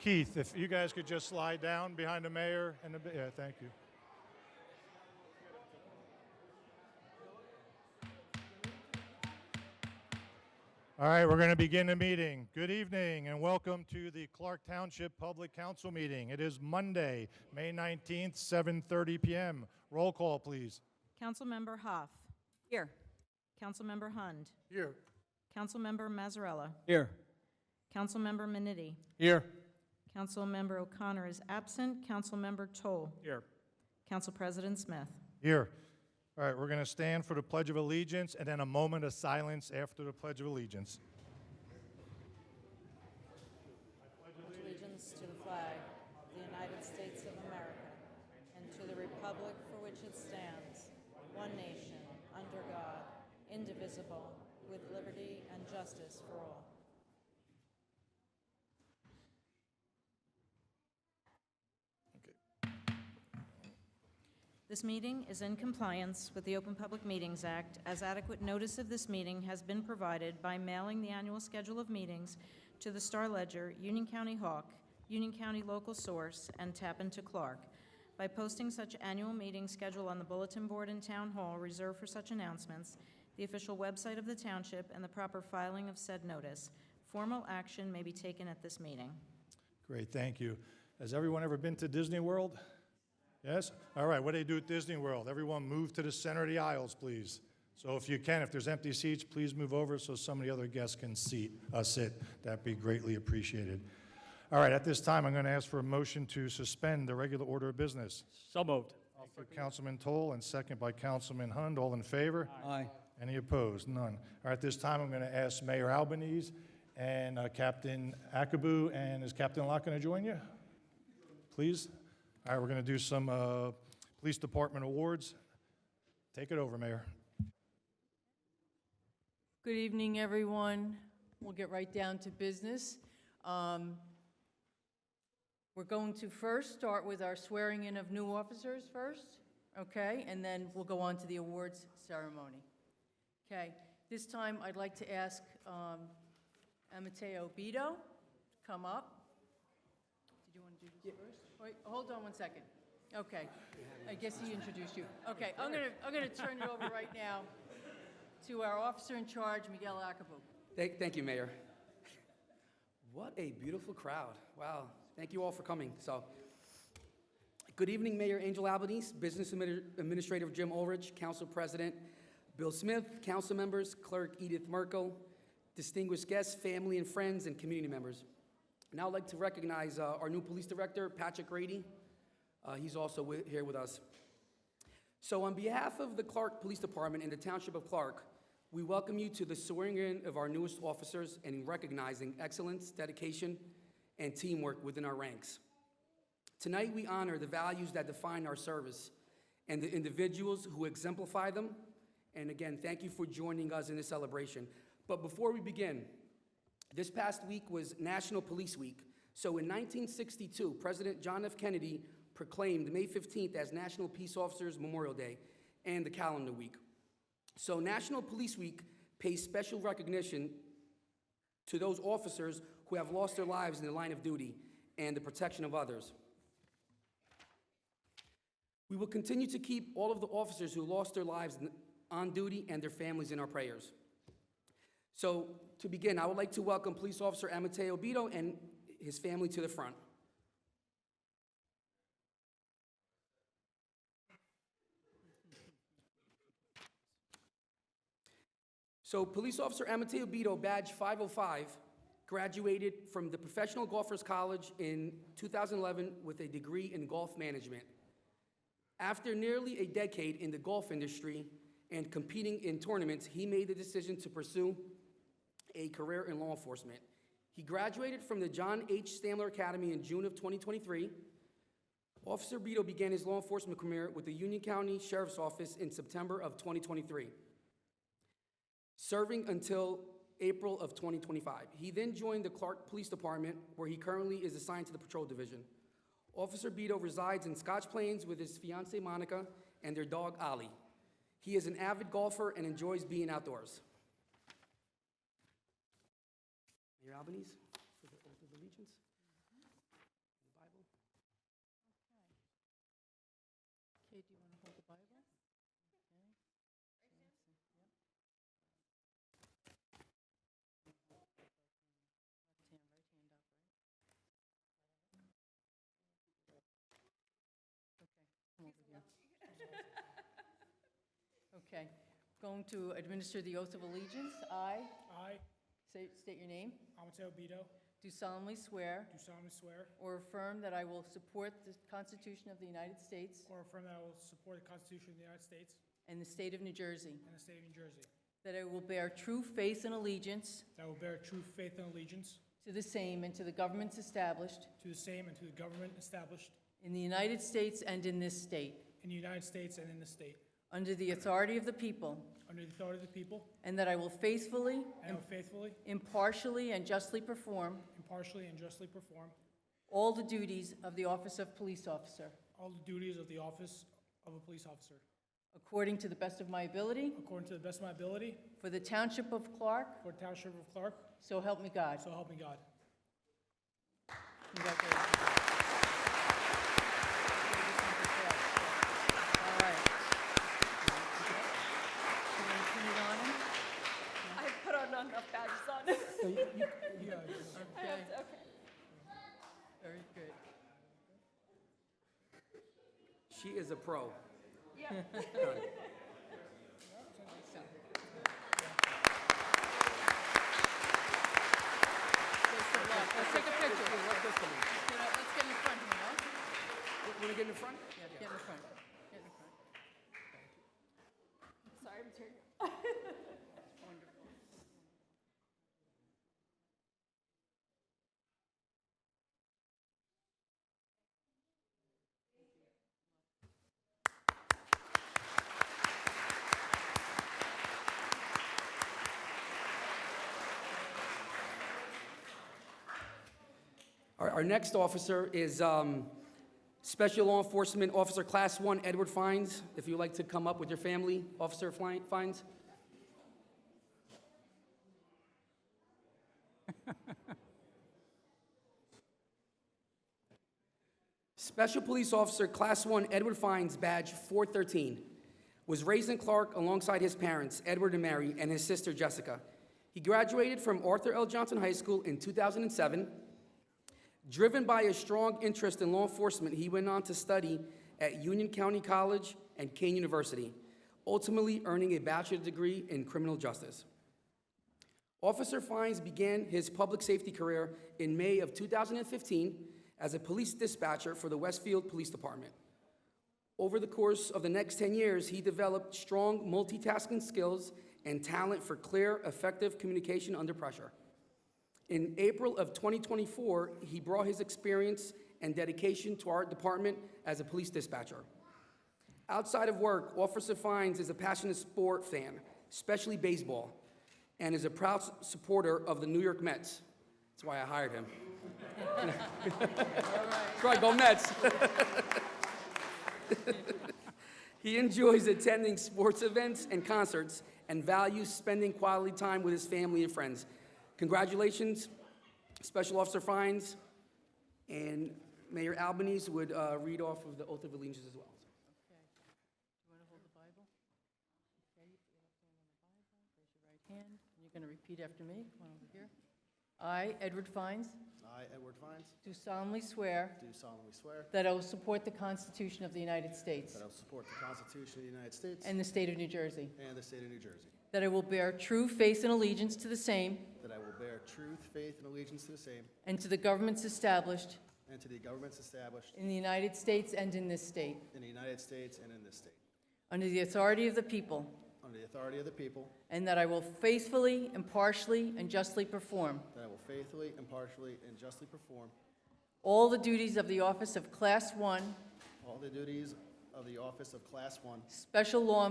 Keith, if you guys could just slide down behind the mayor and yeah, thank you. All right, we're going to begin the meeting. Good evening and welcome to the Clark Township Public Council meeting. It is Monday, May 19th, 7:30 p.m. Roll call, please. Councilmember Hoff. Here. Councilmember Hund. Here. Councilmember Mazzarella. Here. Councilmember Minetti. Here. Councilmember O'Connor is absent. Councilmember Toll. Here. Council President Smith. Here. All right, we're going to stand for the Pledge of Allegiance and then a moment of silence after the Pledge of Allegiance. Allegiance to the flag of the United States of America and to the republic for which it stands, one nation, under God, indivisible, with liberty and justice for all. This meeting is in compliance with the Open Public Meetings Act, as adequate notice of this meeting has been provided by mailing the annual schedule of meetings to the Star-Ledger, Union County Hawk, Union County Local Source, and Tappan to Clark, by posting such annual meeting schedule on the bulletin board in Town Hall reserved for such announcements, the official website of the Township, and the proper filing of said notice. Formal action may be taken at this meeting. Great, thank you. Has everyone ever been to Disney World? Yes? All right, what do they do at Disney World? Everyone move to the center of the aisles, please. So if you can, if there's empty seats, please move over so some of the other guests can sit. That'd be greatly appreciated. All right, at this time, I'm going to ask for a motion to suspend the regular order of business. So moved. For Councilman Toll and second by Councilman Hund. All in favor? Aye. Any opposed? None. All right, at this time, I'm going to ask Mayor Albanese and Captain Akabu, and is Captain Locke going to join you? Please. All right, we're going to do some police department awards. Take it over, Mayor. Good evening, everyone. We'll get right down to business. We're going to first start with our swearing in of new officers first, okay? And then we'll go on to the awards ceremony. Okay, this time I'd like to ask Amateo Bito to come up. Did you want to do this first? Wait, hold on one second. Okay, I guess he introduced you. Okay, I'm gonna turn it over right now to our officer in charge, Miguel Akabu. Thank you, Mayor. What a beautiful crowd. Wow, thank you all for coming. So, good evening, Mayor Angel Albanese, Business Administrator Jim Ulrich, Council President Bill Smith, Council members, Clerk Edith Merkel, distinguished guests, family and friends, and community members. Now I'd like to recognize our new police director, Patrick Grady. He's also here with us. So on behalf of the Clark Police Department and the Township of Clark, we welcome you to the swearing in of our newest officers and in recognizing excellence, dedication, and teamwork within our ranks. Tonight we honor the values that define our service and the individuals who exemplify them. And again, thank you for joining us in this celebration. But before we begin, this past week was National Police Week. So in 1962, President John F. Kennedy proclaimed May 15th as National Peace Officers Memorial Day and the calendar week. So National Police Week pays special recognition to those officers who have lost their lives in the line of duty and the protection of others. We will continue to keep all of the officers who lost their lives on duty and their families in our prayers. So, to begin, I would like to welcome Police Officer Amateo Bito and his family to the front. So, Police Officer Amateo Bito, badge 505, graduated from the Professional Golfers College in 2011 with a degree in golf management. After nearly a decade in the golf industry and competing in tournaments, he made the decision to pursue a career in law enforcement. He graduated from the John H. Stamler Academy in June of 2023. Officer Bito began his law enforcement career with the Union County Sheriff's Office in September of 2023, serving until April of 2025. He then joined the Clark Police Department, where he currently is assigned to the Patrol Division. Officer Bito resides in Scotch Plains with his fiancée Monica and their dog Ollie. He is an avid golfer and enjoys being outdoors. Mayor Albanese, for the oath of allegiance. Okay, do you want to hold the Bible? Okay. Okay, going to administer the oath of allegiance. I, I, state your name, Amateo Bito, do solemnly swear do solemnly swear or affirm that I will support the Constitution of the United States or affirm that I will support the Constitution of the United States and the state of New Jersey, and the state of New Jersey, that I will bear true faith and allegiance that I will bear true faith and allegiance to the same and to the governments established to the same and to the government established in the United States and in this state, in the United States and in the state, under the authority of the people, under the authority of the people, and that I will faithfully, and I will faithfully, impartially, and justly perform impartially, and justly perform all the duties of the office of police officer, all the duties of the office of a police officer, according to the best of my ability, according to the best of my ability, for the Township of Clark, for the Township of Clark, so help me God. so help me God. Congratulations. All right. You want to pin it on him? I put on enough badges on. So you Okay, Okay. very good. She is a pro. Yeah. Let's take a picture. Let's just come in. Let's get in front here, no? Want to get in the front? Yeah, get in the front. Get in the front. Sorry, I'm turning. Wonderful. Our next officer is Special Law Enforcement Officer Class 1 Edward Fines. If you'd like to come up with your family, Officer Fines. Special Police Officer Class 1 Edward Fines, Badge 413, was raised in Clark alongside his parents, Edward and Mary, and his sister, Jessica. He graduated from Arthur L. Johnson High School in 2007. Driven by a strong interest in law enforcement, he went on to study at Union County College and Kane University, ultimately earning a bachelor's degree in criminal justice. Officer Fines began his public safety career in May of 2015 as a police dispatcher for the Westfield Police Department. Over the course of the next 10 years, he developed strong multitasking skills and talent for clear, effective communication under pressure. In April of 2024, he brought his experience and dedication to our department as a police dispatcher. Outside of work, Officer Fines is a passionate sport fan, especially baseball, and is a proud supporter of the New York Mets. That's why I hired him. That's right, go Mets. He enjoys attending sports events and concerts and values spending quality time with his family and friends. Congratulations, Special Officer Fines, and Mayor Albanese would read off of the oath of allegiance as well. Okay. Do you want to hold the Bible? Okay, you put your left hand on the Bible, raise your right hand, and you're going to repeat after me. Come on over here. I, Edward Fines, I, Edward Fines, do solemnly swear do solemnly swear that I will support the Constitution of the United States that I will support the Constitution of the United States and the state of New Jersey, and the state of New Jersey, that I will bear true faith and allegiance to the same that I will bear truth, faith, and allegiance to the same and to the governments established and to the governments established in the United States and in this state, in the United States and in this state, under the authority of the people, under the authority of the people, and that I will faithfully, impartially, and justly perform that I will faithfully, impartially, and justly perform all the duties of the office of Class 1 all the duties of the office of Class 1 Special Law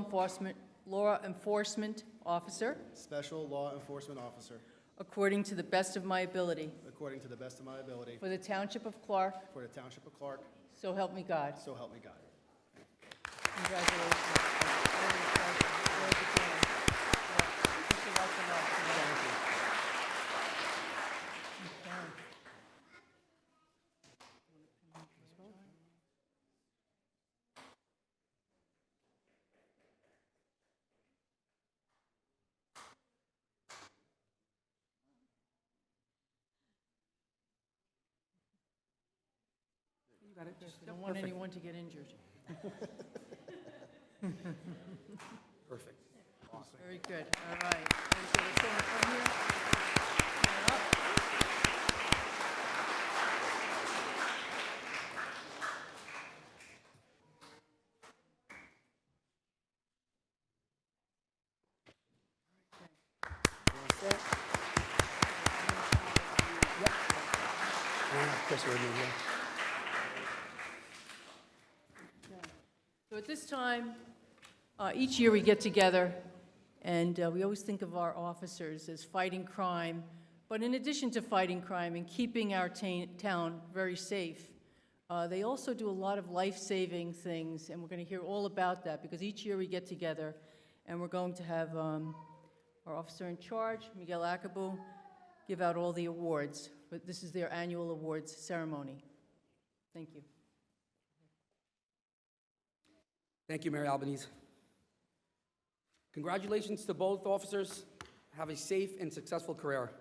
Enforcement Officer Special Law Enforcement Officer according to the best of my ability, according to the best of my ability for the Township of Clark, for the Township of Clark, so help me God. so help me God. Congratulations. Got it? We don't want anyone to get injured. Perfect. Very good, all right. Very good. Let's go in the front here. Stand up. Chris, we're moving. So at this time, each year we get together, and we always think of our officers as fighting crime, but in addition to fighting crime and keeping our town very safe, they also do a lot of life-saving things, and we're going to hear all about that, because each year we get together, and we're going to have our officer in charge, Miguel Acabo, give out all the awards. But this is their annual awards ceremony. Thank you. Thank you, Mary Albanese. Congratulations to both officers. Have a safe and successful career.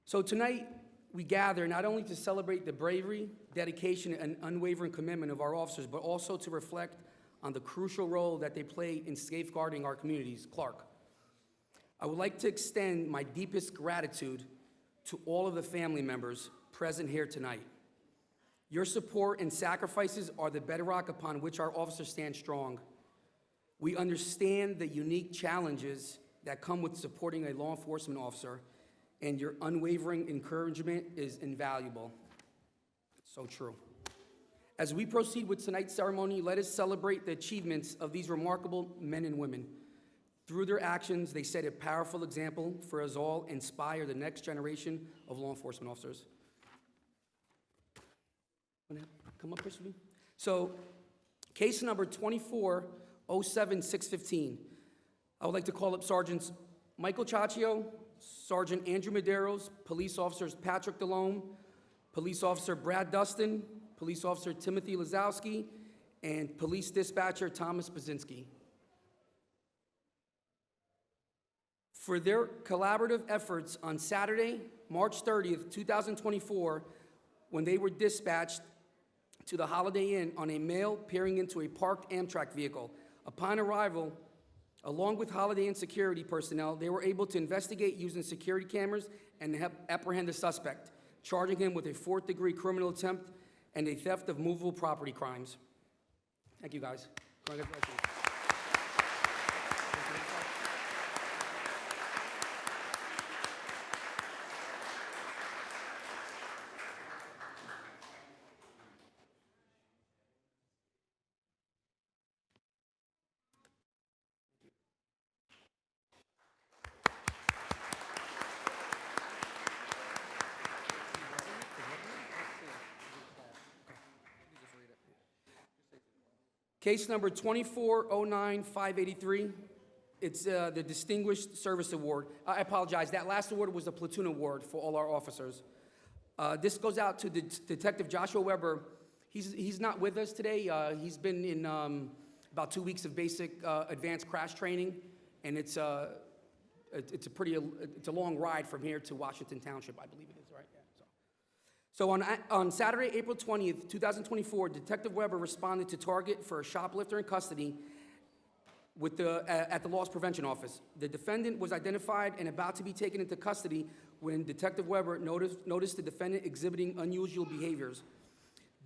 So tonight, we gather not only to celebrate the bravery, dedication, and unwavering commitment of our officers, but also to reflect on the crucial role that they play in safeguarding our communities. Clark. I would like to extend my deepest gratitude to all of the family members present here tonight. Your support and sacrifices are the bedrock upon which our officers stand strong. We understand the unique challenges that come with supporting a law enforcement officer, and your unwavering encouragement is invaluable. So true. As we proceed with tonight's ceremony, let us celebrate the achievements of these remarkable men and women. Through their actions, they set a powerful example for us all, inspire the next generation of law enforcement officers. Come up, Chris, with me. So, case number 24-07615. I would like to call up Sergeants Michael Chaccio, Sergeant Andrew Medeiros, Police Officers Patrick Delhomme, Police Officer Brad Dustin, Police Officer Timothy Lazowski, and Police Dispatcher Thomas Bazinski. For their collaborative efforts on Saturday, March 30th, 2024, when they were dispatched to the Holiday Inn on a male peering into a parked Amtrak vehicle. Upon arrival, along with Holiday Inn security personnel, they were able to investigate using security cameras and apprehend the suspect, charging him with a 4th-degree criminal attempt and a theft of movable property crimes. Thank you, guys. Congratulations. Case number 24-09583. It's the Distinguished Service Award. I apologize, that last award was the platoon award for all our officers. This goes out to Detective Joshua Weber. He's not with us today. He's been in about 2 weeks of basic advanced crash training, and it's a long ride from here to Washington Township, I believe it is, right? Yeah, so on Saturday, April 20th, 2024, Detective Weber responded to target for a shoplifter in custody at the Loss Prevention Office. The defendant was identified and about to be taken into custody when Detective Weber noticed the defendant exhibiting unusual behaviors,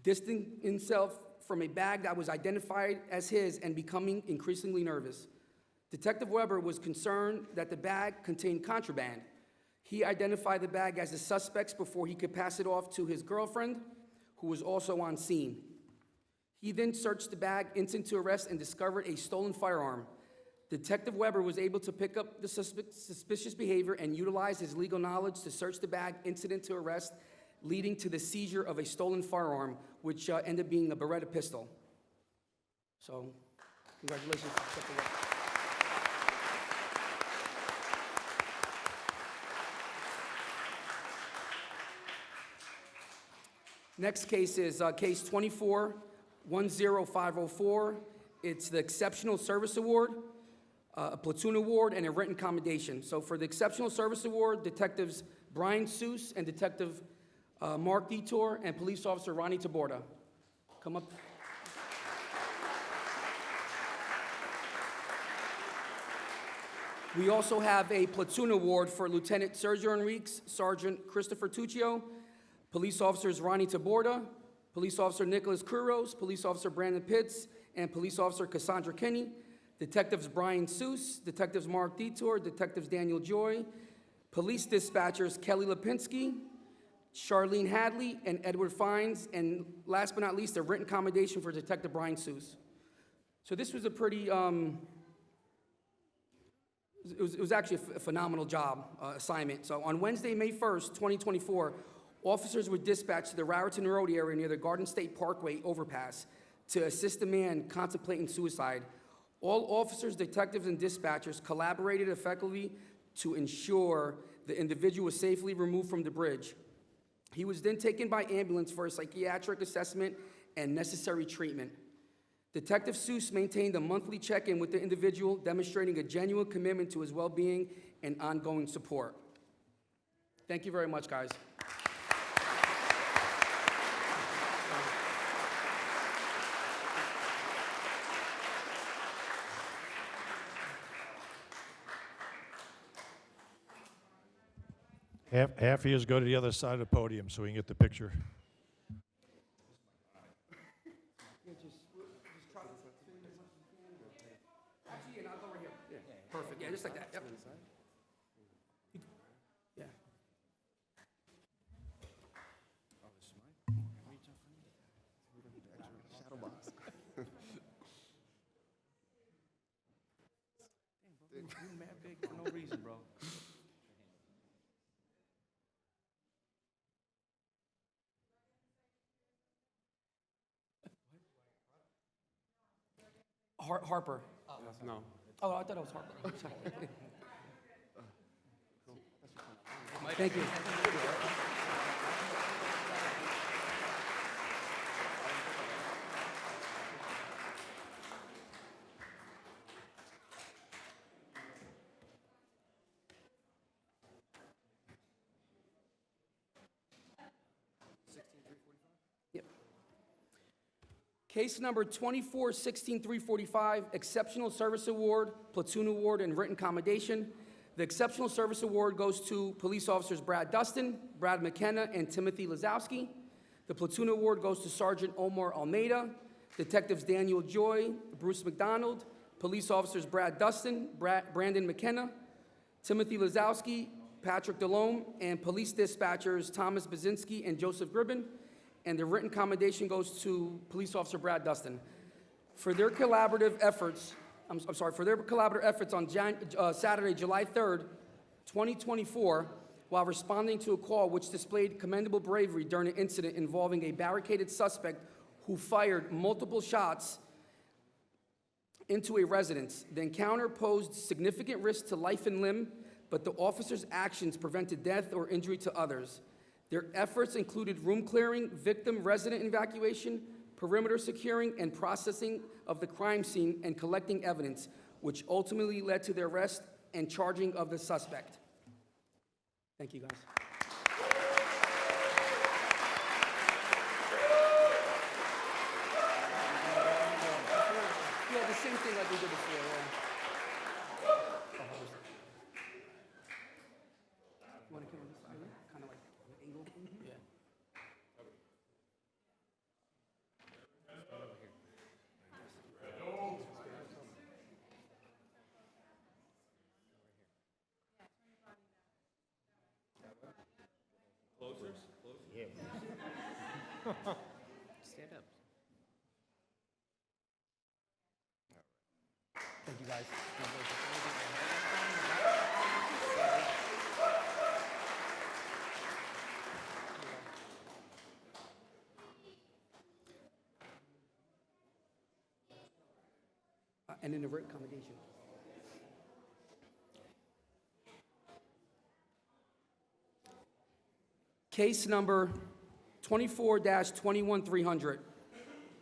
distancing himself from a bag that was identified as his and becoming increasingly nervous. Detective Weber was concerned that the bag contained contraband. He identified the bag as the suspect's before he could pass it off to his girlfriend, who was also on scene. He then searched the bag, incident to arrest, and discovered a stolen firearm. Detective Weber was able to pick up the suspicious behavior and utilize his legal knowledge to search the bag, incident to arrest, leading to the seizure of a stolen firearm, which ended up being a Beretta pistol. So, congratulations, Detective Weber. Next case is case 24-10504. It's the Exceptional Service Award, a platoon award, and a written commendation. So for the Exceptional Service Award, Detectives Brian Seuss and Detective Mark Detour, and Police Officer Ronnie Taborda. Come up. We also have a platoon award for Lieutenant Sergio Enriquez, Sergeant Christopher Tuccio, Police Officers Ronnie Taborda, Police Officer Nicholas Kuros, Police Officer Brandon Pitts, and Police Officer Cassandra Kinney, Detectives Brian Seuss, Detectives Mark Detour, Detectives Daniel Joy, Police Dispatchers Kelly Lipinski, Charlene Hadley, and Edward Fines, and last but not least, a written commendation for Detective Brian Seuss. So this was a pretty, it was actually a phenomenal job, assignment. So on Wednesday, May 1st, 2024, officers were dispatched to the Raritan Road area near the Garden State Parkway overpass to assist a man contemplating suicide. All officers, detectives, and dispatchers collaborated effectively to ensure the individual was safely removed from the bridge. He was then taken by ambulance for a psychiatric assessment and necessary treatment. Detective Seuss maintained a monthly check-in with the individual, demonstrating a genuine commitment to his well-being and ongoing support. Thank you very much, guys. Half of you go to the other side of the podium so we can get the picture. Actually, yeah, I'll go right here. Yeah. Perfect, yeah, just like that, yep. Yeah. Shadow box. You mad big for no reason, bro. Harper. No. Oh, I thought it was Harper. Sorry. Thank you. Yep. Case number 24-16345, Exceptional Service Award, Platoon Award, and Written Commendation. The Exceptional Service Award goes to Police Officers Brad Dustin, Brad McKenna, and Timothy Lazowski. The Platoon Award goes to Sergeant Omar Almeida, Detectives Daniel Joy, Bruce McDonald, Police Officers Brad Dustin, Brandon McKenna, Timothy Lazowski, Patrick Delhomme, and Police Dispatchers Thomas Bazinski and Joseph Gribben. And the written commendation goes to Police Officer Brad Dustin. For their collaborative efforts, on Saturday, July 3rd, 2024, while responding to a call which displayed commendable bravery during an incident involving a barricaded suspect who fired multiple shots into a residence. The encounter posed significant risk to life and limb, but the officer's actions prevented death or injury to others. Their efforts included room clearing, victim resident evacuation, perimeter securing, and processing of the crime scene and collecting evidence, which ultimately led to their arrest and charging of the suspect. Thank you, guys. Yeah, the same thing like we did before, yeah. You want to come on this side, kind of like an angle? Yeah. Stand up. Thank you, guys. And then the written commendation. Case number 24-21300,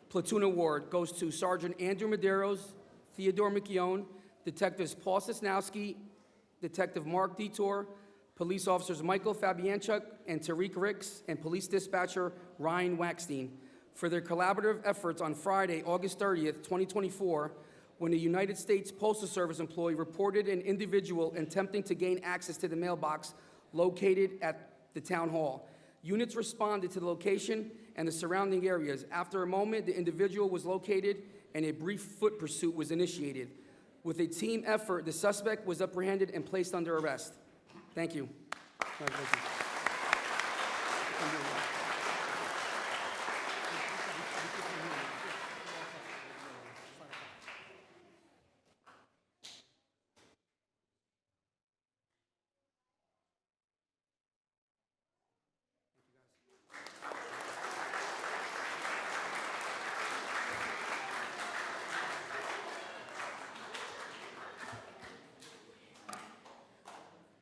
Platoon Award, goes to Sergeant Andrew Medeiros, Theodore McKeown, Detectives Paul Sosnowski, Detective Mark Detour, Police Officers Michael Fabianchuk and Tariq Ricks, and Police Dispatcher Ryan Waxstein, for their collaborative efforts on Friday, August 30th, 2024, when a United States Postal Service employee reported an individual attempting to gain access to the mailbox located at the town hall. Units responded to the location and the surrounding areas. After a moment, the individual was located and a brief foot pursuit was initiated. With a team effort, the suspect was apprehended and placed under arrest. Thank you.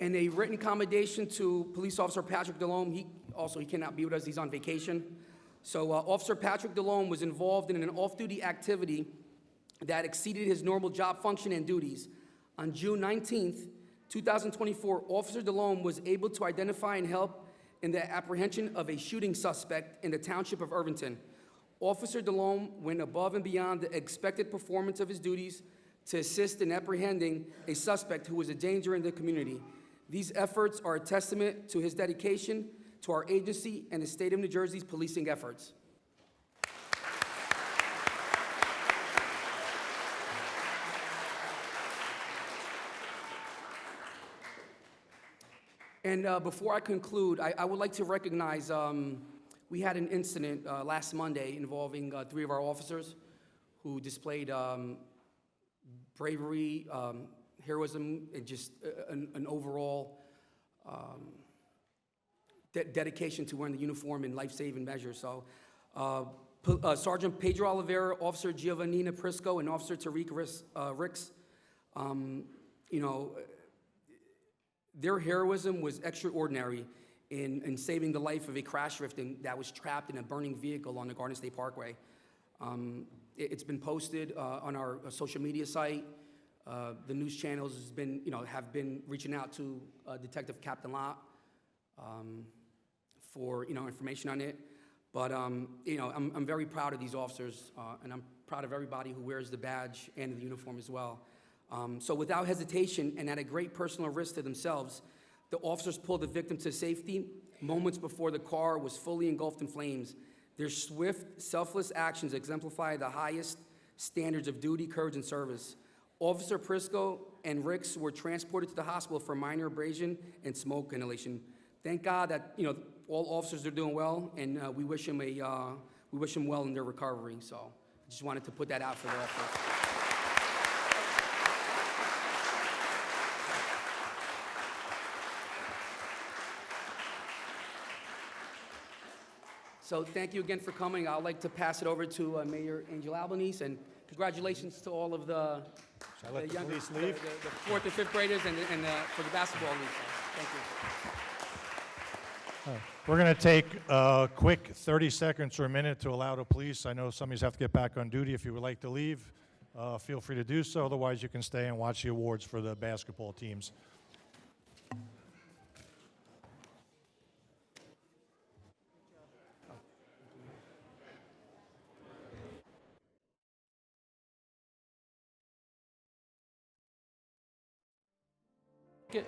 And a written commendation to Police Officer Patrick Delhomme. He cannot be with us, he's on vacation. So Officer Patrick Delhomme was involved in an off-duty activity that exceeded his normal job function and duties. On June 19th, 2024, Officer Delhomme was able to identify and help in the apprehension of a shooting suspect in the Township of Irvington. Officer Delhomme went above and beyond the expected performance of his duties to assist in apprehending a suspect who was a danger in the community. These efforts are a testament to his dedication to our agency and the state of New Jersey's policing efforts. And before I conclude, I would like to recognize, we had an incident last Monday involving 3 of our officers who displayed bravery, heroism, and just an overall dedication to wearing the uniform and life-saving measures. So, Sergeant Pedro Oliveira, Officer Giovannina Prisco, and Officer Tariq Ricks, you know, their heroism was extraordinary in saving the life of a crash victim that was trapped in a burning vehicle on the Garden State Parkway. It's been posted on our social media site. The news channels have been reaching out to Detective Captain Lott for information on it. But I'm very proud of these officers, and I'm proud of everybody who wears the badge and the uniform as well. So without hesitation and at a great personal risk to themselves, the officers pulled the victim to safety moments before the car was fully engulfed in flames. Their swift, selfless actions exemplify the highest standards of duty, courage, and service. Officer Prisco and Ricks were transported to the hospital for minor abrasion and smoke inhalation. Thank God that all officers are doing well, and we wish them well in their recovery. So I just wanted to put that out for the officers. So thank you again for coming. I'd like to pass it over to Mayor Angel Albanese, and congratulations to all of the Shall I let the younger, police leave? the 4th and 5th graders and for the basketball league. So, thank you. We're going to take a quick 30 seconds or a minute to allow the police. I know some of you have to get back on duty. If you would like to leave, feel free to do so. Otherwise, you can stay and watch the awards for the basketball teams. Good.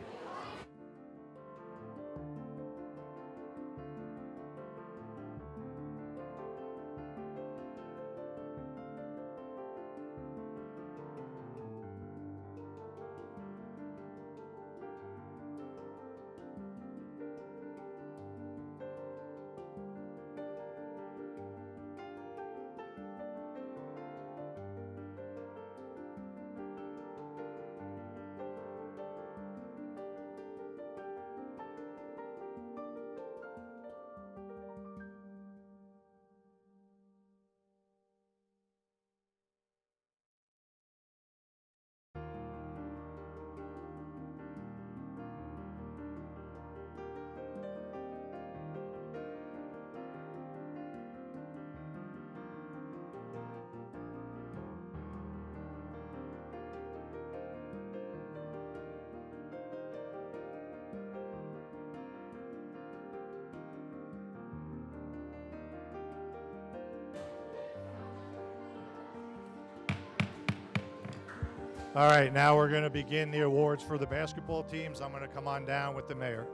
All right, now we're going to begin the awards for the basketball teams. I'm going to come on down with the mayor.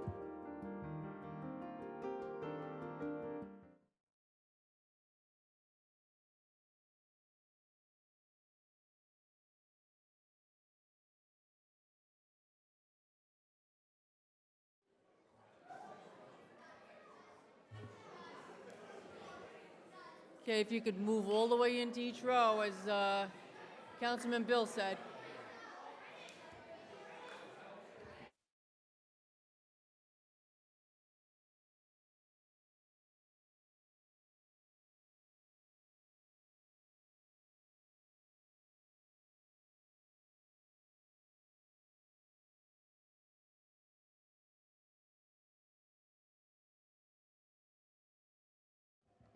Okay, if you could move all the way into each row, as Councilman Bill said.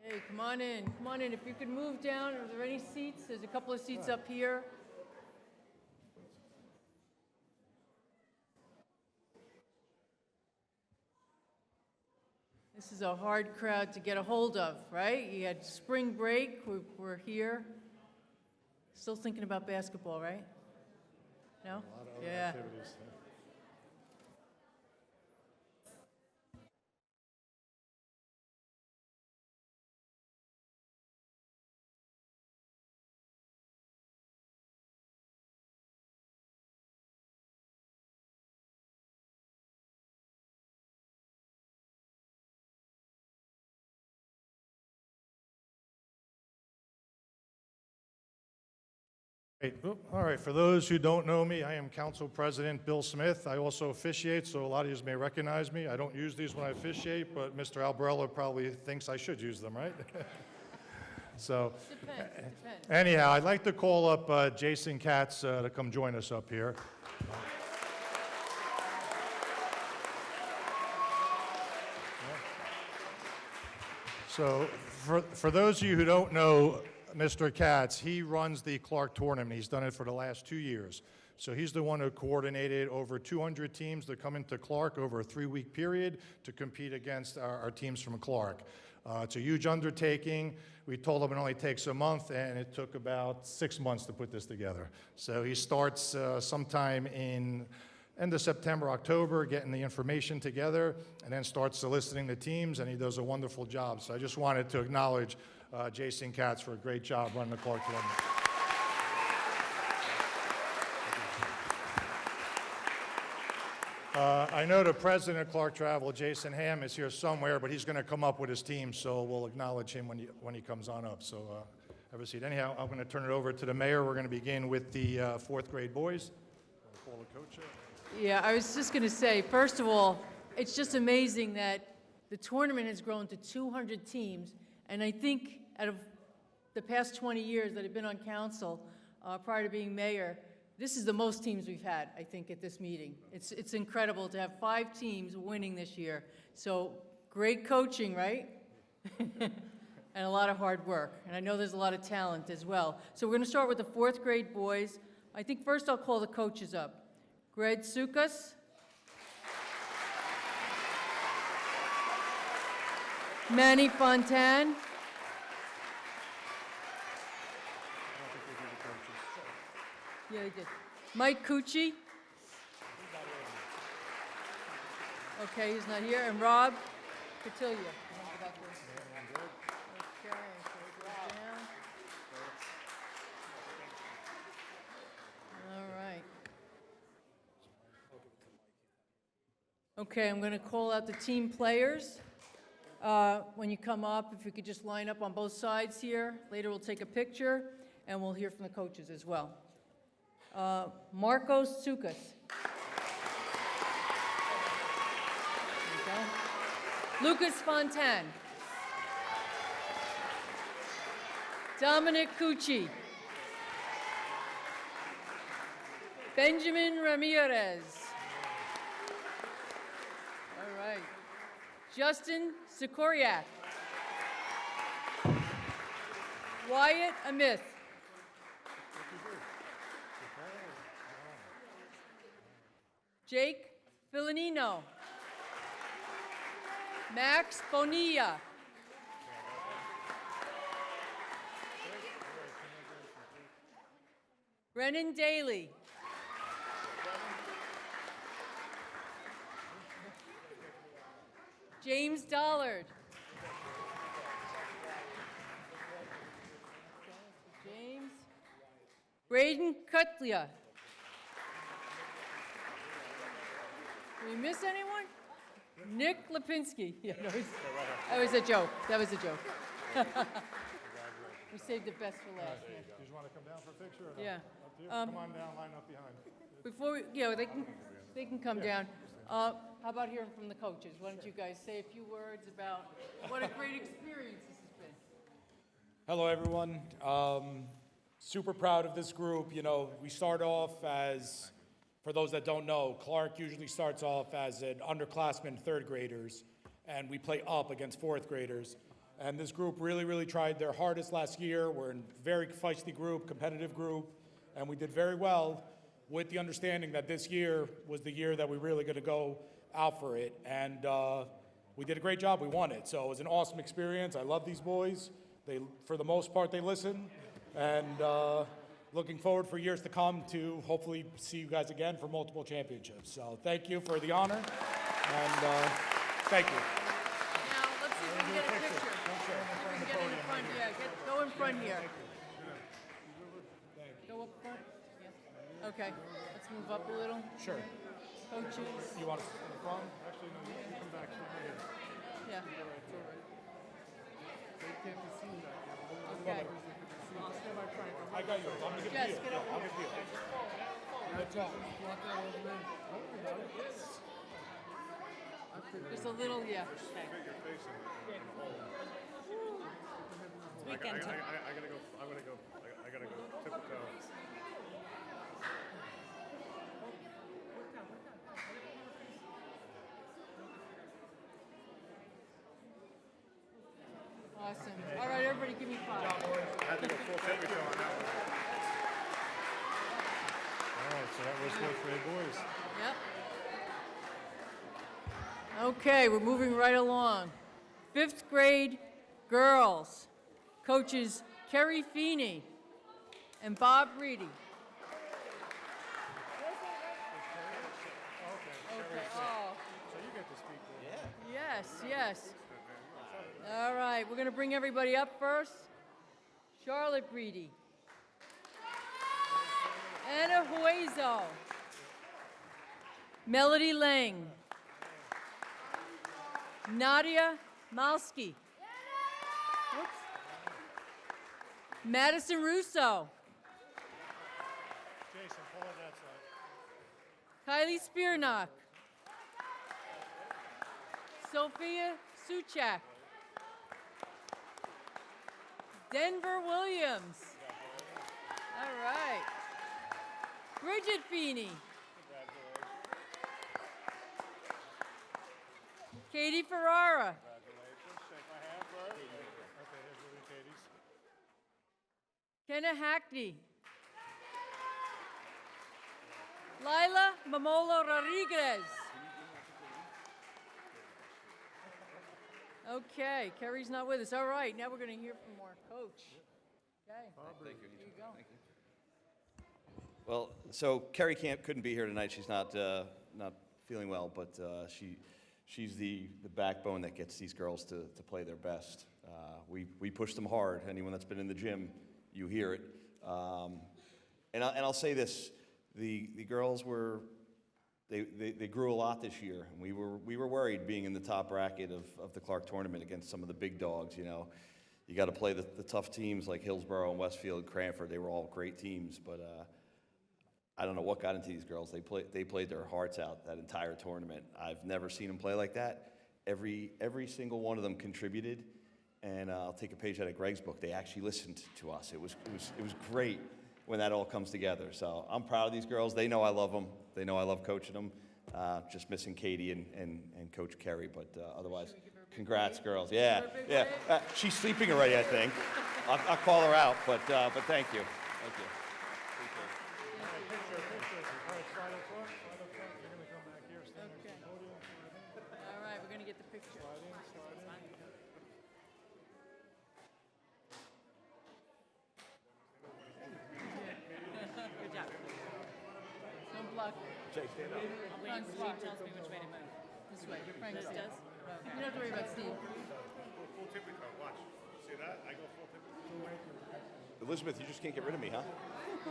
Hey, come on in, come on in. If you could move down, are there any seats? There's a couple of seats up here. This is a hard crowd to get a hold of, right? You had spring break, we're here. Still thinking about basketball, right? No? Yeah. Activities. Great. All right, for those who don't know me, I am Council President Bill Smith. I also officiate, so a lot of you may recognize me. I don't use these when I officiate, but Mr. Albarella probably thinks I should use them, right? So, Depends. anyhow, I'd like to call up Jason Katz to come join us up here. So, for those of you who don't know Mr. Katz, he runs the Clark tournament. He's done it for the last 2 years. So he's the one who coordinated over 200 teams that come into Clark over a 3-week period to compete against our teams from Clark. It's a huge undertaking. We told him it only takes a month, and it took about 6 months to put this together. So he starts sometime in end of September, October, getting the information together, and then starts soliciting the teams, and he does a wonderful job. So I just wanted to acknowledge Jason Katz for a great job running the Clark tournament. I know the president of Clark Travel, Jason Ham, is here somewhere, but he's going to come up with his team, so we'll acknowledge him when he comes on up. So have a seat. Anyhow, I'm going to turn it over to the mayor. We're going to begin with the 4th grade boys. Call the coach up. Yeah, I was just going to say, first of all, it's just amazing that the tournament has grown to 200 teams, and I think out of the past 20 years that I've been on council, prior to being mayor, this is the most teams we've had, I think, at this meeting. It's incredible to have 5 teams winning this year. So great coaching, right? And a lot of hard work. And I know there's a lot of talent as well. So we're going to start with the 4th grade boys. I think first I'll call the coaches up. Greg Sukas. Manny Fontan. Yeah, they did. Mike Cucci. Okay, he's not here. And Rob Cotillia. Okay, so go down. All right. Okay, I'm going to call out the team players. When you come up, if you could just line up on both sides here. Later we'll take a picture, and we'll hear from the coaches as well. Marcos Tsoukas. Lucas Fontan. Dominic Cucci. Benjamin Ramirez. All right. Justin Sikoriak. Wyatt Amith. Jake Filonino. Max Bonilla. Brennan Daly. James Dollard. James. Braden Cutlia. Did we miss anyone? Nick Lipinski. Yeah, that was a joke. That was a joke. We saved the best for last. Do you just want to come down for a picture or no? Yeah. Up to you? Come on down, line up behind. Before, they can come down. How about hearing from the coaches? Why don't you guys say a few words about what a great experience this has been? Hello, everyone. Super proud of this group. You know, we start off as, for those that don't know, Clark usually starts off as an underclassmen, third graders, and we play up against fourth graders. And this group really, really tried their hardest last year. We're a very feisty group, competitive group, and we did very well with the understanding that this year was the year that we're really going to go out for it. And we did a great job. We won it. So it was an awesome experience. I love these boys. They, for the most part, they listen. And looking forward for years to come to hopefully see you guys again for multiple championships. So thank you for the honor. And thank you. Now, let's see if we can get a picture. We can get in the front, yeah, go in front here. Go up front? Yeah. Okay, let's move up a little. Sure. Coaches, You want us in the front? Actually, no, you come back to me here. yeah. Okay. I got you. I'm going to give Jess, you. get over I'll here. give you. Just a little, yeah. I gotta go tip the toe. Awesome. All right, everybody give me 5. I had to go full tippy toe on that one. All right, so that was good for the boys. Yep. Okay, we're moving right along. 5th grade girls. Coaches Kerry Feeney and Bob Reedy. Okay. Oh. So you get to speak to them. Yes, yes. All right, we're going to bring everybody up first. Charlotte Reedy. Anna Huezo. Melody Lang. Nadia Malski. Whoops. Madison Russo. Jason, pull on that side. Kylie Spearnock. Sophia Suchak. Denver Williams. All right. Bridget Feeney. Katie Ferrara. Congratulations. Shake my hand first. Okay, here's Ruby Katie's. Kenna Hackney. Lila Mamola Rodriguez. Okay, Kerry's not with us. All right, now we're going to hear from our coach. Okay. Thank you. Here you go. Well, so Carrie couldn't be here tonight. She's not feeling well, but she's the backbone that gets these girls to play their best. We push them hard. Anyone that's been in the gym, you hear it. And I'll say this: the girls they grew a lot this year, and we were worried being in the top bracket of the Clark tournament against some of the big dogs. You know, you got to play the tough teams like Hillsborough and Westfield, Cranford. They were all great teams, but I don't know what got into these girls. They played their hearts out that entire tournament. I've never seen them play like that. Every single one of them contributed, and I'll take a page out of Greg's book. They actually listened to us. It was great when that all comes together. So I'm proud of these girls. They know I love them. They know I love coaching them. Just missing Katie and Coach Kerry, but otherwise, congrats, girls. Yeah. She's sleeping already, I think. I'll call her out, but thank you. Thank you. Picture. All right, slide up front. You're going to come back here, stand next to the podium. All right, we're going to get the picture. Slide in. Good job. Don't block. Jay, stand up. Francois tells me which way to move. This way. Frank does. You don't have to worry about Steve. Full tippy toe, watch. See that? I go full tippy toe. Elizabeth, you just can't get rid of me, huh?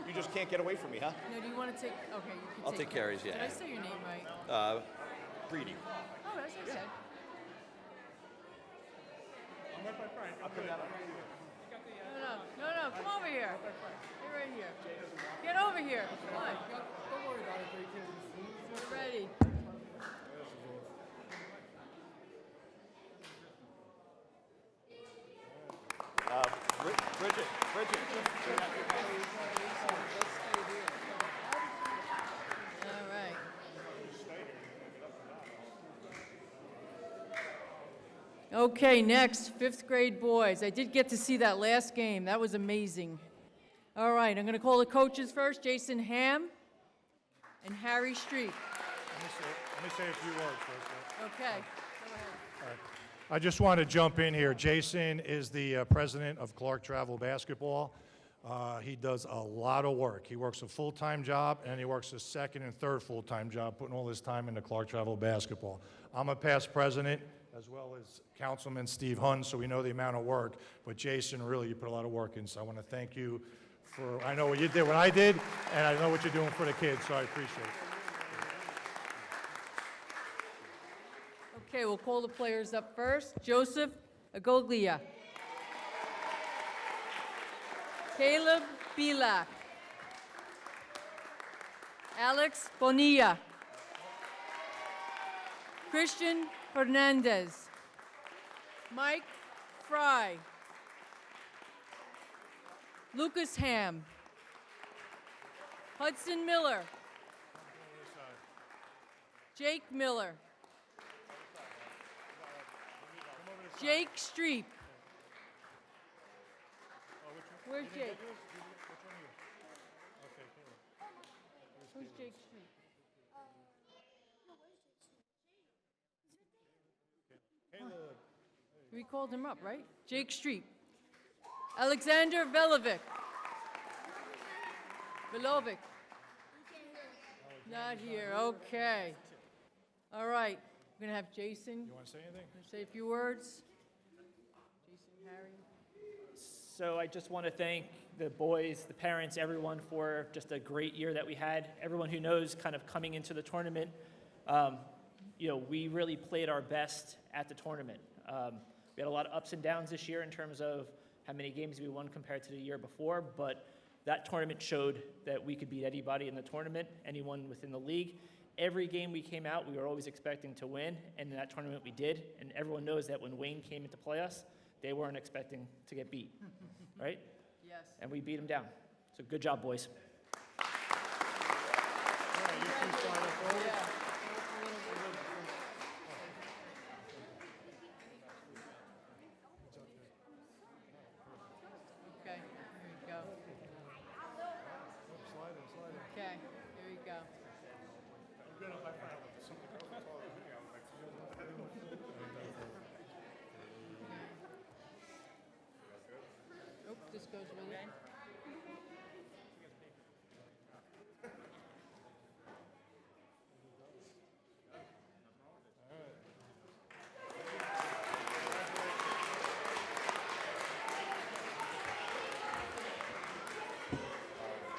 You just can't get away from me, huh? No, do you want to take, okay, you can I'll take Carrie's, yeah. Did I say your name right? Breedy. Oh, that's what I said. No, come over here. Get right here. Get over here. Come on. Don't worry about it, three kids. Get ready. Bridget. All right. Okay, next, fifth grade boys. I did get to see that last game. That was amazing. All right, I'm going to call the coaches first. Jason Ham and Harry Street. Let me say a few words first. Okay, go ahead. I just want to jump in here. Jason is the president of Clark Travel Basketball. He does a lot of work. He works a full-time job, and he works a second and third full-time job, putting all his time into Clark Travel Basketball. I'm a past president, as well as Councilman Steve Hunn, so we know the amount of work. But Jason, really, you put a lot of work in, so I want to thank you for, I know what you did, what I did, and I know what you're doing for the kids, so I appreciate it. Okay, we'll call the players up first. Joseph Agoglia. Caleb Bilak. Alex Bonilla. Christian Fernandez. Mike Fry. Lucas Ham. Hudson Miller. Jake Miller. Jake Streep. Where's Jake? Who's Jake Streep? We called him up, right? Jake Streep. Alexander Velovic. Not here, okay. All right, we're gonna have Jason. You want to say anything? Say a few words. Jason, Harry. So I just want to thank the boys, the parents, everyone for just a great year that we had. Everyone who knows kind of coming into the tournament, we really played our best at the tournament. We had a lot of ups and downs this year in terms of how many games we won compared to the year before, but that tournament showed that we could beat anybody in the tournament, anyone within the league. Every game we came out, we were always expecting to win, and in that tournament we did. And everyone knows that when Wayne came in to play us, they weren't expecting to get beat, right? Yes. And we beat them down. So good job, boys. Yeah. Okay, here you go. Okay, here you go. Oh, this goes with it.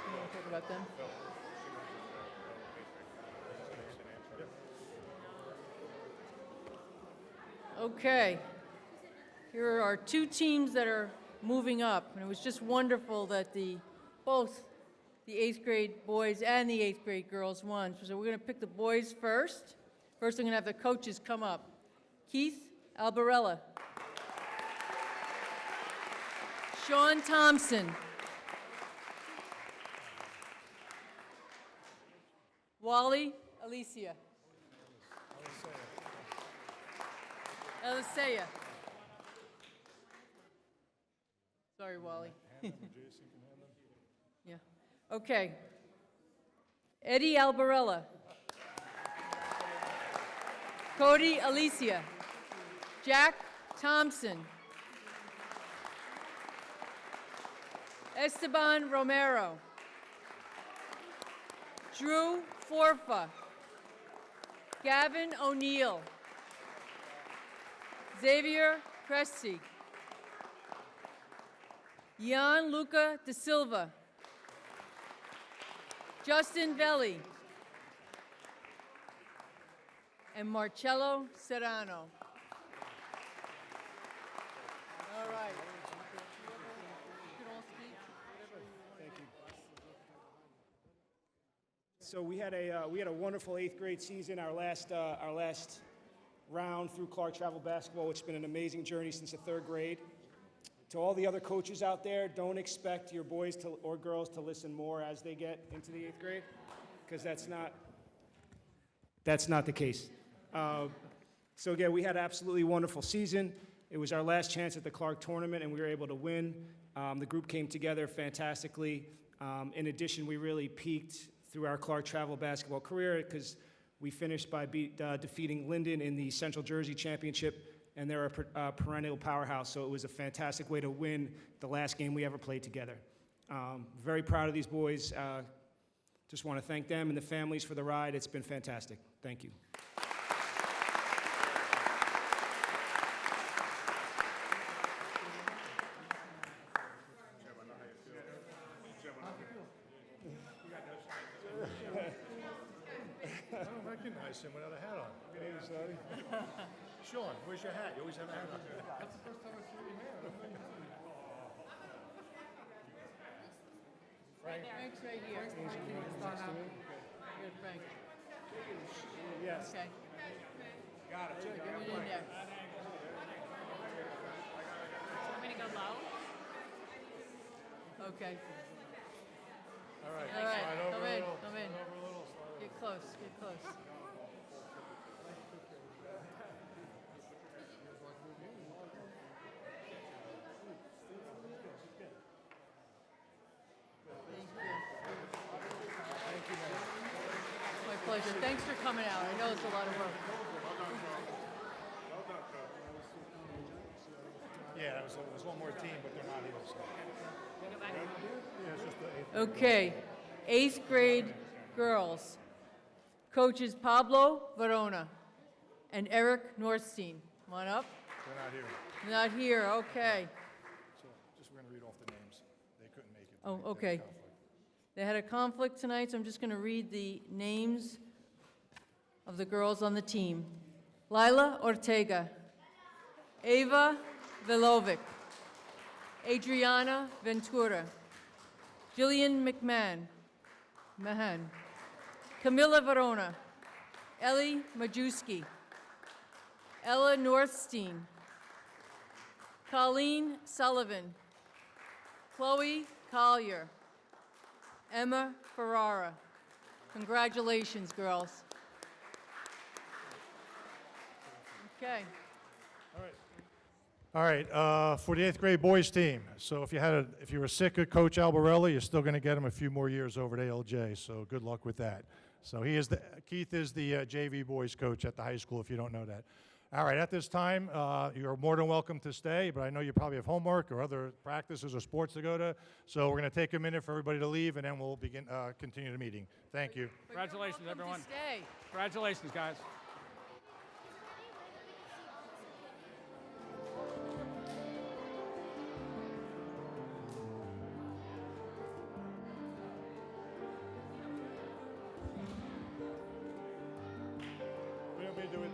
You want to talk about them? Okay. Here are two teams that are moving up, and it was just wonderful that both the 8th grade boys and the 8th grade girls won. So we're going to pick the boys first. First, I'm going to have the coaches come up. Keith Albarella. Sean Thompson. Wally Alicia. Elisea. Sorry, Wally. Yeah. Okay. Eddie Albarella. Cody Alicia. Jack Thompson. Esteban Romero. Drew Forfa. Gavin O'Neill. Xavier Cressy. Gianluca De Silva. Justin Velli. And Marcello Serrano. All right. You can all speak. So we had a wonderful 8th grade season, our last round through Clark Travel Basketball, which has been an amazing journey since the 3rd grade. To all the other coaches out there, don't expect your boys or girls to listen more as they get into the 8th grade, because that's not the case. So again, we had an absolutely wonderful season. It was our last chance at the Clark tournament, and we were able to win. The group came together fantastically. In addition, we really peaked through our Clark Travel Basketball career because we finished by defeating Linden in the Central Jersey Championship, and they're a perennial powerhouse, so it was a fantastic way to win the last game we ever played together. Very proud of these boys. Just want to thank them and the families for the ride. It's been fantastic. Thank you. I don't recognize him without a hat on. Sean, where's your hat? You always have a hat on. That's the first time I see your hair. Frank's right here. Good, Frank. Yes. Okay. Got it. Get it in there. Want me to go low? Okay. All right. All right, Slide over come a in, little. come in. Slide over a little. Slide over. Get close, get close. Thank you. My pleasure. Thanks for coming out. I know it's a lot of work. Yeah, there's one more team, but they're not here. So. Yeah, it's just the eighth. Okay, 8th grade girls. Coaches Pablo Verona and Eric Norstein. Come on up. They're not here. Not here, okay. So just we're going to read off the names. They couldn't make it. Oh, They had okay. conflict. They had a conflict tonight, so I'm just going to read the names of the girls on the team. Lila Ortega, Ava Velovic, Adriana Ventura, Jillian Mahan, Camilla Verona, Ellie Majewski, Ella Northstein, Colleen Sullivan, Chloe Collier, Emma Ferrara. Congratulations, girls. Okay. All right, for the 8th grade boys team. So if you were sick of Coach Albarelli, you're still going to get him a few more years over at ALJ. So good luck with that. So Keith is the JV boys coach at the high school. If you don't know that. All right, at this time, you're more than welcome to stay, but I know you probably have homework or other practices or sports to go to. So we're going to take a minute for everybody to leave, and then we'll continue the meeting. Thank you. Congratulations, everyone. Stay. Congratulations, guys. What do you want me to do with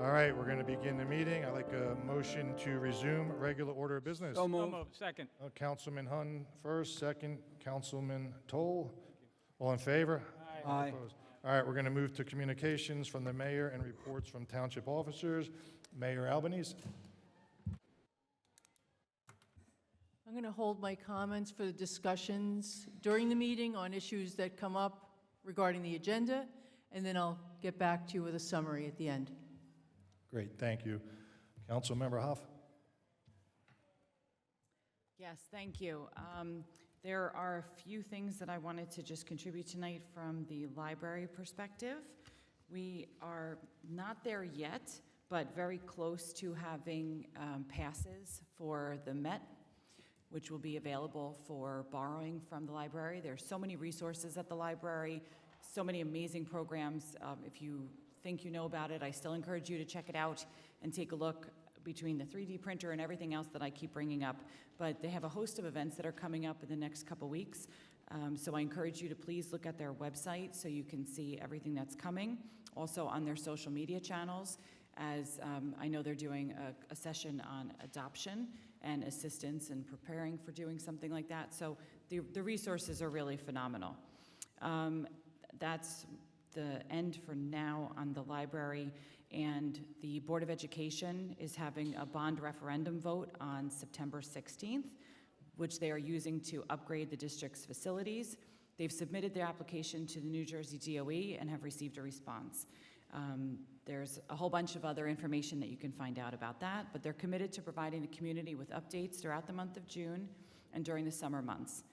All right, we're going to begin the meeting. I'd like a motion to resume regular order of business. So moved. Second. Councilman Hun first, second, Councilman Toll. All in favor? Aye. Opposed? All right, we're going to move to communications from the mayor and reports from township officers. Mayor Albanese. I'm going to hold my comments for the discussions during the meeting on issues that come up regarding the agenda, and then I'll get back to you with a summary at the end. Great, thank you. Councilmember Hoff. Yes, thank you. There are a few things that I wanted to just contribute tonight from the library perspective. We are not there yet, but very close to having passes for the Met, which will be available for borrowing from the library. There's so many resources at the library, so many amazing programs. If you think you know about it, I still encourage you to check it out and take a look between the 3D printer and everything else that I keep bringing up. But they have a host of events that are coming up in the next couple weeks. So I encourage you to please look at their website so you can see everything that's coming. Also on their social media channels, as I know they're doing a session on adoption and assistance and preparing for doing something like that. So the resources are really phenomenal. That's the end for now on the library, and the Board of Education is having a bond referendum vote on September 16th, which they are using to upgrade the district's facilities. They've submitted their application to the New Jersey DOE and have received a response. There's a whole bunch of other information that you can find out about that, but they're committed to providing the community with updates throughout the month of June and during the summer months.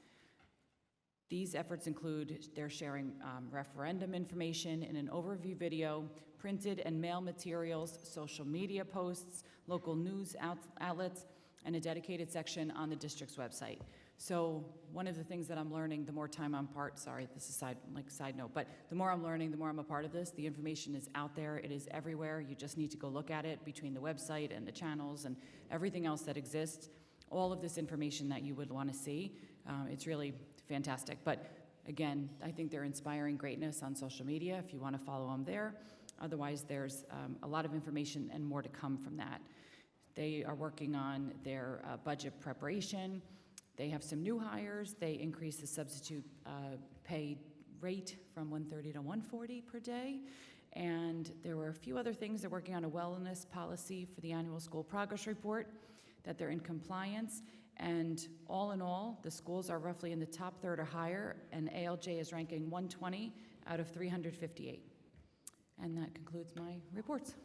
These efforts include they're sharing referendum information in an overview video, printed and mail materials, social media posts, local news outlets, and a dedicated section on the district's website. So one of the things that I'm learning, the more time I'm sorry, this is side note, but the more I'm learning, the more I'm a part of this. The information is out there, it is everywhere. You just need to go look at it between the website and the channels and everything else that exists. All of this information that you would want to see, it's really fantastic. But again, I think they're inspiring greatness on social media if you want to follow them there. Otherwise, there's a lot of information and more to come from that. They are working on their budget preparation. They have some new hires. They increased the substitute pay rate from $130 to $140 per day. And there were a few other things. They're working on a wellness policy for the annual school progress report, that they're in compliance. And all in all, the schools are roughly in the top third or higher, and ALJ is ranking 120 out of 358. And that concludes my reports.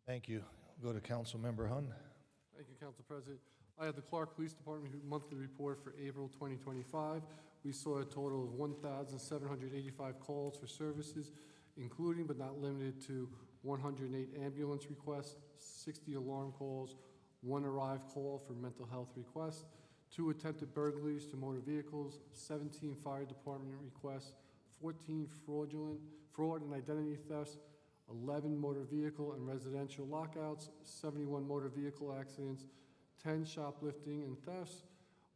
Thank you. We'll go to Councilmember Hun. Thank you, Council President. I have the Clark Police Department monthly report for April 2025. We saw a total of 1,785 calls for services, including but not limited to 108 ambulance requests, 60 alarm calls, 1 arrived call for mental health requests, 2 attempted burglaries to motor vehicles, 17 fire department requests, 14 fraud and identity thefts, 11 motor vehicle and residential lockouts, 71 motor vehicle accidents, 10 shoplifting and thefts,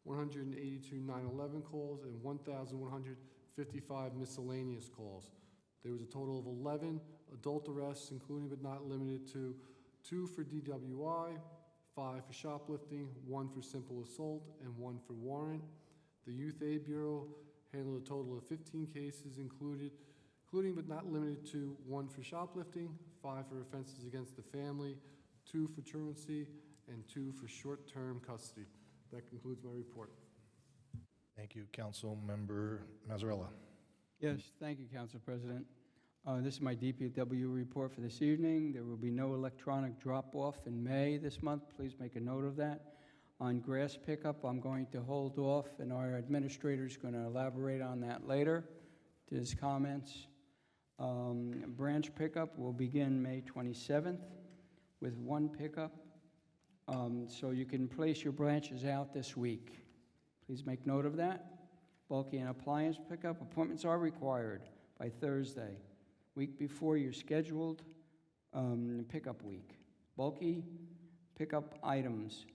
182 911 calls, and 1,155 miscellaneous calls. There was a total of 11 adult arrests, including but not limited to 2 for DWI, 5 for shoplifting, 1 for simple assault, and 1 for warrant. The Youth Aid Bureau handled a total of 15 cases, including but not limited to 1 for shoplifting, 5 for offenses against the family, 2 for truancy, and 2 for short-term custody. That concludes my report. Thank you. Councilmember Mazzarella. Yes, thank you, Council President. This is my DPW report for this evening. There will be no electronic drop-off in May this month. Please make a note of that. On grass pickup, I'm going to hold off, and our administrator is going to elaborate on that later to his comments. Branch pickup will begin May 27th with 1 pickup. So you can place your branches out this week. Please make note of that. Bulky and appliance pickup appointments are required by Thursday, week before your scheduled pickup week. Bulky pickup items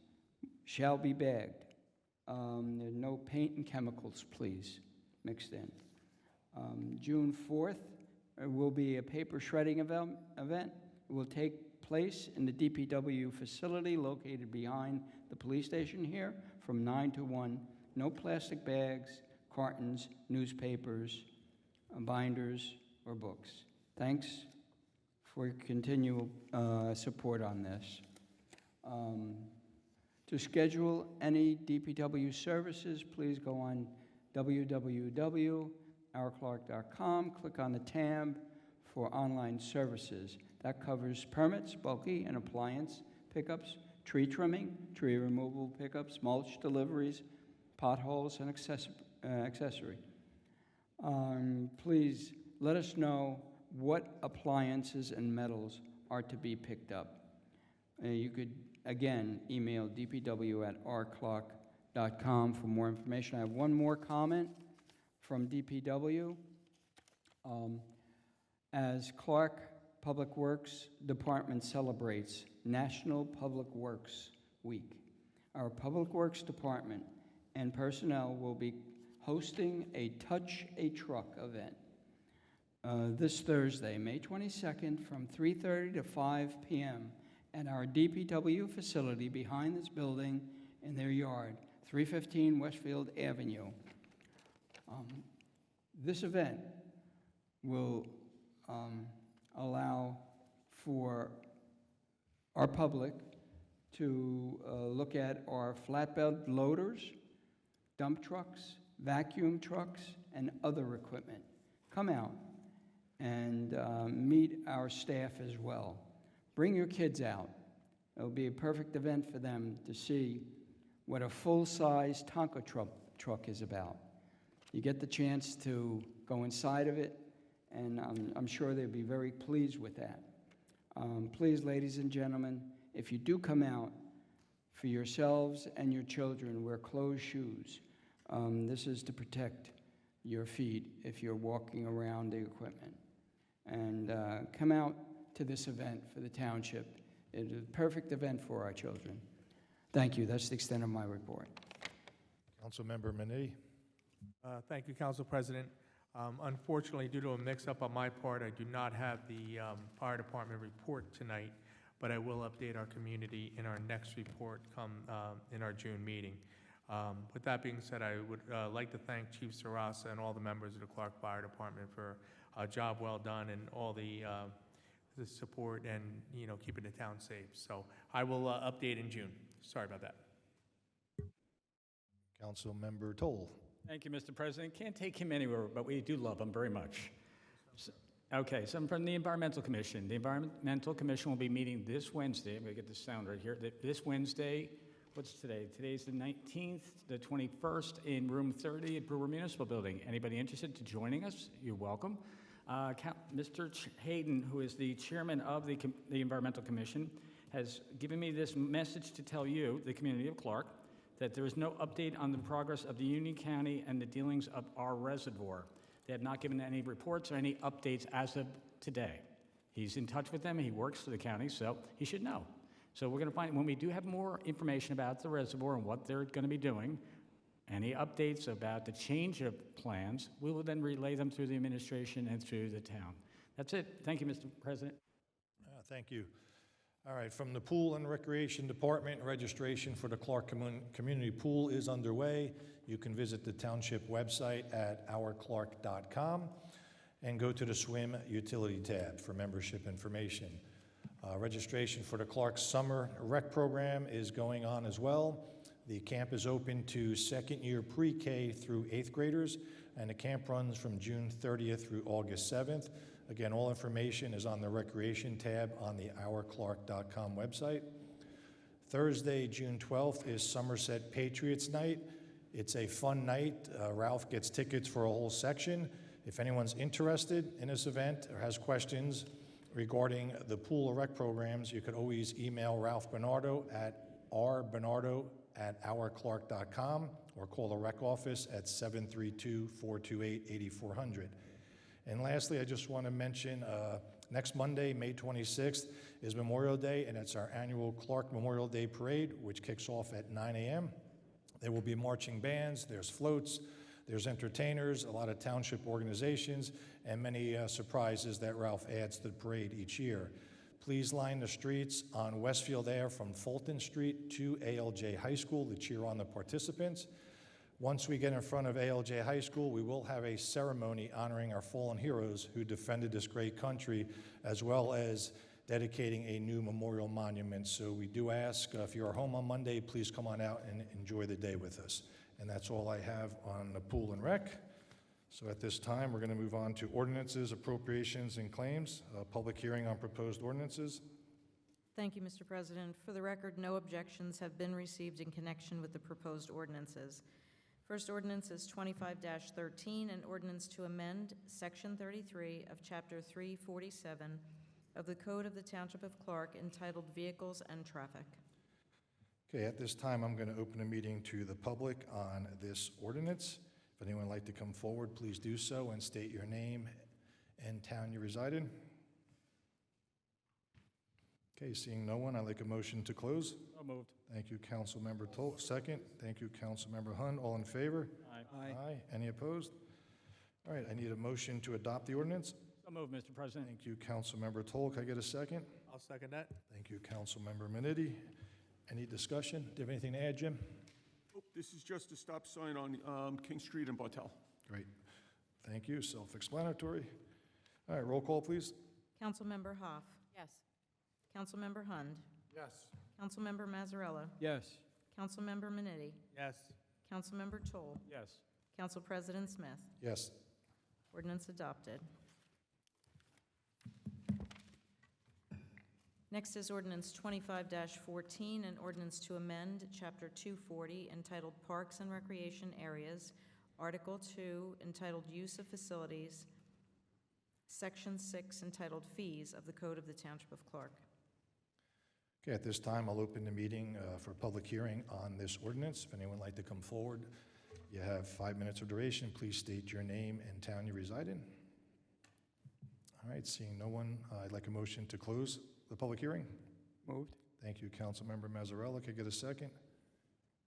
shall be bagged. No paint and chemicals, please, mixed in. June 4th, It will be a paper shredding event. It will take place in the DPW facility located behind the police station here from 9 to 1. No plastic bags, cartons, newspapers, binders, or books. Thanks for your continual support on this. To schedule any DPW services, please go on www.ourclark.com, click on the tab for online services. That covers permits, bulky and appliance pickups, tree trimming, tree removal pickups, mulch deliveries, potholes, and accessory. Please let us know what appliances and metals are to be picked up. You could, again, email dpw@ourclark.com for more information. I have one more comment from DPW. As Clark Public Works Department celebrates National Public Works Week, our Public Works Department and personnel will be hosting a Touch a Truck event this Thursday, May 22nd, from 3:30 to 5 p.m. at our DPW facility behind this building in their yard, 315 Westfield Avenue. This event will allow for our public to look at our flatbed loaders, dump trucks, vacuum trucks, and other equipment. Come out and meet our staff as well. Bring your kids out. It'll be a perfect event for them to see what a full-size Tonka truck is about. You get the chance to go inside of it, and I'm sure they'll be very pleased with that. Please, ladies and gentlemen, if you do come out, for yourselves and your children, wear closed shoes. This is to protect your feet if you're walking around the equipment. And come out to this event for the township. It is a perfect event for our children. Thank you. That's the extent of my report. Councilmember Manette. Thank you, Council President. Unfortunately, due to a mix-up on my part, I do not have the fire department report tonight, but I will update our community in our next report come in our June meeting. With that being said, I would like to thank Chief Sarasa and all the members of the Clark Fire Department for a job well done and all the support and, you know, keeping the town safe. So I will update in June. Sorry about that. Councilmember Toll. Thank you, Mr. President. Can't take him anywhere, but we do love him very much. Okay, so I'm from the Environmental Commission. The Environmental Commission will be meeting this Wednesday. I'm going to get the sound right here. This Wednesday, what's today? Today's the 19th, the 21st, in room 30 at Brewer Municipal Building. Anybody interested in joining us? You're welcome. Mr. Hayden, who is the chairman of the Environmental Commission, has given me this message to tell you, the community of Clark, that there is no update on the progress of the Union County and the dealings of our reservoir. They have not given any reports or any updates as of today. He's in touch with them, he works for the county, so he should know. So we're going to find, when we do have more information about the reservoir and what they're going to be doing, any updates about the change of plans, we will then relay them through the administration and through the town. That's it. Thank you, Mr. President. Thank you. All right, from the Pool and Recreation Department, registration for the Clark Community Pool is underway. You can visit the township website at ourclark.com and go to the swim utility tab for membership information. Registration for the Clark Summer Rec Program is going on as well. The camp is open to second-year pre-K through 8th graders, and the camp runs from June 30th through August 7th. Again, all information is on the Recreation tab on the ourclark.com website. Thursday, June 12th, is Somerset Patriots Night. It's a fun night. Ralph gets tickets for a whole section. If anyone's interested in this event or has questions regarding the pool or rec programs, you could always email Ralph Bernardo at rbernardo@ourclark.com or call the rec office at 732-428-8400. And lastly, I just want to mention next Monday, May 26th, is Memorial Day, and it's our annual Clark Memorial Day Parade, which kicks off at 9 a.m. There will be marching bands, there's floats, There's entertainers, a lot of township organizations, and many surprises that Ralph adds to the parade each year. Please line the streets on Westfield Ave from Fulton Street to ALJ High School to cheer on the participants. Once we get in front of ALJ High School, we will have a ceremony honoring our fallen heroes who defended this great country, as well as dedicating a new memorial monument. So we do ask, if you are home on Monday, please come on out and enjoy the day with us. And that's all I have on the pool and rec. So at this time, we're going to move on to ordinances, appropriations, and claims. Public hearing on proposed ordinances. Thank you, Mr. President. For the record, no objections have been received in connection with the proposed ordinances. First ordinance is 25-13, an ordinance to amend Section 33 of Chapter 347 of the Code of the Township of Clark entitled Vehicles and Traffic. Okay, at this time, I'm going to open a meeting to the public on this ordinance. If anyone would like to come forward, please do so and state your name and town you reside in. Okay, seeing no one, I'd like a motion to close. So moved. Thank you, Councilmember Toll. Second. Thank you, Councilmember Hun. All in favor? Aye. Aye. Any opposed? All right, I need a motion to adopt the ordinance. So moved, Mr. President. Thank you, Councilmember Toll. Can I get a second? I'll second that. Thank you, Councilmember Minetti. Any discussion? Do you have anything to add, Jim? This is just a stop sign on King Street in Bartel. Great. Thank you. Self-explanatory. All right, roll call, please. Councilmember Hoff. Yes. Councilmember Hund. Yes. Councilmember Mazzarella. Yes. Councilmember Minetti. Yes. Councilmember Toll. Yes. Council President Smith. Yes. Ordinance adopted. Next is ordinance 25-14, an ordinance to amend Chapter 240 entitled Parks and Recreation Areas, Article 2 entitled Use of Facilities, Section 6 entitled Fees of the Code of the Township of Clark. Okay, at this time, I'll open the meeting for public hearing on this ordinance. If anyone would like to come forward, you have 5 minutes of duration. Please state your name and town you reside in. All right, seeing no one, I'd like a motion to close the public hearing. Moved. Thank you, Councilmember Mazzarella. Can I get a second?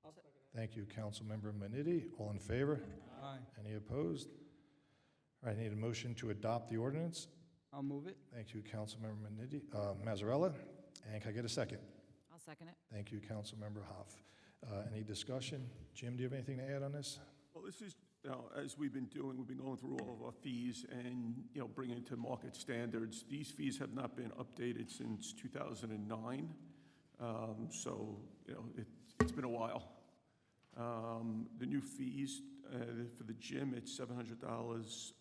I'll second. Thank you, Councilmember Minetti. All in favor? Aye. Any opposed? All right, I need a motion to adopt the ordinance. I'll move it. Thank you, Councilmember Minetti, Mazzarella. And can I get a second? I'll second it. Thank you, Councilmember Hoff. Any discussion? Jim, do you have anything to add on this? Well, this is, as we've been doing, we've been going through all of our fees and, bringing it to market standards. These fees have not been updated since 2009. So, it's been a while. The new fees for the gym, it's $700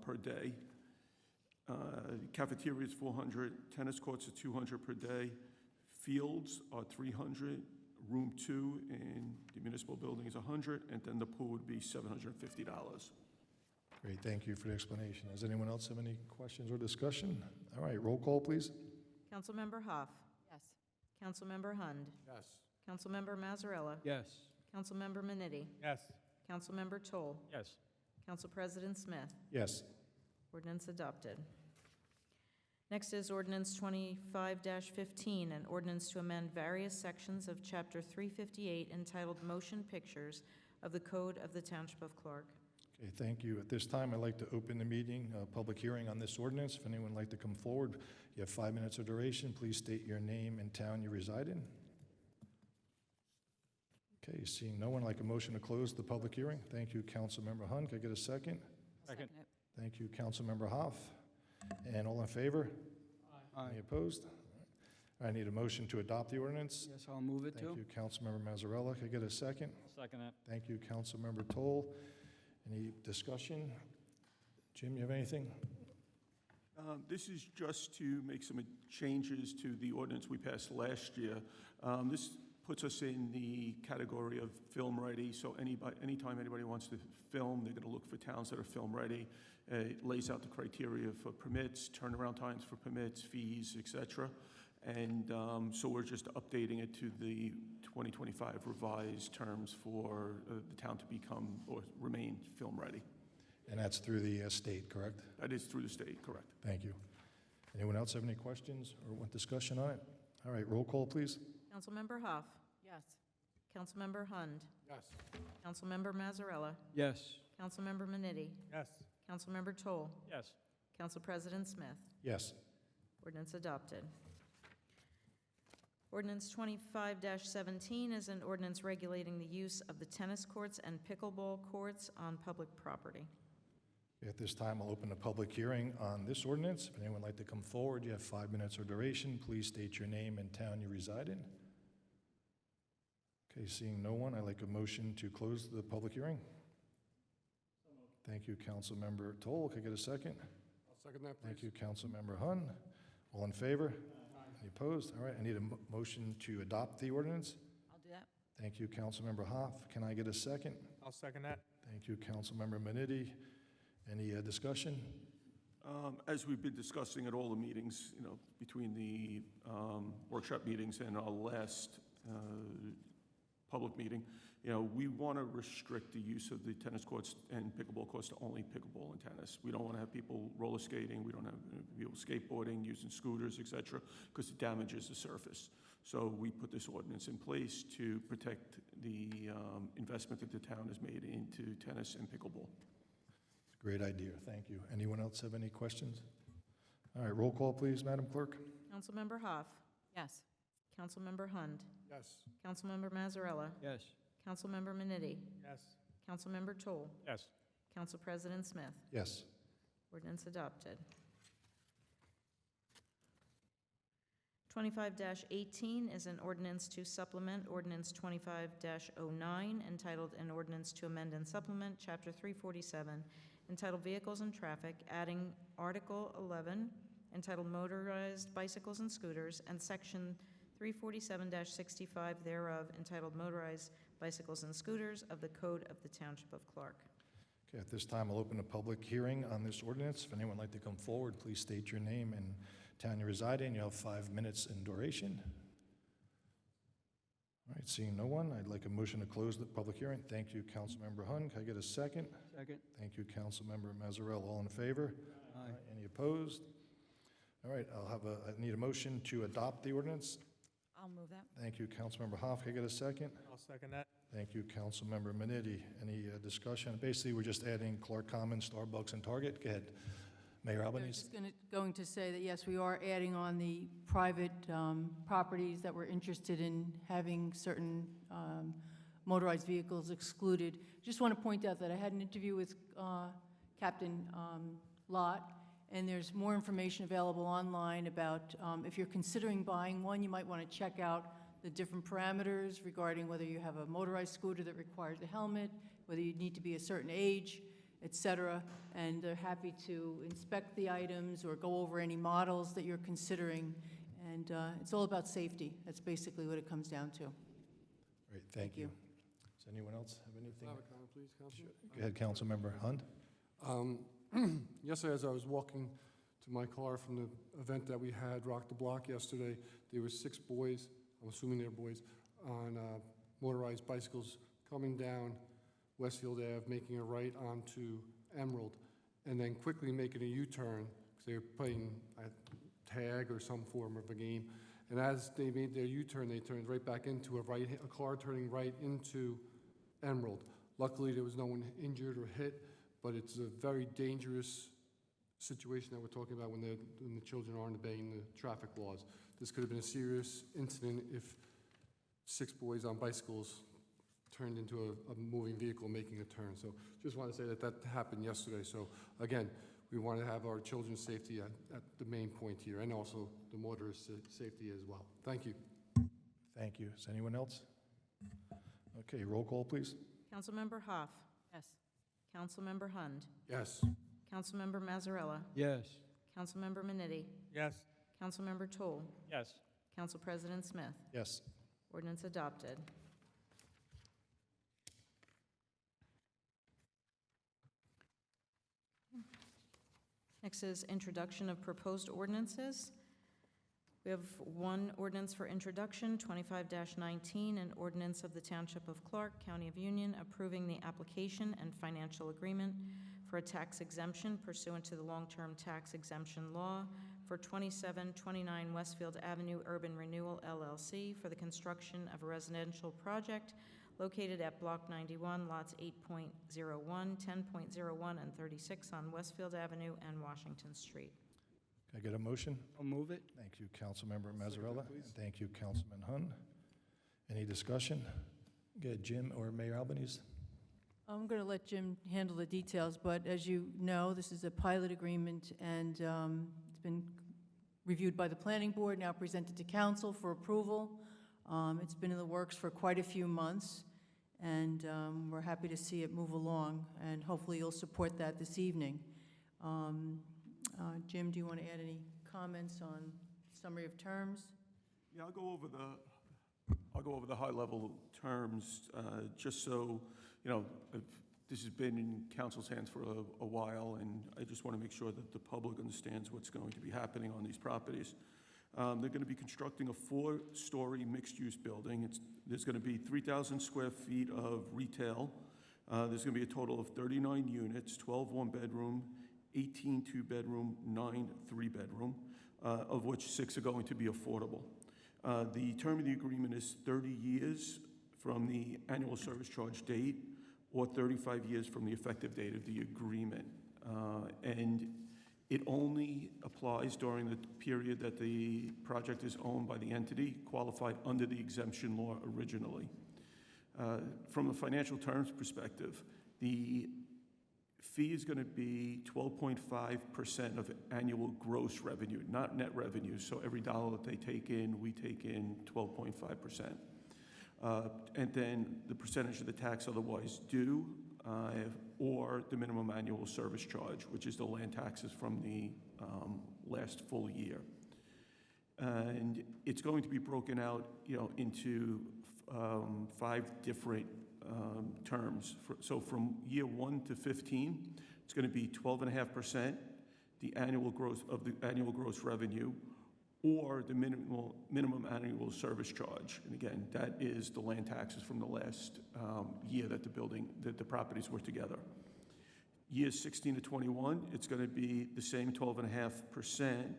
per day. Cafeteria is $400, tennis courts are $200 per day, fields are $300, room 2 in the municipal building is $100, and then the pool would be $750. Great, thank you for the explanation. Does anyone else have any questions or discussion? All right, roll call, please. Councilmember Hoff. Yes. Councilmember Hund. Yes. Councilmember Mazzarella. Yes. Councilmember Minetti. Yes. Councilmember Toll. Yes. Council President Smith. Yes. Ordinance adopted. Next is ordinance 25-15, an ordinance to amend various sections of Chapter 358 entitled Motion Pictures of the Code of the Township of Clark. Okay, thank you. At this time, I'd like to open the meeting, public hearing on this ordinance. If anyone would like to come forward, you have 5 minutes of duration. Please state your name and town you reside in. Okay, seeing no one, I'd like a motion to close the public hearing. Thank you, Councilmember Hund. Can I get a second? Second. It. Thank you, Councilmember Hoff. And all in favor? Aye. Any opposed? I need a motion to adopt the ordinance. Yes, I'll move it Thank too. you, Councilmember Mazzarella. Can I get a second? Second that. Thank you, Councilmember Toll. Any discussion? Jim, you have anything? This is just to make some changes to the ordinance we passed last year. This puts us in the category of film ready, so anytime anybody wants to film, they're going to look for towns that are film ready. It lays out the criteria for permits, turnaround times for permits, fees, et cetera. And so we're just updating it to the 2025 revised terms for the town to become or remain film ready. And that's through the state, correct? That is through the state, correct. Thank you. Anyone else have any questions or want discussion on it? All right, roll call, please. Councilmember Hoff. Yes. Councilmember Hund. Yes. Councilmember Mazzarella. Yes. Councilmember Minity. Yes. Councilmember Toll. Yes. Council President Smith. Yes. Ordinance adopted. Ordinance 25-17 is an ordinance regulating the use of the tennis courts and pickleball courts on public property. At this time, I'll open a public hearing on this ordinance. If anyone would like to come forward, you have 5 minutes or duration. Please state your name and town you reside in. Okay, seeing no one, I'd like a motion to close the public hearing. Thank you, Councilmember Toll. Can I get a second? I'll second that, please. Thank you, Councilmember Hun. All in favor? Any opposed? All right, I need a motion to adopt the ordinance. I'll do that. Thank you, Councilmember Hoff. Can I get a second? I'll second that. Thank you, Councilmember Minity. Any discussion? As we've been discussing at all the meetings, between the workshop meetings and our last public meeting, we want to restrict the use of the tennis courts and pickleball courts to only pickleball and tennis. We don't want to have people roller skating, we don't have people skateboarding, using scooters, et cetera, because it damages the surface. So we put this ordinance in place to protect the investment that the town has made into tennis and pickleball. Great idea, thank you. Anyone else have any questions? All right, roll call, please, Madam Clerk. Councilmember Hoff. Yes. Councilmember Hund. Yes. Councilmember Mazzarella. Yes. Councilmember Minity. Yes. Councilmember Toll. Yes. Council President Smith. Yes. Ordinance adopted. 25-18 is an ordinance to supplement Ordinance 25-09, entitled An Ordinance to Amend and Supplement Chapter 347, entitled Vehicles and Traffic, adding Article 11, entitled Motorized Bicycles and Scooters, and Section 347-65 thereof, entitled Motorized Bicycles and Scooters of the Code of the Township of Clark. Okay, at this time, I'll open a public hearing on this ordinance. If anyone would like to come forward, please state your name and town you reside in. You have 5 minutes in duration. All right, seeing no one, I'd like a motion to close the public hearing. Thank you, Councilmember Hun. Can I get a second? Second. Thank you, Councilmember Mazzarella. All in favor? Aye. Any opposed? All right, I need a motion to adopt the ordinance. I'll move that. Thank you, Councilmember Hoff. Can I get a second? I'll second that. Thank you, Councilmember Minity. Any discussion? Basically, we're just adding Clark Commons, Starbucks, and Target. Go ahead, Mayor I was Albanese. just going to say that, yes, we are adding on the private properties that we're interested in having certain motorized vehicles excluded. Just want to point out that I had an interview with Captain Lott, and there's more information available online about if you're considering buying one, you might want to check out the different parameters regarding whether you have a motorized scooter that requires a helmet, whether you need to be a certain age, et cetera, and they're happy to inspect the items or go over any models that you're considering, and it's all about safety. That's basically what it comes down to. Great, thank you. Does anyone else have anything? Can I have a comment, please, Councilman? Go ahead, Councilmember Hund. Yesterday, as I was walking to my car from the event that we had, Rock the Block, yesterday, there were 6 boys, I'm assuming they're boys, on motorized bicycles coming down Westfield Ave, making a right onto Emerald, and then quickly making a U-turn, because they were playing tag or some form of a game. And as they made their U-turn, they turned right back into a car turning right into Emerald. Luckily, there was no one injured or hit, but it's a very dangerous situation that we're talking about when the children aren't obeying the traffic laws. This could have been a serious incident if 6 boys on bicycles turned into a moving vehicle making a turn. So just want to say that happened yesterday. So again, we want to have our children's safety at the main point here, and also the motorist safety as well. Thank you. Thank you. Is anyone else? Okay, roll call, please. Councilmember Hoff. Yes. Councilmember Hund. Yes. Councilmember Mazzarella. Yes. Councilmember Minity. Yes. Councilmember Toll. Yes. Council President Smith. Yes. Ordinance adopted. Next is introduction of proposed ordinances. We have one ordinance for introduction, 25-19, an ordinance of the Township of Clark, County of Union, approving the application and financial agreement for a tax exemption pursuant to the long-term tax exemption law for 2729 Westfield Avenue Urban Renewal LLC for the construction of a residential project located at Block 91, lots 8.01, 10.01, and 36 on Westfield Avenue and Washington Street. Can I get a motion? I'll move it. Thank you, Councilmember Mazzarella. And thank you, Councilman Hun. Any discussion? Get Jim or Mayor Albanese? I'm going to let Jim handle the details, but as you know, this is a pilot agreement, and it's been reviewed by the planning board, now presented to council for approval. It's been in the works for quite a few months, and we're happy to see it move along, and hopefully you'll support that this evening. Jim, do you want to add any comments on summary of terms? Yeah, I'll go over the high-level terms, just so, you know, this has been in council's hands for a while, and I just want to make sure that the public understands what's going to be happening on these properties. They're going to be constructing a 4-story mixed-use building. There's going to be 3,000 square feet of retail. There's going to be a total of 39 units, 12 one-bedroom, 18 two-bedroom, 9 three-bedroom, of which 6 are going to be affordable. The term of the agreement is 30 years from the annual service charge date, or 35 years from the effective date of the agreement. And it only applies during the period that the project is owned by the entity qualified under the exemption law originally. From a financial terms perspective, the fee is going to be 12.5% of annual gross revenue, not net revenue. So every dollar that they take in, we take in 12.5%. And then the percentage of the tax otherwise due, or the minimum annual service charge, which is the land taxes from the last full year. And it's going to be broken out, you know, into 5 different terms. So from year 1 to 15, it's going to be 12.5%, the annual growth of the annual gross revenue, or the minimum annual service charge. And again, that is the land taxes from the last year that the properties were together. Years 16 to 21, it's going to be the same 12.5%,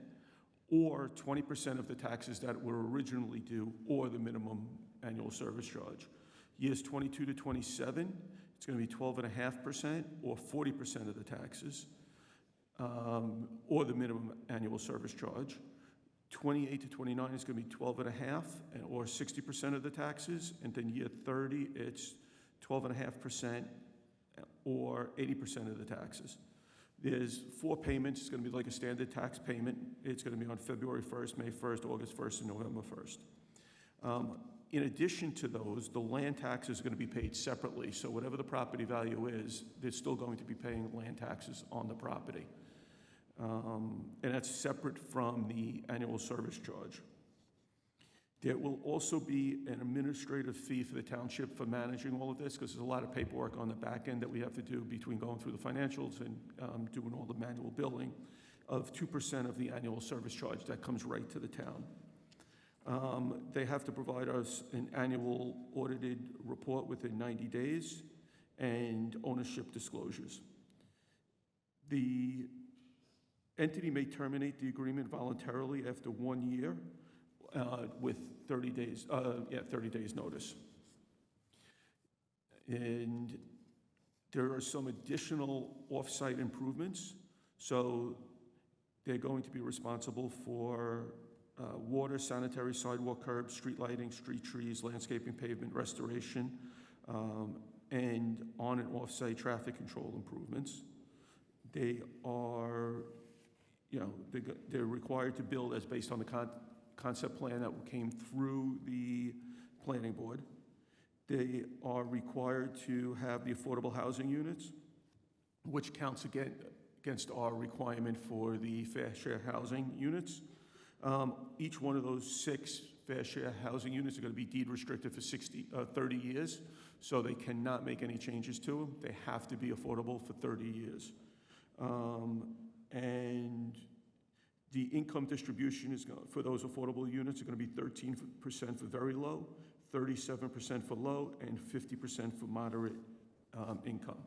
or 20% of the taxes that were originally due, or the minimum annual service charge. Years 22 to 27, it's going to be 12.5%, or 40% of the taxes, or the minimum annual service charge. 28 to 29 is going to be 12.5%, or 60% of the taxes, and then year 30, it's 12.5%, or 80% of the taxes. There's 4 payments. It's going to be like a standard tax payment. It's going to be on February 1st, May 1st, August 1st, and November 1st. In addition to those, the land tax is going to be paid separately. So whatever the property value is, they're still going to be paying land taxes on the property. And that's separate from the annual service charge. There will also be an administrative fee for the township for managing all of this, because there's a lot of paperwork on the back end that we have to do between going through the financials and doing all the manual billing, of 2% of the annual service charge that comes right to the town. They have to provide us an annual audited report within 90 days and ownership disclosures. The entity may terminate the agreement voluntarily after 1 year with 30 days notice. And there are some additional off-site improvements. So they're going to be responsible for water, sanitary, sidewalk, curbs, street lighting, street trees, landscaping, pavement restoration, and on and off-site traffic control improvements. They are, they're required to build as based on the concept plan that came through the planning board. They are required to have the affordable housing units, which counts against our requirement for the fair share housing units. Each one of those 6 fair share housing units are going to be deed restricted for 30 years, so they cannot make any changes to them. They have to be affordable for 30 years. And the income distribution is for those affordable units are going to be 13% for very low, 37% for low, and 50% for moderate income.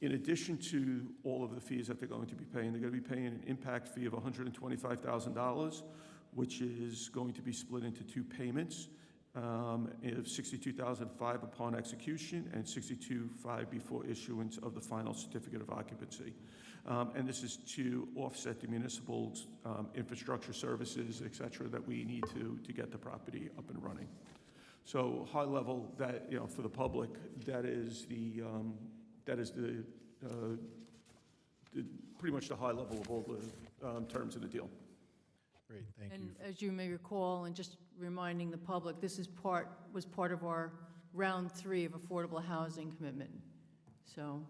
In addition to all of the fees that they're going to be paying, they're going to be paying an impact fee of $125,000, which is going to be split into 2 payments, of $62,500 upon execution and $62,500 before issuance of the final certificate of occupancy. And this is to offset the municipal infrastructure services, et cetera, that we need to get the property up and running. So high level, that, for the public, that is the pretty much the high level of all the terms of the deal. Great, thank you. And as you may recall, and just reminding the public, this was part of our round 3 of affordable housing commitment. So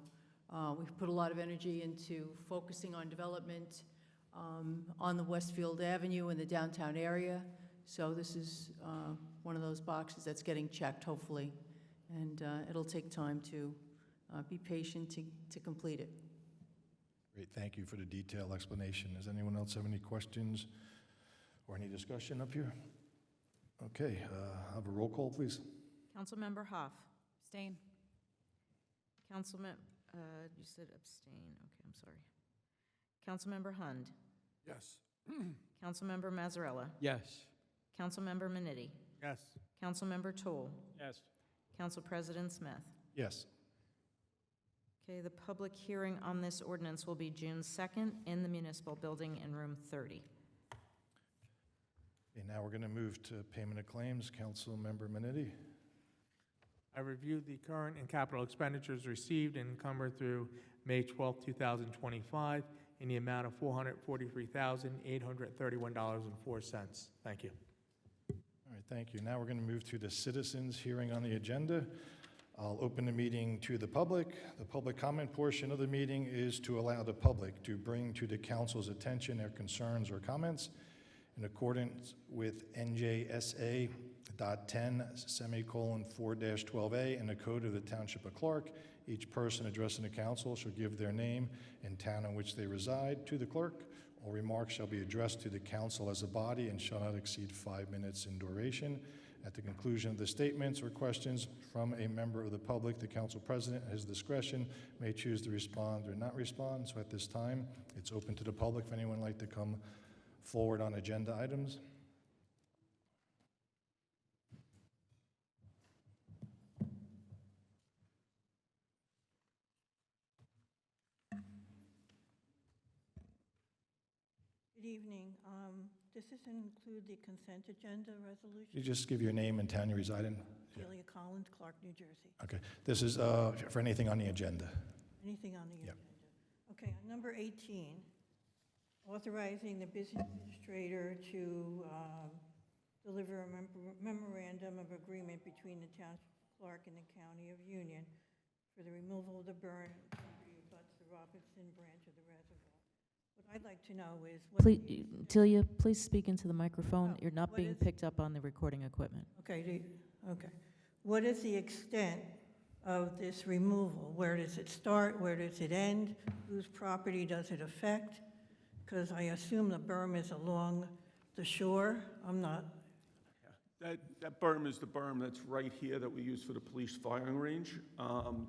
we've put a lot of energy into focusing on development on the Westfield Avenue in the downtown area. So this is one of those boxes that's getting checked, hopefully. And it'll take time to be patient to complete it. Great, thank you for the detailed explanation. Does anyone else have any questions or any discussion up here? Okay, have a roll call, please. Councilmember Hoff. Abstain. Councilmember, you said abstain. Okay, I'm sorry. Councilmember Hund. Yes. Councilmember Mazzarella. Yes. Councilmember Manitti. Yes. Councilmember Tool. Yes. Council President Smith. Yes. Okay, the public hearing on this ordinance will be June 2nd in the municipal building in room 30. Okay, now we're going to move to payment of claims. Councilmember Manitti. I reviewed the current and capital expenditures received and encumbered through May 12, 2025, in the amount of $443,831.04. Thank you. All right, thank you. Now we're going to move to the citizens' hearing on the agenda. I'll open the meeting to the public. The public comment portion of the meeting is to allow the public to bring to the council's attention their concerns or comments in accordance with NJSA .10:4-12A and the Code of the Township of Clark. Each person addressing the council shall give their name and town in which they reside to the clerk. All remarks shall be addressed to the council as a body and shall not exceed 5 minutes in duration. At the conclusion of the statements or questions from a member of the public, the council president, at his discretion, may choose to respond or not respond. So at this time, it's open to the public if anyone would like to come forward on agenda items. Good evening. Does this include the consent agenda resolution? You just give your name and town you reside in. Celia Collins, Clark, New Jersey. Okay. This is for anything on the agenda. Anything on the Yep. agenda? Okay, on number 18, authorizing the business administrator to deliver a memorandum of agreement between the Township of Clark and the County of Union for the removal of the burn property abuts the Robinson branch of the reservoir. What I'd like to know is... Please, Celia, please speak into the microphone. Oh, You're not what being is- picked up on the recording equipment. Okay, okay. What is the extent of this removal? Where does it start? Where does it end? Whose property does it affect? Because I assume the berm is along the shore. I'm not... That berm is the berm that's right here that we use for the police firing range.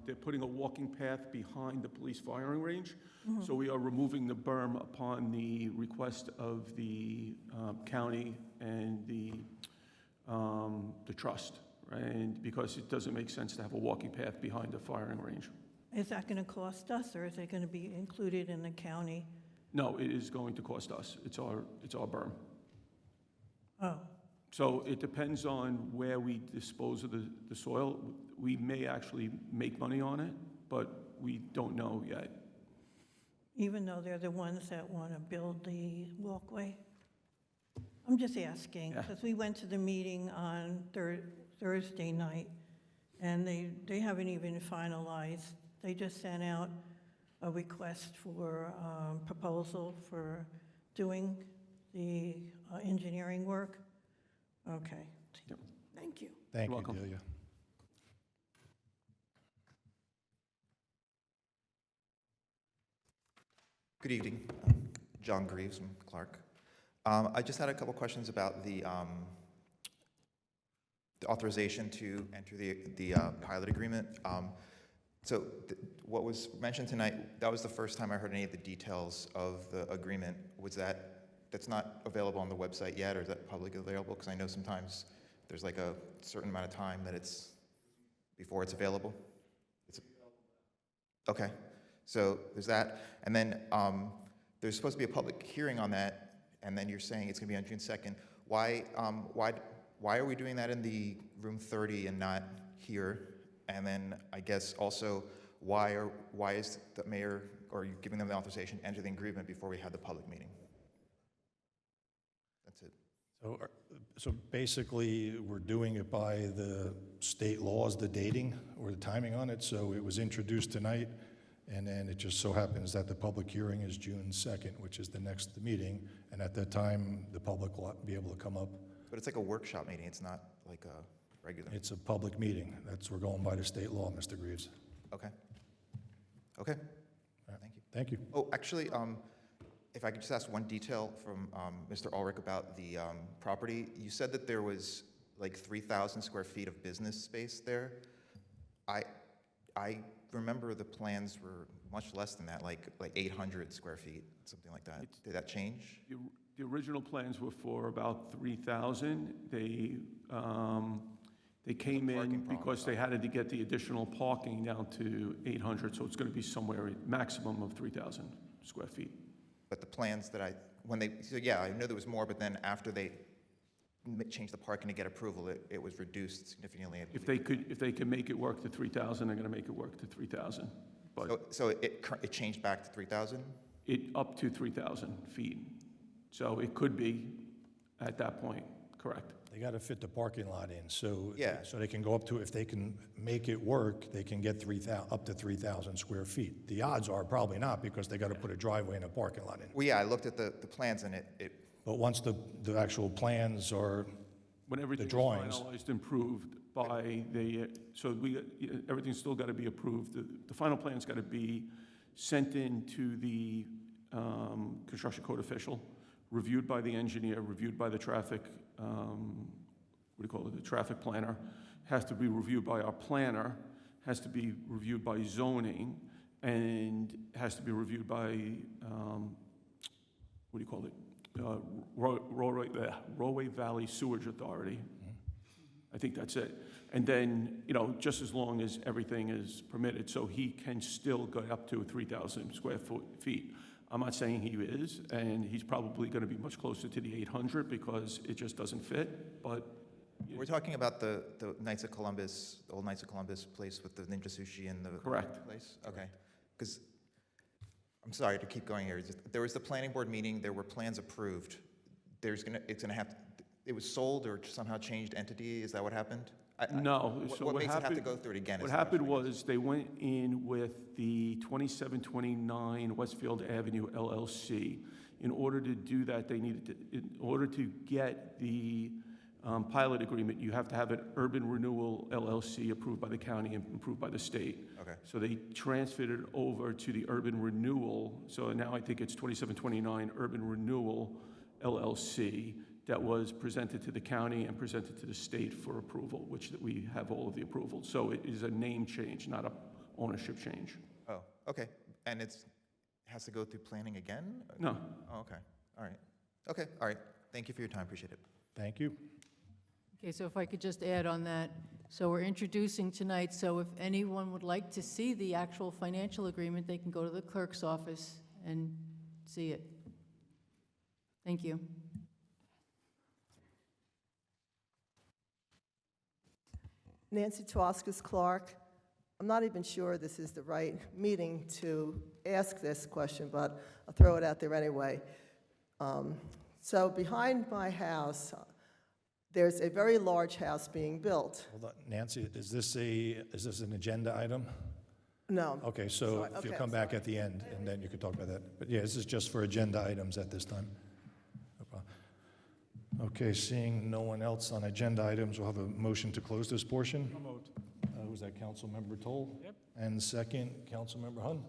They're putting a walking path behind the police firing range. So we are removing the berm upon the request of the county and the trust, right? And because it doesn't make sense to have a walking path behind the firing range. Is that going to cost us, or is it going to be included in the county? No, it is going to cost us. It's our berm. Oh, So it depends on where we dispose of the soil. We may actually make money on it, but we don't know yet. even though they're the ones that want to build the walkway? I'm just asking, Yeah. because we went to the meeting on Thursday night, and they haven't even finalized. They just sent out a request for proposal for doing the engineering work. Okay. Yep. Thank you. Thank You're you, welcome. Delia. Good evening. John Greaves from Clark. I just had a couple questions about the authorization to enter the pilot agreement. So what was mentioned tonight, that was the first time I heard any of the details of the agreement. That's not available on the website yet, or is that publicly available? Because I know sometimes there's like a certain amount of time that it's, before it's available. Okay, so there's that. And then there's supposed to be a public hearing on that, and then you're saying it's gonna be on June 2nd. Why are we doing that in the room 30 and not here? And then I guess also, why is the mayor, or are you giving them the authorization to enter the agreement before we have the public meeting? That's it. So basically, we're doing it by the state laws, the dating or the timing on it. So it was introduced tonight, and then it just so happens that the public hearing is June 2nd, which is the next meeting. And at that time, the public will be able to come up. But it's like a workshop meeting. It's not like a regular. It's a public meeting. We're going by the state law, Mr. Greaves. Okay. Okay. Right. Thank you. Thank you. Oh, actually, if I could just ask one detail from Mr. Ulrich about the property. You said that there was like 3,000 square feet of business space there. I remember the plans were much less than that, like 800 square feet, something like that. Did that change? The original plans were for about 3,000. They came in because they had to get the additional parking down to 800, so it's going to be somewhere at maximum of 3,000 square feet. But the plans that I know there was more, but then after they changed the parking to get approval, it was reduced significantly. If they could make it work to 3,000, they're going to make it work to 3,000. But so it changed back to 3,000? Up to 3,000 feet. So it could be at that point, correct. They got to fit the parking lot in, so Yeah. so they can go up to, if they can make it work, they can get up to 3,000 square feet. The odds are probably not, because they got to put a driveway and a parking lot in. Well, yeah, I looked at the plans and But once the actual plans or when everything the drawings, is finalized and approved by everything's still got to be approved. The final plan's got to be sent in to the construction code official, reviewed by the engineer, reviewed by the traffic, the traffic planner, has to be reviewed by our planner, has to be reviewed by zoning, and has to be reviewed by, Rolway Valley Sewage Authority. I think that's it. And then, just as long as everything is permitted, so he can still go up to 3,000 square feet. I'm not saying he is, and he's probably going to be much closer to the 800 because it just doesn't fit, but... We're talking about the Knights of Columbus, the old Knights of Columbus place with the Ninja Sushi and the... Correct. Place? Okay. Because, I'm sorry to keep going here. There was the planning board meeting, there were plans approved. It was sold or somehow changed entity, is that what happened? No. So what makes it have to go through it again? What happened was they went in with the 2729 Westfield Avenue LLC. In order to do that, in order to get the pilot agreement, you have to have an urban renewal LLC approved by the county and approved by the state. Okay. So they transferred it over to the urban renewal. So now I think it's 2729 Urban Renewal LLC that was presented to the county and presented to the state for approval, which we have all of the approvals. So it is a name change, not a ownership change. Oh, okay. And it has to go through planning again? No. Oh, okay. All right. Okay, all right. Thank you for your time. Appreciate it. thank you. Okay, so if I could just add on that, so we're introducing tonight, so if anyone would like to see the actual financial agreement, they can go to the clerk's office and see it. Thank you. Nancy Twaskis Clark. I'm not even sure this is the right meeting to ask this question, but I'll throw it out there anyway. So behind my house, there's a very large house being built. Hold on, Nancy, is this an agenda item? No. Okay, so Sorry, if you okay, come I'm back sorry. at the end, and then you can talk about that. But yeah, this is just for agenda items at this time. No problem. Okay, seeing no one else on agenda items, we'll have a motion to close this portion. Was that Councilmember Toll? Yep. And second, Councilmember Hun?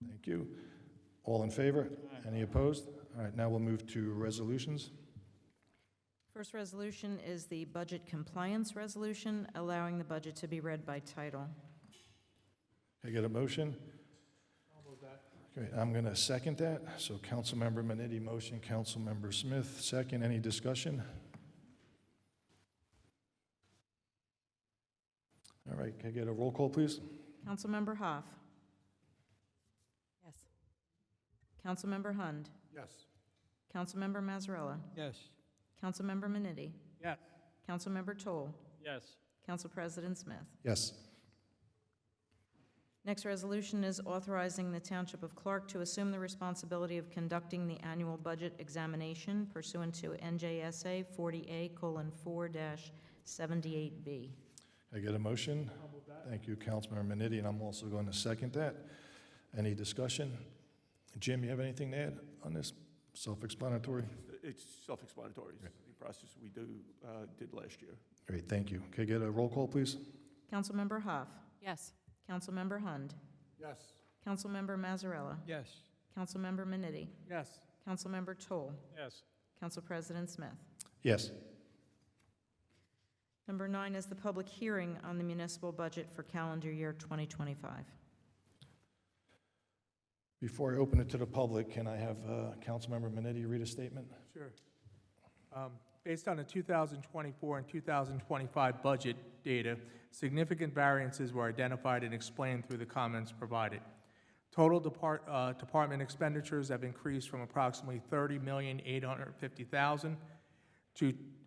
Thank you. All in favor? Any opposed? All right, now we'll move to resolutions. First resolution is the budget compliance resolution, allowing the budget to be read by title. Can I get a motion? Okay, I'm going to second that. So Councilmember Manetti motion, Councilmember Smith second. Any discussion? All right, can I get a roll call, please? Councilmember Hoff. Yes. Councilmember Hund. Yes. Councilmember Mazzarella. Yes. Councilmember Manetti. Yes. Councilmember Toll. Yes. Council President Smith. Yes. Next resolution is authorizing the Township of Clark to assume the responsibility of conducting the annual budget examination pursuant to NJSA 40A:4-78B. I get a motion? Thank you, Councilmember Manetti, and I'm also going to second that. Any discussion? Jim, you have anything to add on this? Self-explanatory? It's self-explanatory. It's the process we did last year. Great, thank you. Can I get a roll call, please? Councilmember Hoff. Yes. Councilmember Hund. Yes. Councilmember Mazzarella. Yes. Councilmember Manetti. Yes. Councilmember Toll. Yes. Council President Smith. Yes. Number 9 is the public hearing on the municipal budget for calendar year 2025. Before I open it to the public, can I have Councilmember Manetti read a statement? Sure. Based on the 2024 and 2025 budget data, significant variances were identified and explained through the comments provided. Total department expenditures have increased from approximately $30,850,000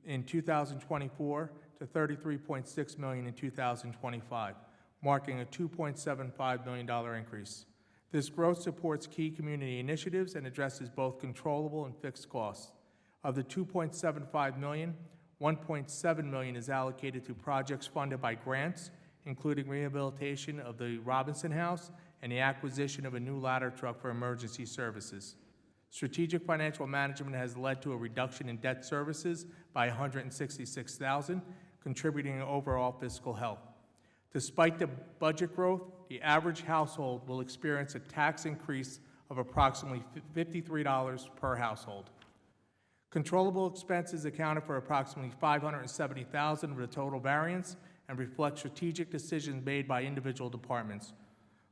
in 2024 to $33.6 million in 2025, marking a $2.75 million increase. This growth supports key community initiatives and addresses both controllable and fixed costs. Of the $2.75 million, $1.7 million is allocated to projects funded by grants, including rehabilitation of the Robinson House and the acquisition of a new ladder truck for emergency services. Strategic financial management has led to a reduction in debt services by $166,000, contributing to overall fiscal health. Despite the budget growth, the average household will experience a tax increase of approximately $53 per household. Controllable expenses accounted for approximately $570,000 of the total variance and reflect strategic decisions made by individual departments.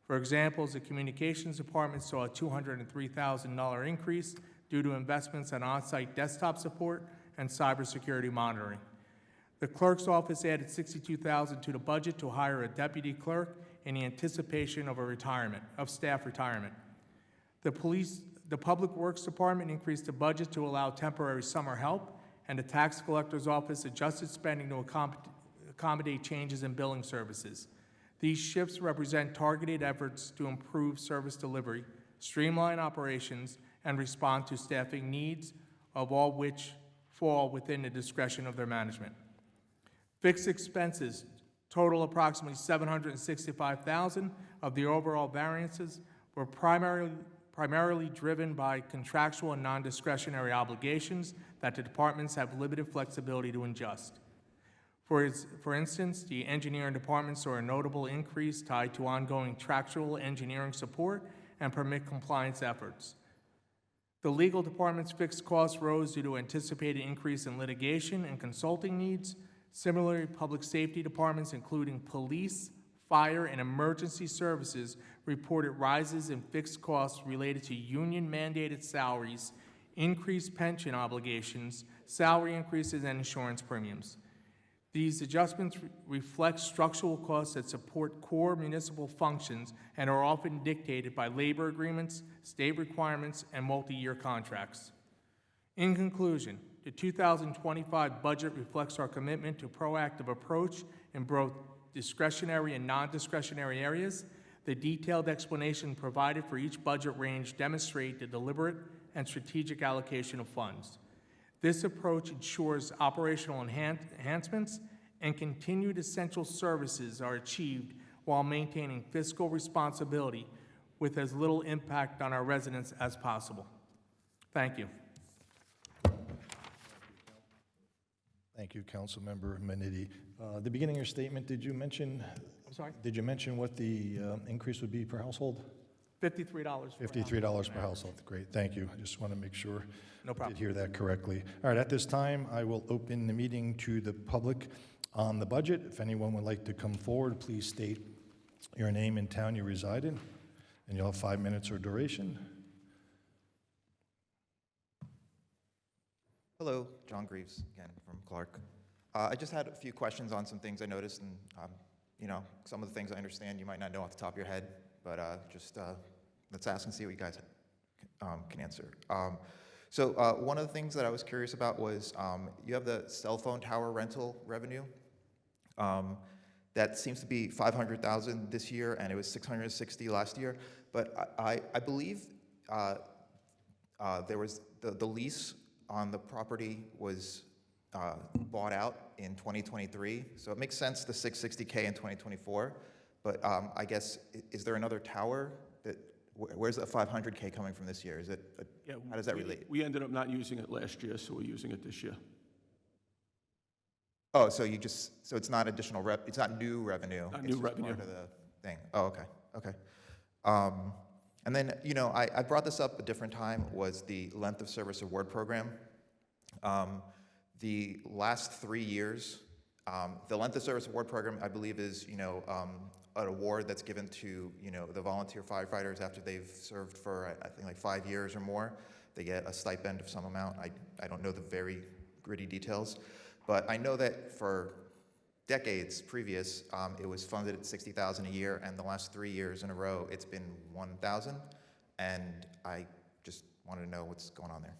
For example, the Communications Department saw a $203,000 increase due to investments in on-site desktop support and cybersecurity monitoring. The Clerk's Office added $62,000 to the budget to hire a deputy clerk in the anticipation of staff retirement. The Public Works Department increased the budget to allow temporary summer help, and the Tax Collector's Office adjusted spending to accommodate changes in billing services. These shifts represent targeted efforts to improve service delivery, streamline operations, and respond to staffing needs, of all which fall within the discretion of their management. Fixed expenses total approximately $765,000 of the overall variances were primarily driven by contractual and non-discretionary obligations that the departments have limited flexibility to adjust. For instance, the engineering department saw a notable increase tied to ongoing contractual engineering support and permit compliance efforts. The legal department's fixed costs rose due to anticipated increase in litigation and consulting needs. Similarly, public safety departments, including police, fire, and emergency services, reported rises in fixed costs related to union-mandated salaries, increased pension obligations, salary increases, and insurance premiums. These adjustments reflect structural costs that support core municipal functions and are often dictated by labor agreements, state requirements, and multi-year contracts. In conclusion, the 2025 budget reflects our commitment to proactive approach in both discretionary and non-discretionary areas. The detailed explanation provided for each budget range demonstrate the deliberate and strategic allocation of funds. This approach ensures operational enhancements and continued essential services are achieved while maintaining fiscal responsibility with as little impact on our residents as possible. Thank you. Thank you, Councilmember Manetti. At the beginning of your statement, did you mention? I'm sorry? Did you mention what the increase would be per household? $53. $53 per household. Great, thank you. I just want to make sure No problem. I did hear that correctly. All right, at this time, I will open the meeting to the public on the budget. If anyone would like to come forward, please state your name and town you reside in, and you'll have 5 minutes or duration. Hello, John Greaves again from Clark. I just had a few questions on some things I noticed, and some of the things I understand you might not know off the top of your head, but let's ask and see what you guys can answer. So one of the things that I was curious about was you have the cell phone tower rental revenue. That seems to be $500,000 this year, and it was $660 last year. But I believe there was the lease on the property was bought out in 2023, so it makes sense the $660K in 2024. But I guess is there another tower that? Where's the $500K coming from this year? Is it? How does that relate? We ended up not using it last year, so we're using it this year. Oh, so it's not additional it's not new revenue. Not it's new just revenue. Part of the thing. Oh, okay. And then, I brought this up a different time, was the length of service award program. The last 3 years, the length of service award program, I believe, is, an award that's given to, the volunteer firefighters after they've served for, I think, like 5 years or more. They get a stipend of some amount. I don't know the very gritty details. But I know that for decades previous, it was funded at $60,000 a year, and the last 3 years in a row, it's been $1,000. And I just wanted to know what's going on there.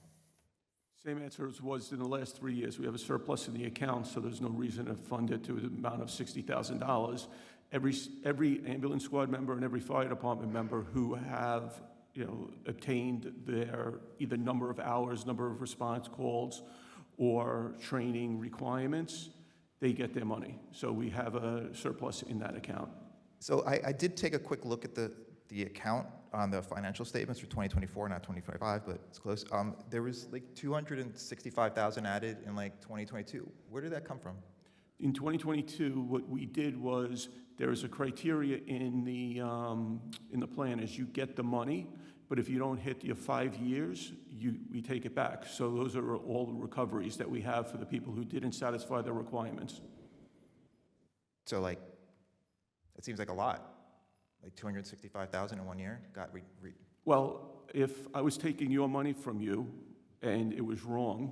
Same answer as was in the last 3 years. We have a surplus in the account, so there's no reason to fund it to the amount of $60,000. Every ambulance squad member and every fire department member who have, obtained their either number of hours, number of response calls, or training requirements, they get their money. So we have a surplus in that account. So I did take a quick look at the account on the financial statements for 2024, not 2025, but it's close. There was like $265,000 added in like 2022. Where did that come from? In 2022, what we did was there is a criteria in the plan is you get the money, but if you don't hit your 5 years, we take it back. So those are all the recoveries that we have for the people who didn't satisfy their requirements. So it seems like a lot. Like $265,000 in 1 year got Well, if I was taking your money from you and it was wrong,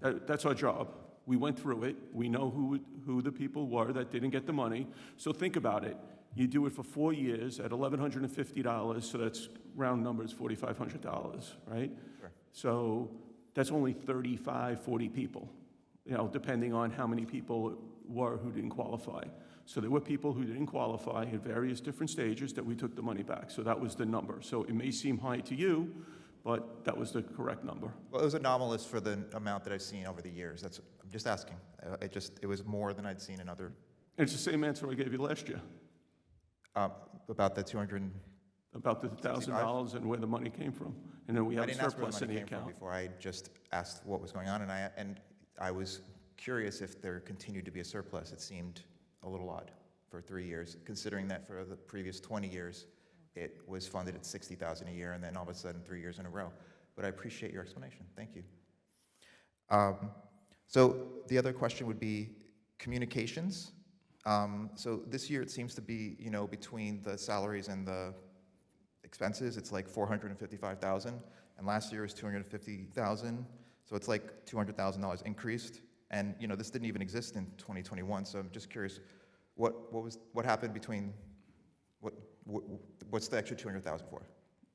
that's our job. We went through it. We know who the people were that didn't get the money. So think about it. You do it for 4 years at $1,150, so that's round numbers, $4,500, right? Sure. So that's only 35, 40 people, depending on how many people were who didn't qualify. So there were people who didn't qualify at various different stages that we took the money back. So that was the number. So it may seem high to you, but that was the correct number. Well, it was anomalous for the amount that I've seen over the years. I'm just asking. It was more than I'd seen in other. And it's the same answer I gave you last year. About the 200. About the $1,000 and where the money came from. And then we have a surplus in the account. Before I just asked what was going on, and I was curious if there continued to be a surplus. It seemed a little odd for 3 years, considering that for the previous 20 years, it was funded at $60,000 a year, and then all of a sudden 3 years in a row. But I appreciate your explanation. Thank you. So the other question would be communications. So this year it seems to be, between the salaries and the expenses, it's like $455,000, and last year was $250,000. So it's like $200,000 increased. And this didn't even exist in 2021. So I'm just curious, what happened between what's the extra $200,000 for?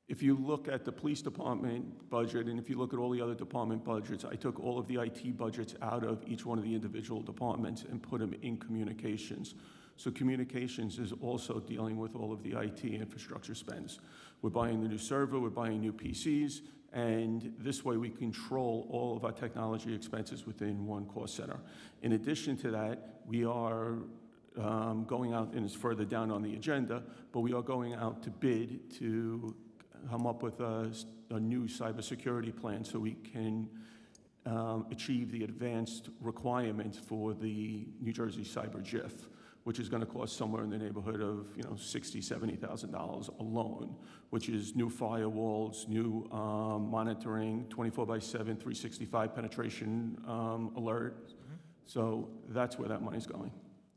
If you look at the police department budget, and if you look at all the other department budgets, I took all of the IT budgets out of each one of the individual departments and put them in communications. So communications is also dealing with all of the IT infrastructure spends. We're buying the new server, we're buying new PCs, and this way we control all of our technology expenses within one cost center. In addition to that, we are going out, and it's further down on the agenda, but we are going out to bid to come up with a new cybersecurity plan so we can achieve the advanced requirements for the New Jersey Cyber JIF, which is going to cost somewhere in the neighborhood of $60,000, $70,000 alone, which is new firewalls, new monitoring, 24/7, 365 penetration alert. So that's where that money's going.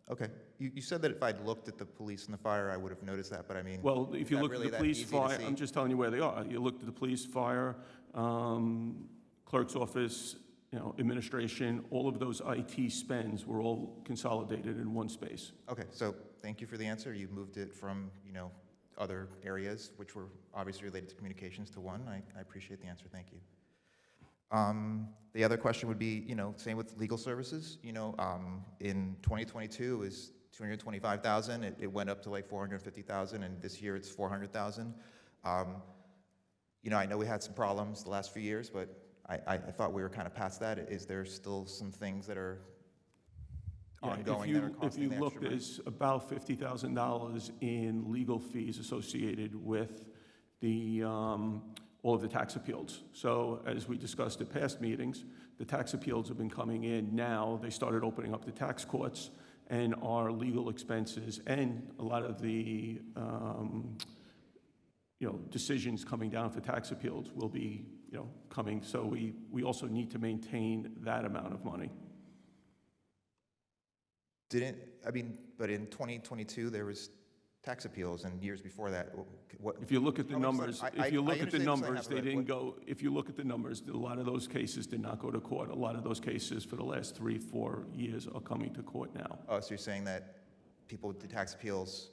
Okay. you said that if I'd looked at the police and the fire, I would have noticed that, but I mean, Well, if you is that look really at the that police, easy to fire, see? I'm just telling you where they are. You looked at the police, fire, clerk's office, administration, all of those IT spends were all consolidated in one space. Okay, so thank you for the answer. You moved it from, other areas, which were obviously related to communications, to one. I appreciate the answer. Thank you. The other question would be, same with legal services. In 2022 it was 225,000. It went up to like 450,000, and this year it's 400,000. I know we had some problems the last few years, but I thought we were kind of past that. Is there still some things that are ongoing that are costing the If you look, extra money? there's about $50,000 in legal fees associated with the, all of the tax appeals. So as we discussed at past meetings, the tax appeals have been coming in now. They started opening up the tax courts, and our legal expenses and a lot of the decisions coming down for tax appeals will be coming. So we also need to maintain that amount of money. But in 2022, there was tax appeals, and years before that, what? If you look at the numbers, if you look at the understand numbers, they but didn't go, if you look at the numbers, a lot of those cases did not go to court. A lot of those cases for the last 3-4 years are coming to court now. Oh, so you're saying that people did tax appeals,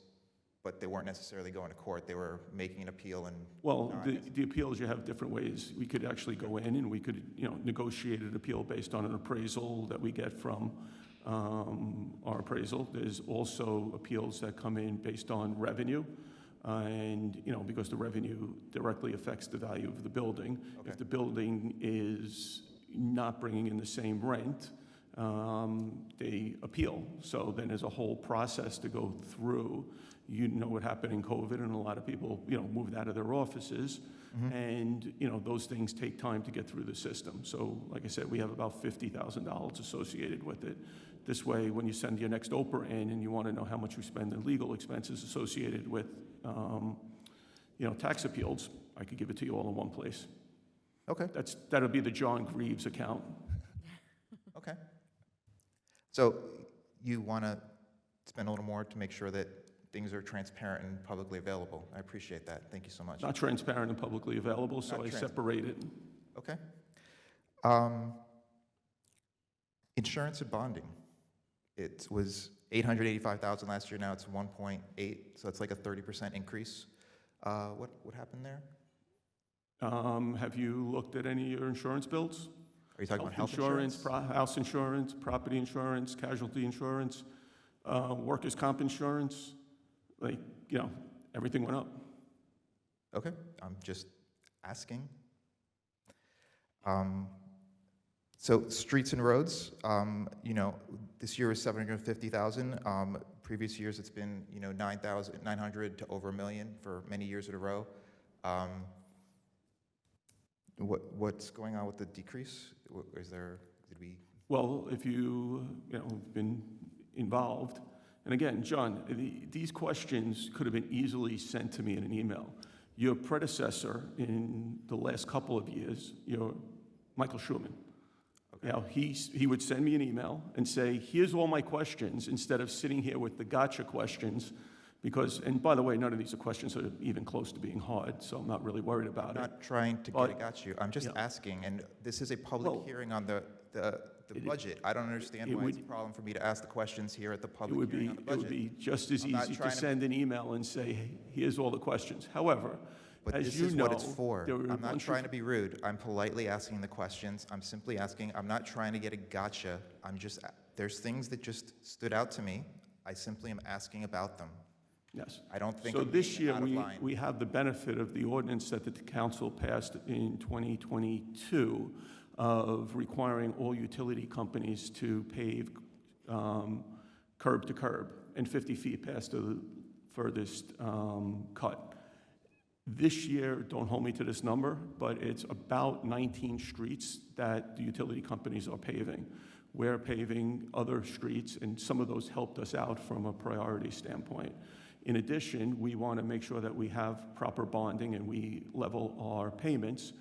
but they weren't necessarily going to court, they were making an appeal and... Well, No, I guess- the appeals, you have different ways. We could actually go in and we could, negotiate an appeal based on an appraisal that we get from our appraisal. There's also appeals that come in based on revenue, and, because the revenue directly affects the value of the building. Okay. If the building is not bringing in the same rent, they appeal. So then there's a whole process to go through. What happened in COVID, and a lot of people, moved out of their offices. Mm-hmm. And, those things take time to get through the system. So, like I said, we have about $50,000 associated with it. This way, when you send your next Oprah in and you want to know how much we spend in legal expenses associated with, tax appeals, I could give it to you all in one place. Okay. That'll be the John Greaves account. Okay. So you want to spend a little more to make sure that things are transparent and publicly available. I appreciate that. Thank you so much. Not transparent and publicly available, so I separate it. Okay. Insurance and bonding. It was $885,000 last year. Now it's 1.8, so it's like a 30% increase. What happened there? Have you looked at any of your insurance bills? Are you talking about health insurance? House insurance, property insurance, casualty insurance, workers' comp insurance? Everything went up. Okay, I'm just asking. So streets and roads, this year is 750,000. Previous years it's been, 900 to over $1 million for many years in a row. What's going on with the decrease? Well, if you've been involved, and again, John, these questions could have been easily sent to me in an email. Your predecessor in the last couple of years, Michael Schuman, he would send me an email and say, here's all my questions, instead of sitting here with the gotcha questions, because, and by the way, none of these are questions that are even close to being hard, so I'm not really worried about it. I'm not trying to get a gotcha. I'm just asking, and this is a public hearing on the budget. I don't understand why it's a problem for me to ask the questions here at the public hearing on the budget. It would be just as easy to send an email and say, hey, here's all the questions. However, but as this you is know, what it's for. I'm I'm not trying to be rude. I'm politely asking the questions. I'm simply asking. I'm not trying to get a gotcha. There's things that just stood out to me. I simply am asking about them. Yes. I don't think so. I'm This being year, out of line. we have the benefit of the ordinance that the council passed in 2022 of requiring all utility companies to pave curb to curb and 50 feet past the furthest cut. This year, don't hold me to this number, but it's about 19 streets that the utility companies are paving. We're paving other streets, and some of those helped us out from a priority standpoint. In addition, we want to make sure that we have proper bonding and we level our payments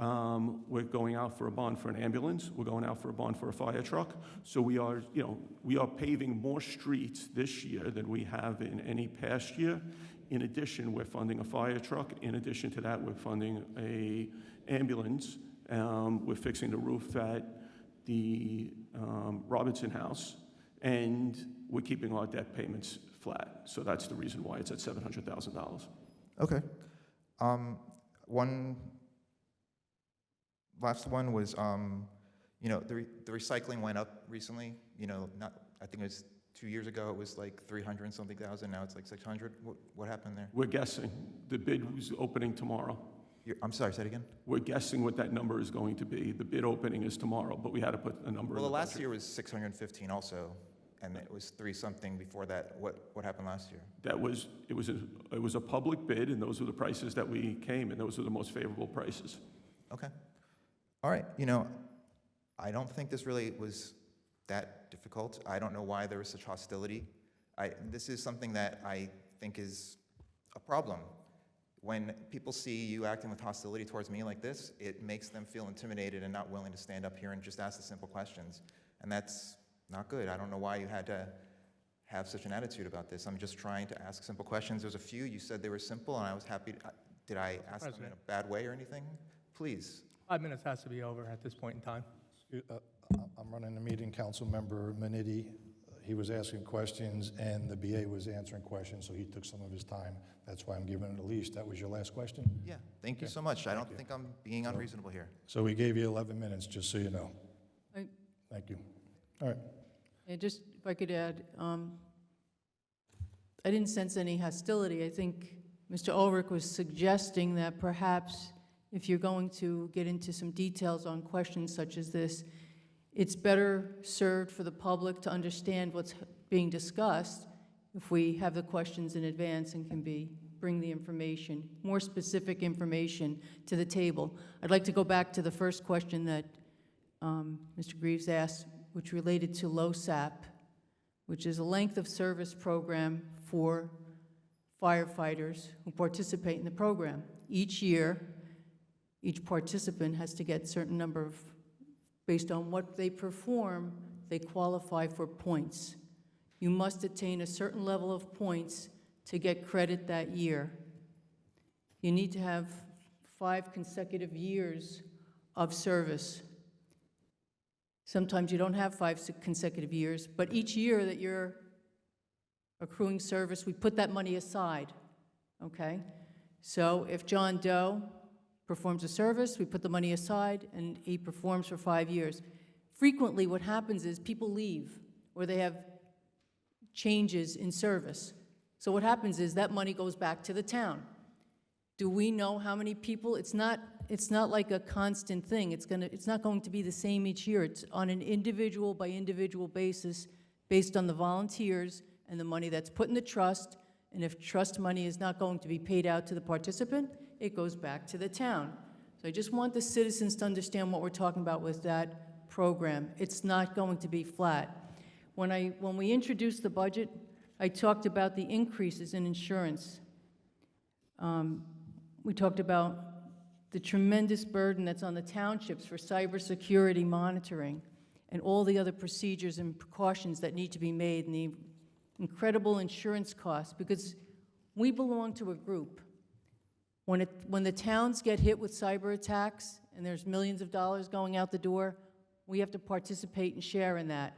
We're going out for a bond for an ambulance. We're going out for a bond for a fire truck. So we are paving more streets this year than we have in any past year. In addition, we're funding a fire truck. In addition to that, we're funding a ambulance. We're fixing the roof at the Robinson House, and we're keeping our debt payments flat. So that's the reason why it's at $700,000. Okay. One last one was, the recycling went up recently. I think it was 2 years ago, it was like 300 and something thousand. Now it's like 600. What happened there? We're guessing. The bid was opening tomorrow. I'm sorry, say it again? We're guessing what that number is going to be. The bid opening is tomorrow, but we had to put a number in Well, the the last budget. year was 615 also, and it was 3-something before that. What happened last year? It was a public bid, and those were the prices that we came, and those were the most favorable prices. Okay. All right. I don't think this really was that difficult. I don't know why there was such hostility. This is something that I think is a problem. When people see you acting with hostility towards me like this, it makes them feel intimidated and not willing to stand up here and just ask the simple questions. And that's not good. I don't know why you had to have such an attitude about this. I'm just trying to ask simple questions. There's a few. You said they were simple, and I was happy. Did I ask them in a bad way or anything? Please. 5 minutes has to be over at this point in time. I'm running the meeting, Councilmember Manitti. He was asking questions, and the BA was answering questions, so he took some of his time. That's why I'm giving it a leash. That was your last question? Yeah, thank you so much. I don't think I'm being unreasonable here. So we gave you 11 minutes, just so you know. I- Thank you. All right. And just, if I could add, I didn't sense any hostility. I think Mr. Ulrich was suggesting that perhaps if you're going to get into some details on questions such as this, it's better served for the public to understand what's being discussed if we have the questions in advance and can bring the information, more specific information to the table. I'd like to go back to the first question that Mr. Greaves asked, which related to LOSAP, which is a length of service program for firefighters who participate in the program. Each year, each participant has to get a certain number of, based on what they perform, they qualify for points. You must attain a certain level of points to get credit that year. You need to have 5 consecutive years of service. Sometimes you don't have 5 consecutive years, but each year that you're accruing service, we put that money aside, okay? So if John Doe performs a service, we put the money aside, and he performs for 5 years. Frequently, what happens is people leave, or they have changes in service. So what happens is that money goes back to the town. Do we know how many people? It's not like a constant thing. It's not going to be the same each year. It's on an individual by individual basis, based on the volunteers and the money that's put in the trust. And if trust money is not going to be paid out to the participant, it goes back to the town. So I just want the citizens to understand what we're talking about with that program. It's not going to be flat. When we introduced the budget, I talked about the increases in insurance. We talked about the tremendous burden that's on the townships for cybersecurity monitoring and all the other procedures and precautions that need to be made, and the incredible insurance costs, because we belong to a group. When the towns get hit with cyber attacks and there's millions of dollars going out the door, we have to participate and share in that.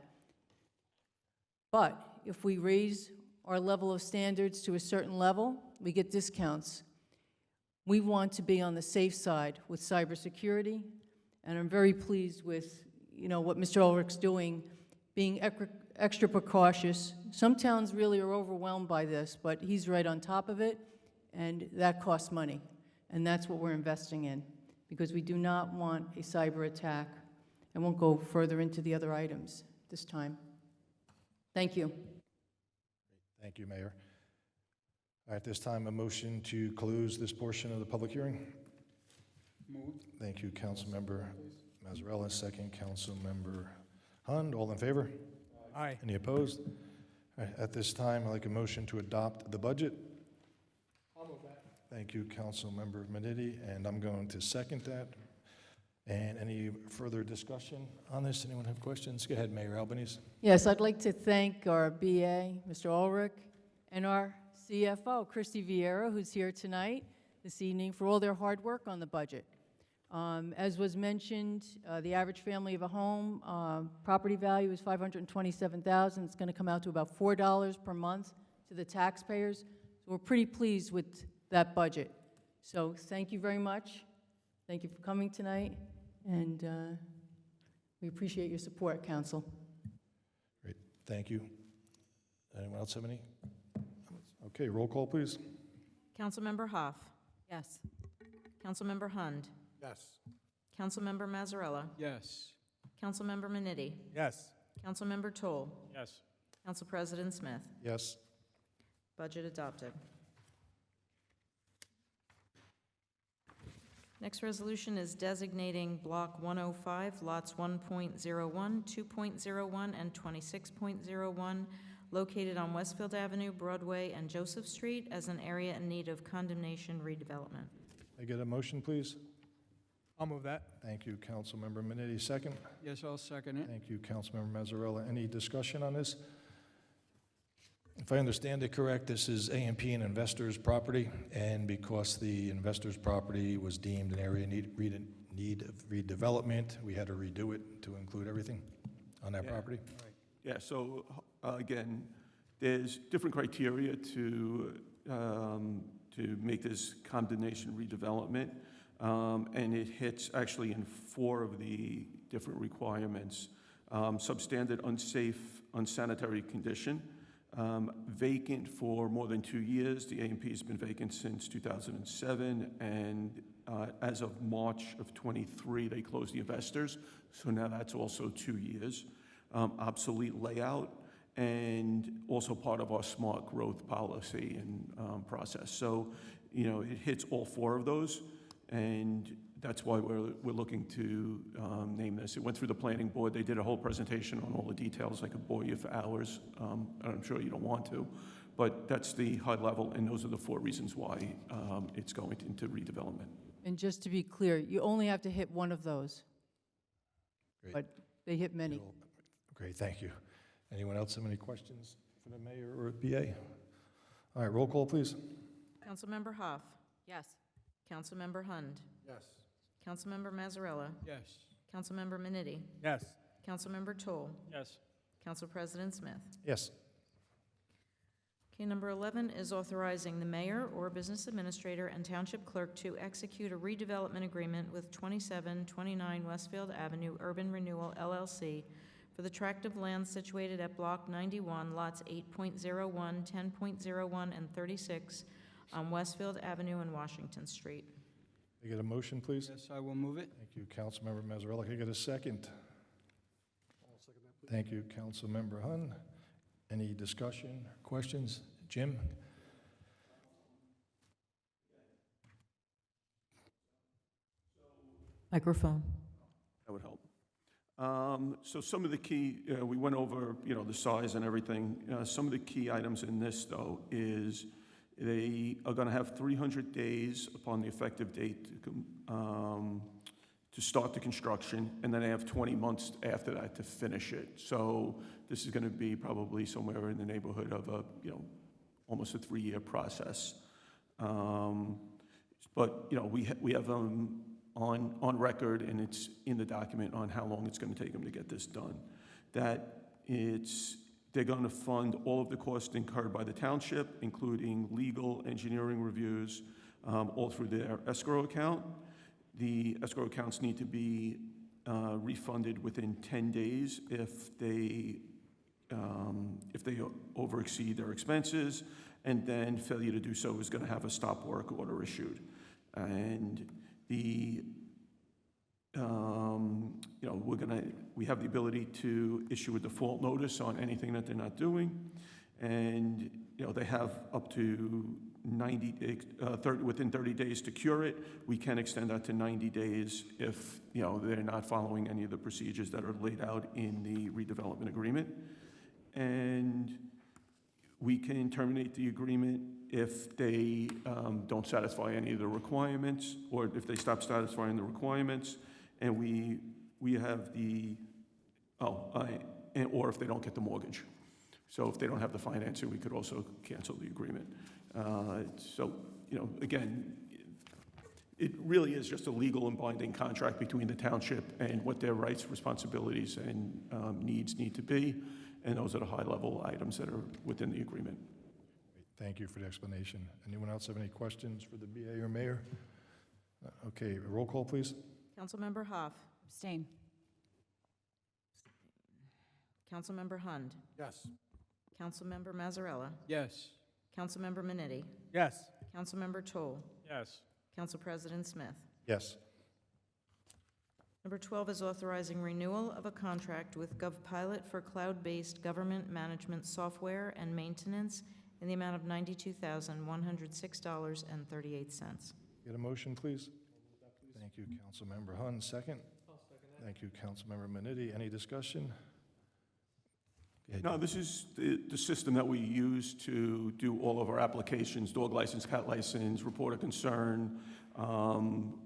But if we raise our level of standards to a certain level, we get discounts. We want to be on the safe side with cybersecurity, and I'm very pleased with what Mr. Ulrich's doing, being extra precautious. Some towns really are overwhelmed by this, but he's right on top of it, and that costs money, and that's what we're investing in, because we do not want a cyber attack. I won't go further into the other items this time. Thank you. Thank you, Mayor. At this time, a motion to close this portion of the public hearing. Moved. Thank you, Councilmember Mazzarella. Second, Councilmember Hund. All in favor? Aye. Any opposed? All right, at this time, I'd like a motion to adopt the budget. I'll move that. Thank you, Councilmember Manitti, and I'm going to second that. And any further discussion on this? Anyone have questions? Go ahead, Mayor Albanese. Yes, I'd like to thank our BA, Mr. Ulrich, and our CFO, Christy Vieira, who's here tonight, this evening, for all their hard work on the budget. As was mentioned, the average family of a home, property value is $527,000. It's going to come out to about $4 per month to the taxpayers. So we're pretty pleased with that budget. So thank you very much. Thank you for coming tonight, and we appreciate your support, Council. Great, thank you. Anyone else have any? Okay, roll call, please. Councilmember Hoff. Yes. Councilmember Hund. Yes. Councilmember Mazzarella. Yes. Councilmember Manitti. Yes. Councilmember Toll. Yes. Council President Smith. Yes. Budget adopted. Next resolution is designating Block 105, lots 1.01, 2.01, and 26.01, located on Westfield Avenue, Broadway, and Joseph Street as an area in need of condemnation redevelopment. I get a motion, please? I'll move that. Thank you, Councilmember Manitti. Second? Yes, I'll second it. Thank you, Councilmember Mazzarella. Any discussion on this? If I understand it correct, this is A&P and investors' property, and because the investors' property was deemed an area in need of redevelopment, we had to redo it to include everything on that property? Yeah, so again, there's different criteria to make this condemnation redevelopment, and it hits actually in 4 of the different requirements. Substandard, unsafe, unsanitary condition, vacant for more than 2 years. The A&P has been vacant since 2007, and as of March of '23, they closed the investors, so now that's also 2 years. Obsolete layout, and also part of our smart growth policy and process. So, you know, it hits all 4 of those, and that's why we're looking to name this. It went through the planning board. They did a whole presentation on all the details. I could bore you for hours, and I'm sure you don't want to, but that's the high level, and those are the 4 reasons why it's going into redevelopment. And just to be clear, you only have to hit one of those. Great. But they hit many. Great, thank you. Anyone else have any questions for the mayor or BA? All right, roll call, please. Councilmember Hoff. Yes. Councilmember Hund. Yes. Councilmember Mazzarella. Yes. Councilmember Manitti. Yes. Councilmember Toll. Yes. Council President Smith. Yes. Okay, number 11 is authorizing the mayor or business administrator and township clerk to execute a redevelopment agreement with 2729 Westfield Avenue Urban Renewal LLC for the tract of land situated at Block 91, lots 8.01, 10.01, and 36 on Westfield Avenue and Washington Street. Can I get a motion, please? Yes, I will move it. Thank you, Councilmember Mazzarella. Can I get a second? Thank you, Councilmember Hund. Any discussion, questions? Jim? Microphone. That would help. So some of the key, we went over, you know, the size and everything. Some of the key items in this, though, is they are going to have 300 days upon the effective date to start the construction, and then they have 20 months after that to finish it. So this is going to be probably somewhere in the neighborhood of a, you know, almost a 3-year process. But, you know, we have on record, and it's in the document on how long it's going to take them to get this done. That they're going to fund all of the costs incurred by the township, including legal, engineering reviews, all through their escrow account. The escrow accounts need to be refunded within 10 days if they overexceed their expenses, and then failure to do so is going to have a stop work order issued. And you know, we have the ability to issue a default notice on anything that they're not doing, and you know, they have up to 90 days, within 30 days to cure it. We can extend that to 90 days if, you know, they're not following any of the procedures that are laid out in the redevelopment agreement. And we can terminate the agreement if they don't satisfy any of the requirements, or if they stop satisfying the requirements. and we have the, or if they don't get the mortgage. So if they don't have the financing, we could also cancel the agreement. So, again, it really is just a legal and binding contract between the township and what their rights, responsibilities, and needs need to be, and those are the high-level items that are within the agreement. Thank you for the explanation. Anyone else have any questions for the BA or mayor? Okay, roll call, please. Councilmember Hoff. Abstain. Councilmember Hund. Yes. Councilmember Mazzarella. Yes. Councilmember Minetti. Yes. Councilmember Toll. Yes. Council President Smith. Yes. Number 12 is authorizing renewal of a contract with GovPilot for cloud-based government management software and maintenance in the amount of $92,106.38. Get a motion, please. Thank you, Councilmember Hund. Second? Thank you, Councilmember Minetti. Any discussion? No, this is the system that we use to do all of our applications, dog license, cat license, report of concern,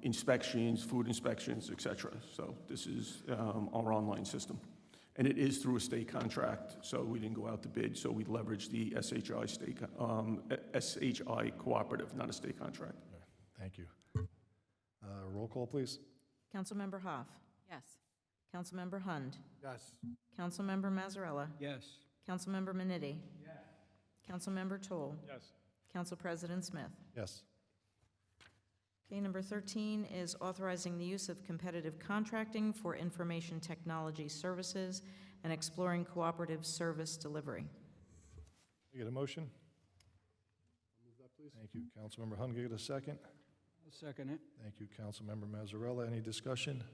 inspections, food inspections, et cetera. So this is our online system. And it is through a state contract, so we didn't go out to bid, so we leveraged the SHI cooperative, not a state contract. Thank you. Roll call, please. Councilmember Hoff. Yes. Councilmember Hund. Yes. Councilmember Mazzarella. Yes. Councilmember Minetti. Yes. Councilmember Toll. Yes. Council President Smith. Yes. Okay, number 13 is authorizing the use of competitive contracting for information technology services and exploring cooperative service delivery. Can I get a motion? Move that, please. Thank you, Councilmember Hund. Can I get a second? I'll second it. Thank you, Councilmember Mazzarella. Any discussion?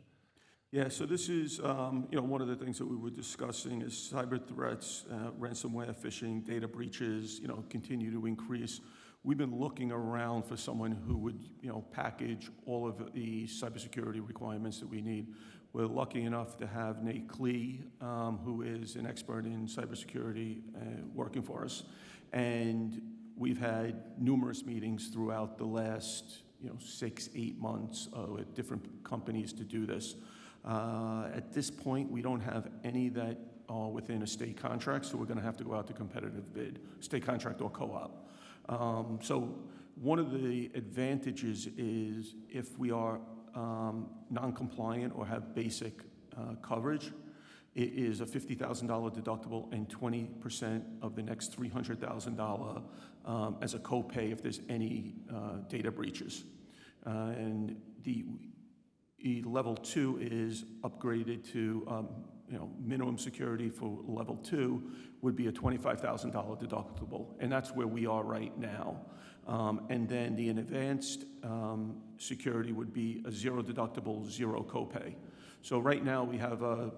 Yeah, so this is, one of the things that we were discussing is cyber threats, ransomware, phishing, data breaches, continue to increase. We've been looking around for someone who would, package all of the cybersecurity requirements that we need. We're lucky enough to have Nate Klee, who is an expert in cybersecurity, working for us. And we've had numerous meetings throughout the last, 6-8 months with different companies to do this. At this point, we don't have any that are within a state contract, so we're going to have to go out to competitive bid, state contract or co-op. So one of the advantages is if we are non-compliant or have basic coverage, it is a $50,000 deductible and 20% of the next $300,000 as a copay if there's any data breaches. And the level 2 is upgraded to, minimum security for level 2 would be a $25,000 deductible, and that's where we are right now. And then the advanced security would be a zero deductible, zero copay. So right now we have a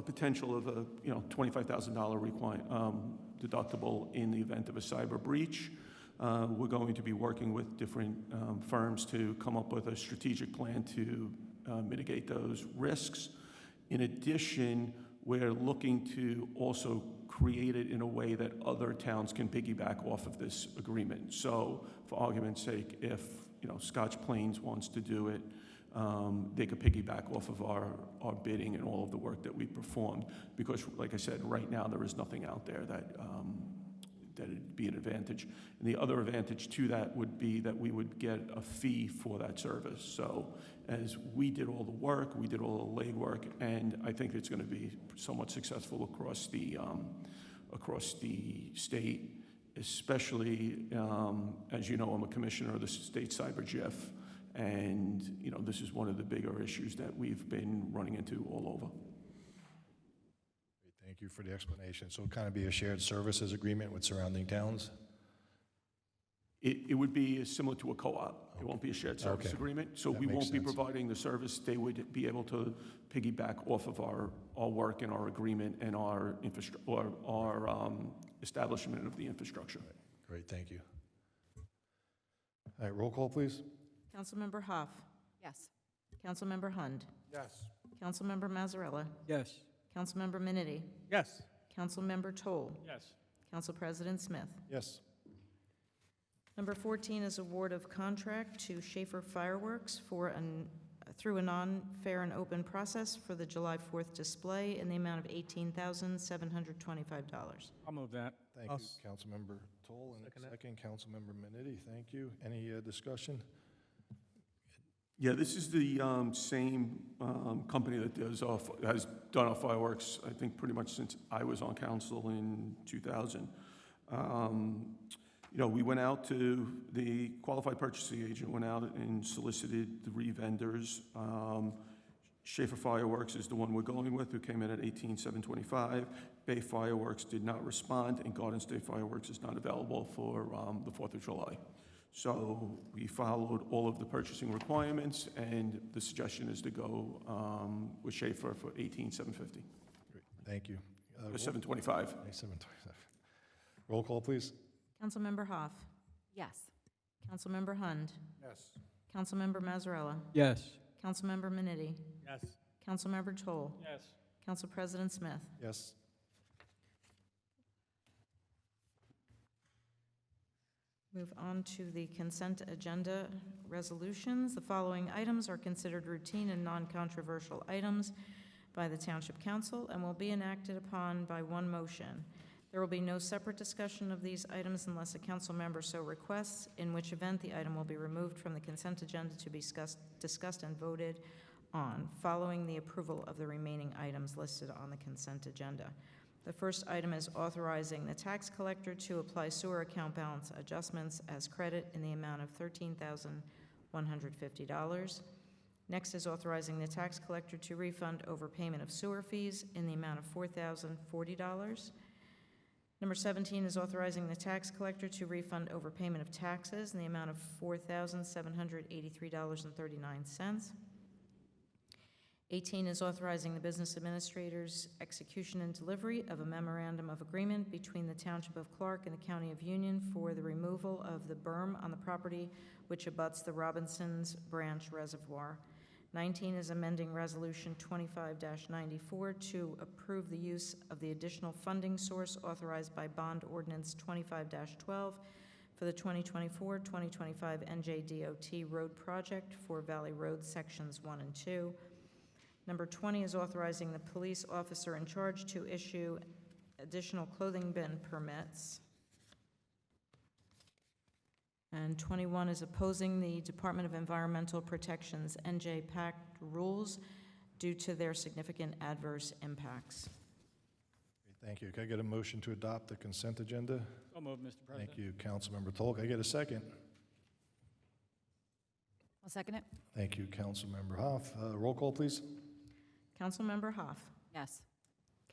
potential of a $25,000 deductible in the event of a cyber breach. We're going to be working with different firms to come up with a strategic plan to mitigate those risks. In addition, we're looking to also create it in a way that other towns can piggyback off of this agreement. So for argument's sake, if Scotch Plains wants to do it, they could piggyback off of our bidding and all of the work that we performed. Because like I said, right now there is nothing out there that it'd be an advantage. And the other advantage to that would be that we would get a fee for that service. So as we did all the work, we did all the legwork, and I think it's going to be somewhat successful across the state, especially, as you know, I'm a commissioner of the state cyber GIF, and this is one of the bigger issues that we've been running into all over. Thank you for the explanation. So it'll kind of be a shared services agreement with surrounding towns? It would be similar to a co-op. It won't be a shared service agreement. So That we makes won't be sense. providing the service. They would be able to piggyback off of our work and our agreement and our establishment of the infrastructure. Great, thank you. All right, roll call, please. Councilmember Hoff. Yes. Councilmember Hund. Yes. Councilmember Mazzarella. Yes. Councilmember Minetti. Yes. Councilmember Toll. Yes. Council President Smith. Yes. Number 14 is award of contract to Schaefer Fireworks for a through a non-fair and open process for the July 4th display in the amount of $18,725. I'll move that. Thank you, Councilmember Toll, and second, Councilmember Minetti. Thank you. Any discussion? Yeah, this is the same company that has done our fireworks, I think, pretty much since I was on council in 2000. You know, we went out to the qualified purchasing agent, went out and solicited 3 vendors. Schaefer Fireworks is the one we're going with, who came in at $18,725. Bay Fireworks did not respond, and Garden State Fireworks is not available for the 4th of July. So we followed all of the purchasing requirements, and the suggestion is to go with Schaefer for $18,750. Great. Thank you. Or $725. $725. Roll call, please. Councilmember Hoff. Yes. Councilmember Hund. Yes. Councilmember Mazzarella. Yes. Councilmember Minetti. Yes. Councilmember Toll. Yes. Council President Smith. Yes. Move on to the consent agenda resolutions. The following items are considered routine and non-controversial items by the Township Council and will be enacted upon by one motion. There will be no separate discussion of these items unless a council member so requests, in which event the item will be removed from the consent agenda to be discussed and voted on, following the approval of the remaining items listed on the consent agenda. The first item is authorizing the tax collector to apply sewer account balance adjustments as credit in the amount of $13,150. Next is authorizing the tax collector to refund overpayment of sewer fees in the amount of $4,040. Number 17 is authorizing the tax collector to refund overpayment of taxes in the amount of $4,783.39. 18 is authorizing the business administrator's execution and delivery of a memorandum of agreement between the Township of Clark and the County of Union for the removal of the berm on the property which abuts the Robinsons Branch Reservoir. 19 is amending Resolution 25-94 to approve the use of the additional funding source authorized by Bond Ordinance 25-12 for the 2024-2025 NJDOT road project for Valley Road Sections 1 and 2. Number 20 is authorizing the police officer in charge to issue additional clothing bin permits. And 21 is opposing the Department of Environmental Protection's NJ-PAC rules due to their significant adverse impacts. Thank you. Can I get a motion to adopt the consent agenda? So moved, Mr. President. Thank you, Councilmember Toll. Can I get a second? I'll second it. Thank you, Councilmember Hoff. Roll call, please. Councilmember Hoff. Yes.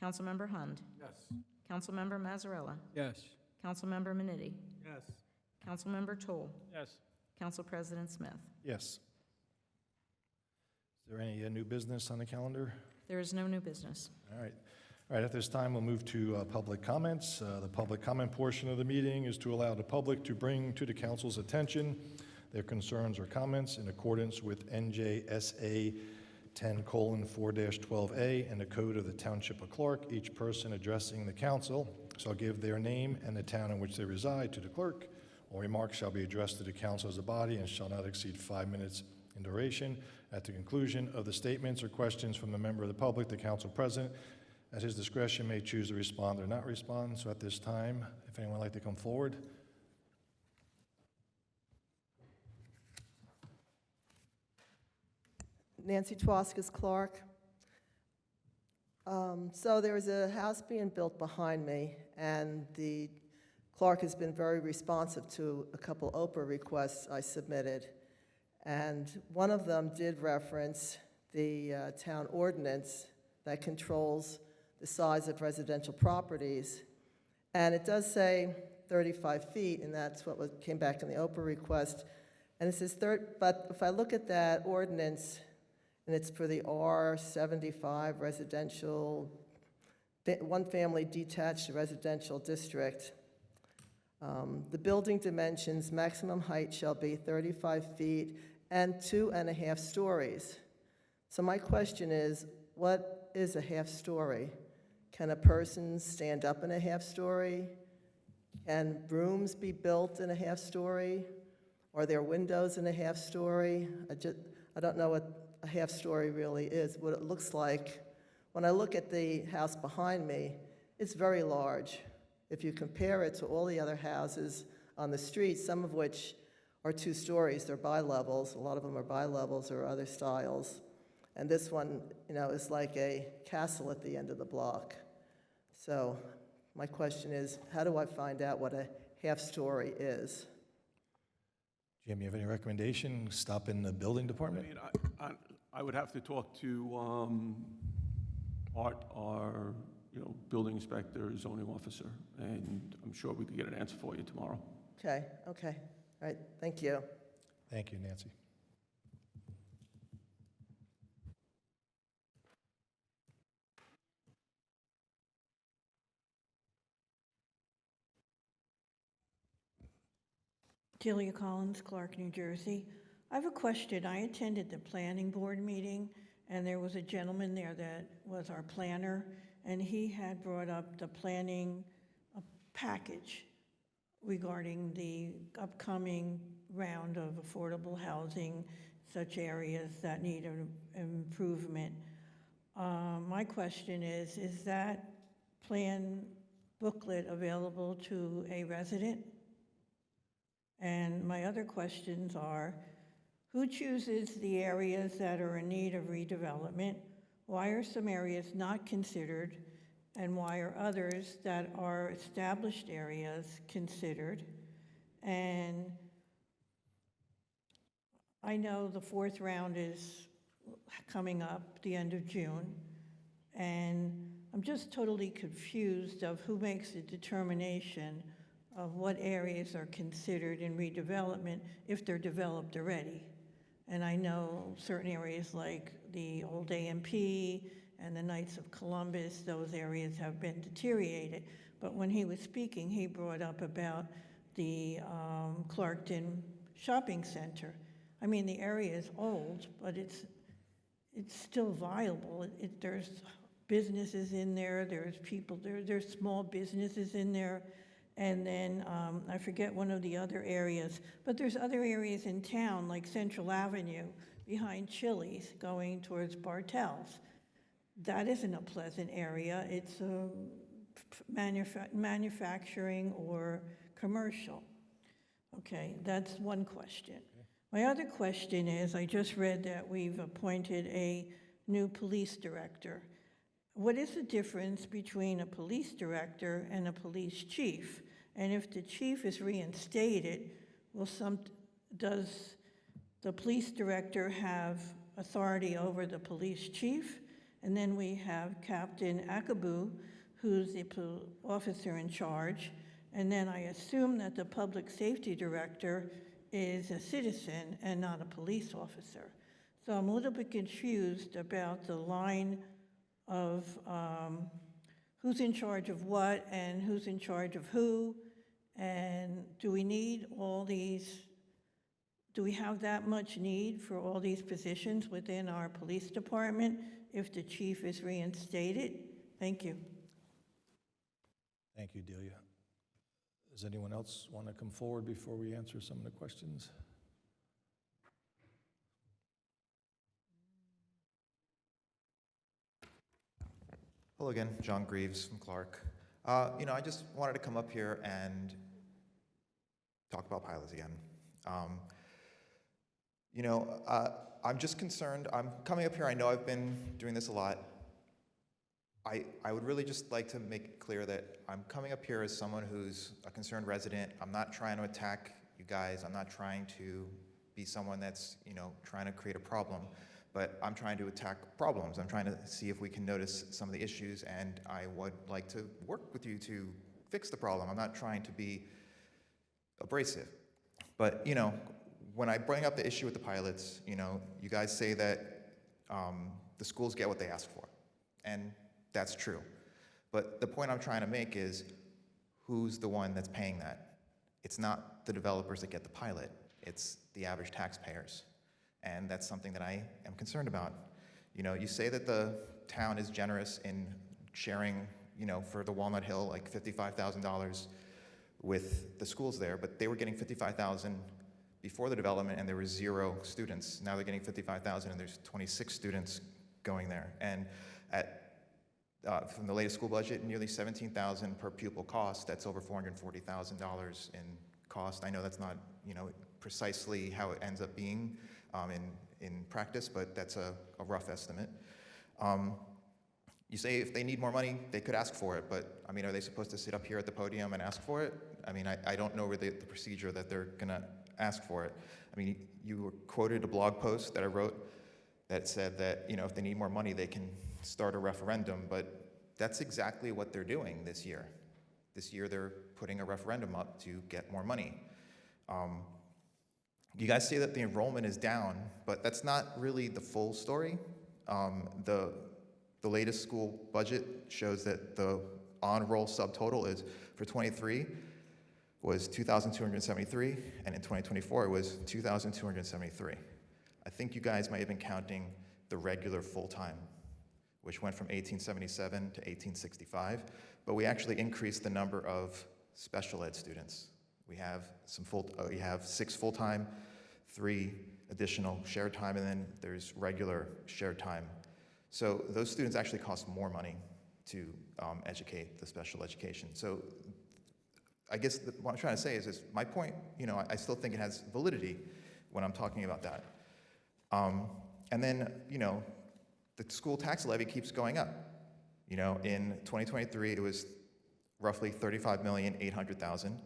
Councilmember Hund. Yes. Councilmember Mazzarella. Yes. Councilmember Minetti. Yes. Councilmember Toll. Yes. Council President Smith. Yes. Is there any new business on the calendar? There is no new business. All right. All right, at this time, we'll move to public comments. The public comment portion of the meeting is to allow the public to bring to the council's attention their concerns or comments in accordance with NJSA 10:4-12A and the Code of the Township of Clark. Each person addressing the council shall give their name and the town in which they reside to the clerk. All remarks shall be addressed to the council as a body and shall not exceed 5 minutes in duration. At the conclusion of the statements or questions from the member of the public, the council president, at his discretion, may choose to respond or not respond. So at this time, if anyone would like to come forward. Nancy Twaskis Clark. So there is a house being built behind me, and the Clark has been very responsive to a couple Oprah requests I submitted. And one of them did reference the town ordinance that controls the size of residential properties. And it does say 35 feet, and that's what came back in the Oprah request. And it says, but if I look at that ordinance, and it's for the R75 residential, one-family detached residential district. The building dimensions, maximum height shall be 35 feet and 2.5 stories. So my question is, what is a half story? Can a person stand up in a half story? Can rooms be built in a half story? Are there windows in a half story? I don't know what a half-story really is, what it looks like. When I look at the house behind me, it's very large. If you compare it to all the other houses on the street, some of which are 2 stories, they're bi-levels, a lot of them are bi-levels or other styles. And this one, is like a castle at the end of the block. So my question is, how do I find out what a half-story is? Jim, you have any recommendation? Stop in the building department? I would have to talk to Art, our building inspector, zoning officer, and I'm sure we could get an answer for you tomorrow. Okay, all right, thank you. Thank you, Nancy. Delia Collins, Clark, New Jersey. I have a question. I attended the planning board meeting, and there was a gentleman there that was our planner, and he had brought up the planning package regarding the upcoming round of affordable housing, such areas that need improvement. My question is that plan booklet available to a resident? And my other questions are, who chooses the areas that are in need of redevelopment? Why are some areas not considered? And why are others that are established areas considered? And I know the 4th round is coming up the end of June, and I'm just totally confused of who makes the determination of what areas are considered in redevelopment if they're developed already. And I know certain areas like the old AMP and the Knights of Columbus, those areas have been deteriorated. But when he was speaking, he brought up about the Clarkton Shopping Center. I mean, the area is old, but it's still viable. There's businesses in there, there's people, there's small businesses in there. And then I forget one of the other areas, but there's other areas in town like Central Avenue behind Chili's going towards Bartell's. That isn't a pleasant area. It's manufacturing or commercial. Okay, that's one question. My other question is, I just read that we've appointed a new police director. What is the difference between a police director and a police chief? And if the chief is reinstated, does the police director have authority over the police chief? And then we have Captain Akabu, who's the officer in charge. And then I assume that the public safety director is a citizen and not a police officer. So I'm a little bit confused about the line of who's in charge of what and who's in charge of who, and do we need all these, do we have that much need for all these positions within our police department if the chief is reinstated? Thank you. Thank you, Delia. Does anyone else want to come forward before we answer some of the questions? Hello again, John Greaves from Clark. I just wanted to come up here and talk about pilots again. I'm just concerned. I'm coming up here. I know I've been doing this a lot. I would really just like to make it clear that I'm coming up here as someone who's a concerned resident. I'm not trying to attack you guys. I'm not trying to be someone that's, trying to create a problem. But I'm trying to attack problems. I'm trying to see if we can notice some of the issues, and I would like to work with you to fix the problem. I'm not trying to be abrasive. But, when I bring up the issue with the pilots, you guys say that the schools get what they ask for. And that's true. But the point I'm trying to make is, who's the one that's paying that? It's not the developers that get the pilot. It's the average taxpayers. And that's something that I am concerned about. You say that the town is generous in sharing, for the Walnut Hill, like $55,000 with the schools there, but they were getting $55,000 before the development, and there were 0 students. Now they're getting 55,000, and there's 26 students going there. And from the latest school budget, nearly 17,000 per pupil cost. That's over $440,000 in cost. I know that's not, precisely how it ends up being in practice, but that's a rough estimate. You say if they need more money, they could ask for it, but I mean, are they supposed to sit up here at the podium and ask for it? I mean, I don't know really the procedure that they're gonna ask for it. I mean, you quoted a blog post that I wrote that said that, if they need more money, they can start a referendum, but that's exactly what they're doing this year. This year, they're putting a referendum up to get more money. You guys say that the enrollment is down, but that's not really the full story. The latest school budget shows that the on-roll subtotal is, for 23, was 2,273, and in 2024, it was 2,273. I think you guys might have been counting the regular full-time, which went from 1877 to 1865, but we actually increased the number of special ed students. We have 6 full-time, 3 additional shared time, and then there's regular shared time. So those students actually cost more money to educate the special education. So I guess what I'm trying to say is my point, I still think it has validity when I'm talking about that. And then, the school tax levy keeps going up. In 2023, it was roughly $35,800,000.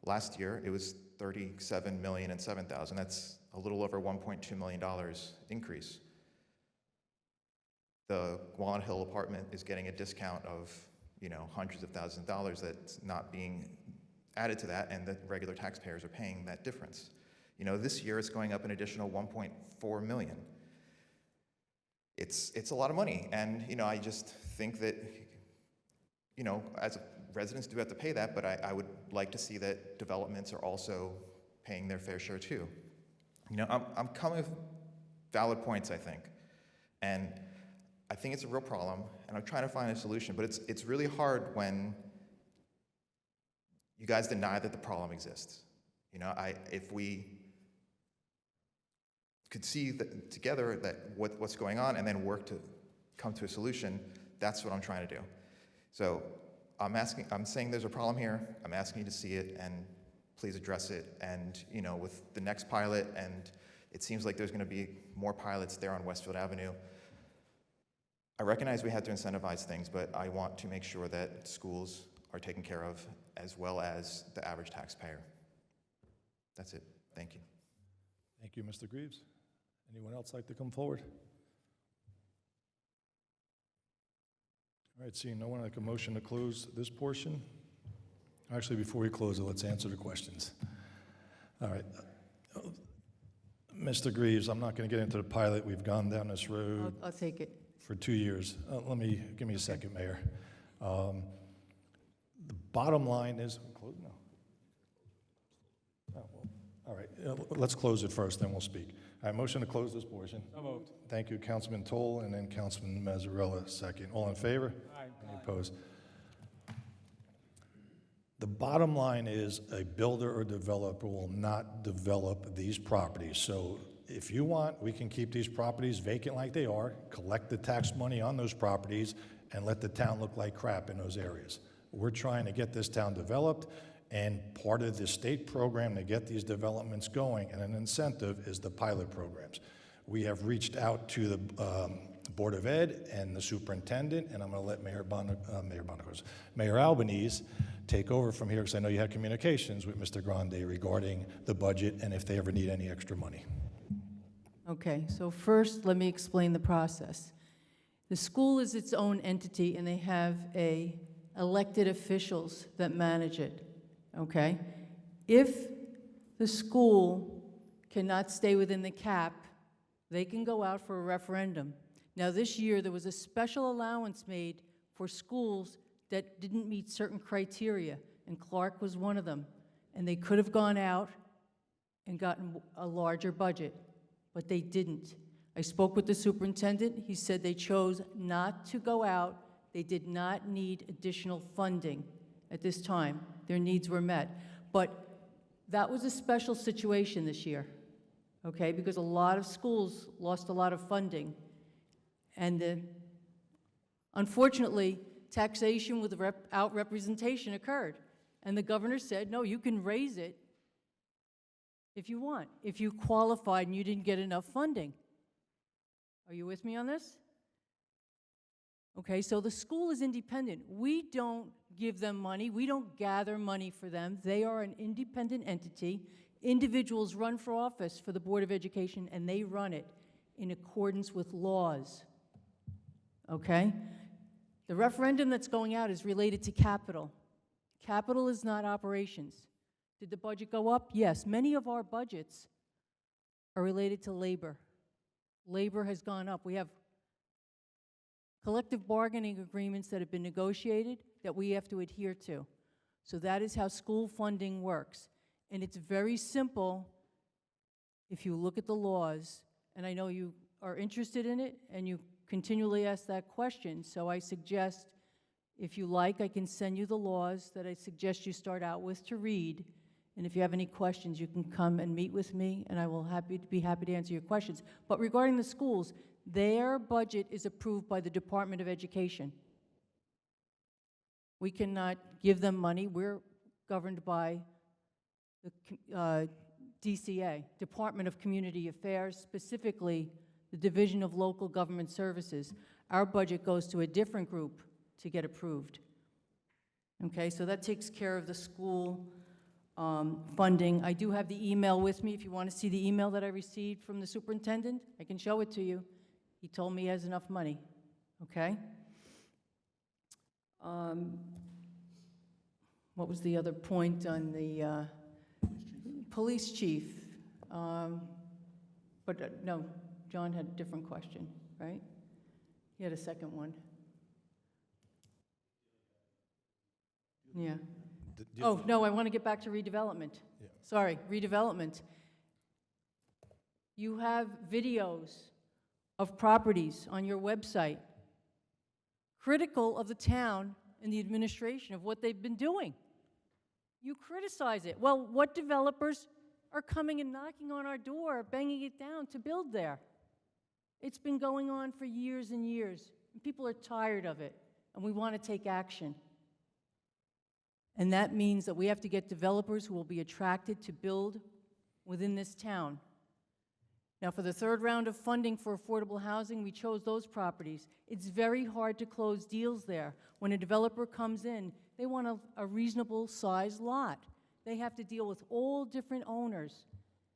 Last year, it was $37,007,000. That's a little over $1.2 million increase. The Walnut Hill apartment is getting a discount of, hundreds of thousands of dollars that's not being added to that, and the regular taxpayers are paying that difference. This year it's going up an additional $1.4 million. It's a lot of money, and I just think that, as residents do have to pay that, but I would like to see that developments are also paying their fair share too. I'm coming with valid points, I think, and I think it's a real problem, and I'm trying to find a solution, but it's really hard when you guys deny that the problem exists. If we could see together that what's going on and then work to come to a solution, that's what I'm trying to do. So I'm saying there's a problem here, I'm asking you to see it, and please address it, and with the next pilot, and it seems like there's gonna be more pilots there on Westfield Avenue. I recognize we have to incentivize things, but I want to make sure that schools are taken care of as well as the average taxpayer. That's it. Thank you. Thank you, Mr. Greaves. Anyone else like to come forward? All right, seeing no one, I'd like a motion to close this portion. Actually, before we close it, let's answer the questions. All right. Mr. Greaves, I'm not going to get into the pilot. We've gone down this road. I'll take it. For 2 years. Give me a second, Mayor. The bottom line is, close now. Oh, well, all right, let's close it first, then we'll speak. All right, motion to close this portion. So moved. Thank you, Councilman Toll, and then Councilman Mazzarella, second. All in favor? Aye. Any opposed? The bottom line is a builder or developer will not develop these properties. So if you want, we can keep these properties vacant like they are, collect the tax money on those properties, and let the town look like crap in those areas. We're trying to get this town developed, and part of the state program to get these developments going, and an incentive, is the pilot programs. We have reached out to the Board of Ed and the superintendent, and I'm going to let Mayor Albanese take over from here, because I know you had communications with Mr. Grande regarding the budget and if they ever need any extra money. Okay, so first, let me explain the process. The school is its own entity, and they have elected officials that manage it, okay? If the school cannot stay within the cap, they can go out for a referendum. Now, this year, there was a special allowance made for schools that didn't meet certain criteria, and Clark was one of them. And they could have gone out and gotten a larger budget, but they didn't. I spoke with the superintendent. He said they chose not to go out. They did not need additional funding at this time. Their needs were met. But That was a special situation this year, okay? Because a lot of schools lost a lot of funding. And unfortunately, taxation without representation occurred. And the governor said, no, you can raise it if you want, if you qualified and you didn't get enough funding. Are you with me on this? Okay, so the school is independent. We don't give them money. We don't gather money for them. They are an independent entity. Individuals run for office for the Board of Education, and they run it in accordance with laws. Okay? The referendum that's going out is related to capital. Capital is not operations. Did the budget go up? Yes. Many of our budgets are related to labor. Labor has gone up. We have collective bargaining agreements that have been negotiated that we have to adhere to. So that is how school funding works. And it's very simple if you look at the laws, and I know you are interested in it, and you continually ask that question, so I suggest, if you like, I can send you the laws that I suggest you start out with to read, and if you have any questions, you can come and meet with me, and I will be happy to answer your questions. But regarding the schools, their budget is approved by the Department of Education. We cannot give them money. We're governed by the DCA, Department of Community Affairs, specifically the Division of Local Government Services. Our budget goes to a different group to get approved. Okay, so that takes care of the school funding. I do have the email with me. If you want to see the email that I received from the superintendent, I can show it to you. He told me he has enough money, okay? What was the other point on the police chief? No, John had a different question, right? He had a second one. Yeah. Oh, no, I want to get back to redevelopment. Yeah. Sorry, redevelopment. You have videos of properties on your website critical of the town and the administration of what they've been doing. You criticize it. Well, what developers are coming and knocking on our door, banging it down to build there? It's been going on for years and years. And people are tired of it, and we want to take action. And that means that we have to get developers who will be attracted to build within this town. Now, for the third round of funding for affordable housing, we chose those properties. It's very hard to close deals there. When a developer comes in, they want a reasonable size lot. They have to deal with all different owners,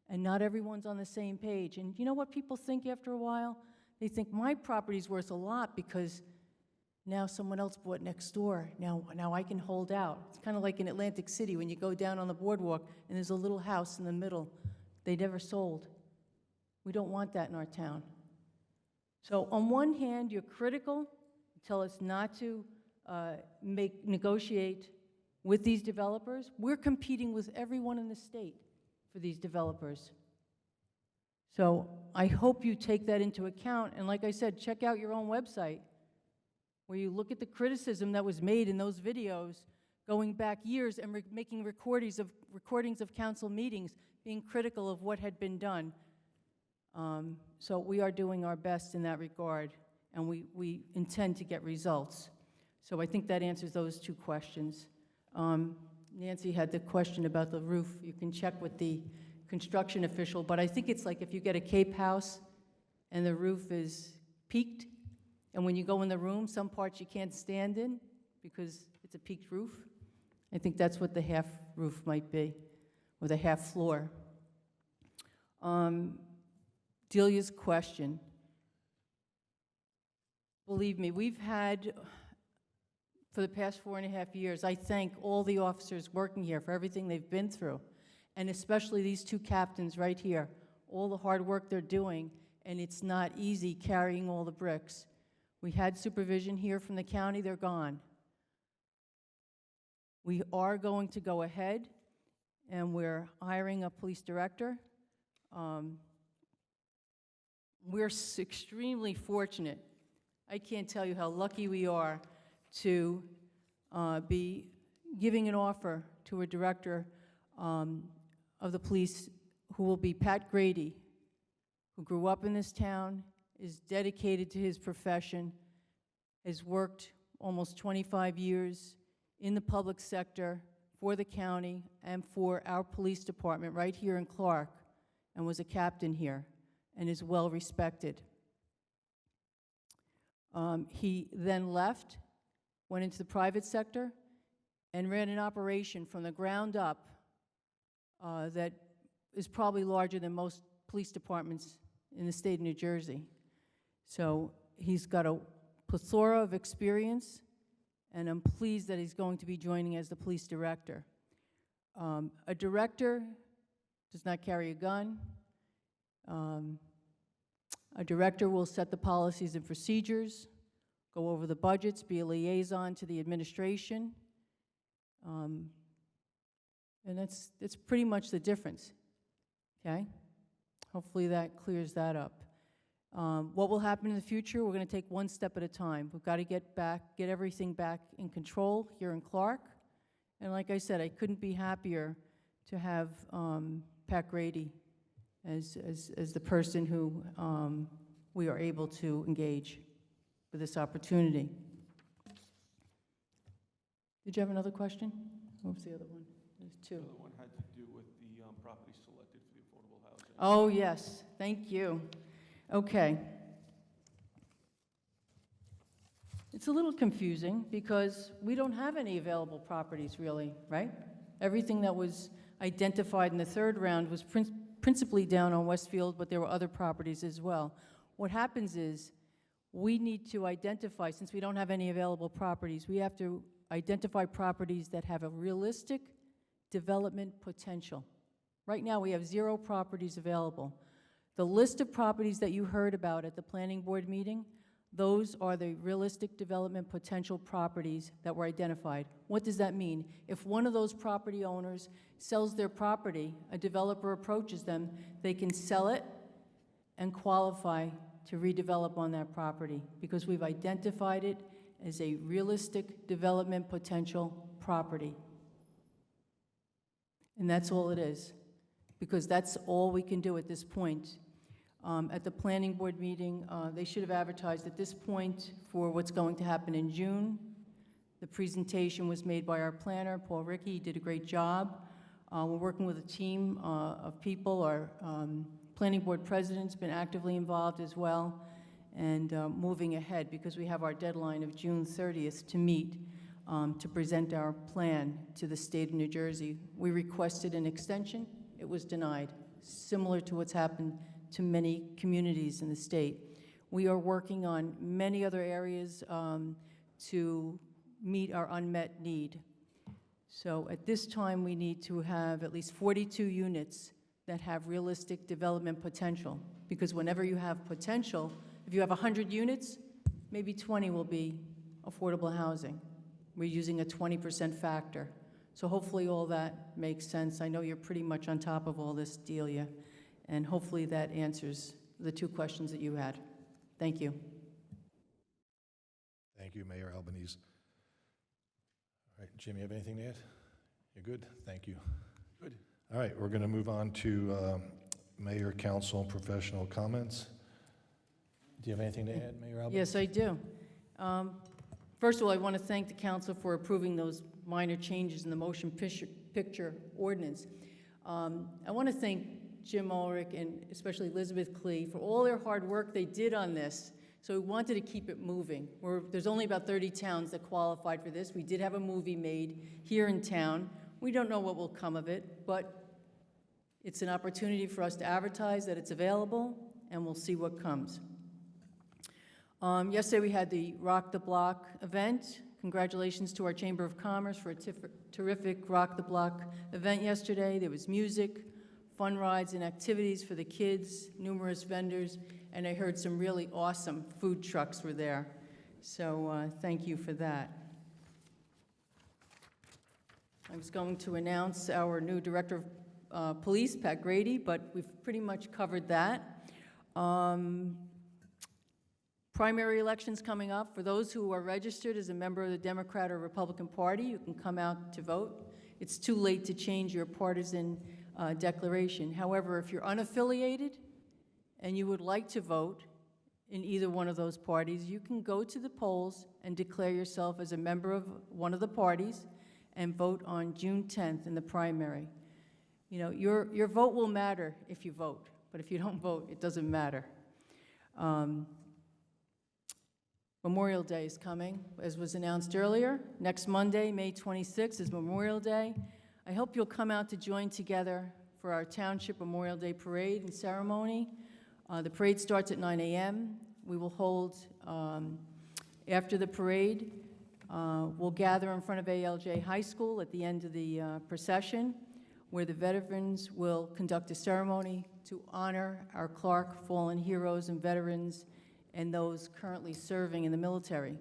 and not everyone's on the same page. And you know what people think after a while? They think, my property's worth a lot because now someone else bought next door. Now I can hold out. It's kind of like in Atlantic City when you go down on the boardwalk and there's a little house in the middle. They never sold. We don't want that in our town. So on one hand, you're critical, tell us not to negotiate with these developers. We're competing with everyone in the state for these developers. So I hope you take that into account. And like I said, check out your own website where you look at the criticism that was made in those videos going back years and making recordings of council meetings being critical of what had been done. So we are doing our best in that regard, and we intend to get results. So I think that answers those two questions. Nancy had the question about the roof. You can check with the construction official, but I think it's like if you get a Cape house and the roof is peaked, and when you go in the room, some parts you can't stand in because it's a peaked roof. I think that's what the half roof might be, or the half floor. Delia's question. Believe me, we've had, for the past 4.5 years, I thank all the officers working here for everything they've been through, and especially these two captains right here, all the hard work they're doing, and it's not easy carrying all the bricks. We had supervision here from the county, they're gone. We are going to go ahead, and we're hiring a police director. We're extremely fortunate. I can't tell you how lucky we are to be giving an offer to a director of the police, who will be Pat Grady, who grew up in this town, is dedicated to his profession, has worked almost 25 years in the public sector for the county and for our police department right here in Clark, and was a captain here and is well respected. He then left, went into the private sector, and ran an operation from the ground up that is probably larger than most police departments in the state of New Jersey. So he's got a plethora of experience, and I'm pleased that he's going to be joining as the police director. A director does not carry a gun. A director will set the policies and procedures, go over the budgets, be a liaison to the administration. And that's pretty much the difference, okay? Hopefully that clears that up. What will happen in the future? We're going to take one step at a time. We've got to get everything back in control here in Clark. And like I said, I couldn't be happier to have Pat Grady as the person who we are able to engage with this opportunity. Did you have another question? What was the other one? There's two. The other one had to do with the property selected for the affordable housing. Oh, yes. Thank you. Okay. It's a little confusing because we don't have any available properties really, right? Everything that was identified in the third round was principally down on Westfield, but there were other properties as well. What happens is we need to identify, since we don't have any available properties, we have to identify properties that have a realistic development potential. Right now, we have 0 properties available. The list of properties that you heard about at the planning board meeting, those are the realistic development potential properties that were identified. What does that mean? If one of those property owners sells their property, a developer approaches them, they can sell it and qualify to redevelop on that property because we've identified it as a realistic development potential property. And that's all it is, because that's all we can do at this point. At the planning board meeting, they should have advertised at this point for what's going to happen in June. The presentation was made by our planner, Paul Rickey. He did a great job. We're working with a team of people. Our planning board president's been actively involved as well, and moving ahead because we have our deadline of June 30th to meet to present our plan to the state of New Jersey. We requested an extension. It was denied, similar to what's happened to many communities in the state. We are working on many other areas to meet our unmet need. So at this time, we need to have at least 42 units that have realistic development potential, because whenever you have potential, if you have 100 units, maybe 20 will be affordable housing. We're using a 20% factor. So hopefully all that makes sense. I know you're pretty much on top of all this, Delia, and hopefully that answers the 2 questions that you had. Thank you. Thank you, Mayor Albanese. All right, Jim, you have anything to add? You're good? Thank you. Good. All right, we're going to move on to Mayor, Council, and professional comments. Do you have anything to add, Mayor Albanese? Yes, I do. First of all, I want to thank the council for approving those minor changes in the motion picture ordinance. I want to thank Jim Ulrich and especially Elizabeth Klee for all their hard work they did on this. So we wanted to keep it moving. There's only about 30 towns that qualified for this. We did have a movie made here in town. We don't know what will come of it, but it's an opportunity for us to advertise that it's available, and we'll see what comes. Yesterday we had the Rock the Block event. Congratulations to our Chamber of Commerce for a terrific Rock the Block event yesterday. There was music, fun rides and activities for the kids, numerous vendors, and I heard some really awesome food trucks were there. So thank you for that. I was going to announce our new Director of Police, Pat Grady, but we've pretty much covered that. Primary elections coming up. For those who are registered as a member of the Democrat or Republican Party, you can come out to vote. It's too late to change your partisan declaration. However, if you're unaffiliated and you would like to vote in either one of those parties, you can go to the polls and declare yourself as a member of one of the parties and vote on June 10th in the primary. You know, your vote will matter if you vote, but if you don't vote, it doesn't matter. Memorial Day is coming, as was announced earlier. Next Monday, May 26th, is Memorial Day. I hope you'll come out to join together for our Township Memorial Day Parade and ceremony. The parade starts at 9 a.m. We will hold, after the parade, we'll gather in front of ALJ High School at the end of the procession, where the veterans will conduct a ceremony to honor our Clark fallen heroes and veterans and those currently serving in the military.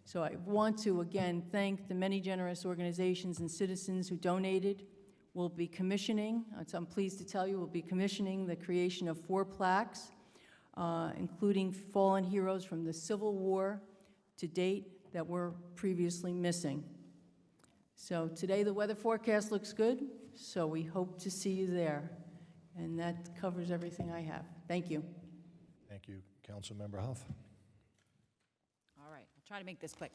So I want to again thank the many generous organizations and citizens who donated. We'll be commissioning, I'm pleased to tell you, we'll be commissioning the creation of 4 plaques, including fallen heroes from the Civil War to date that were previously missing. So today the weather forecast looks good, so we hope to see you there. And that covers everything I have. Thank you. Thank you. Councilmember Huff. All right, I'll try to make this quick.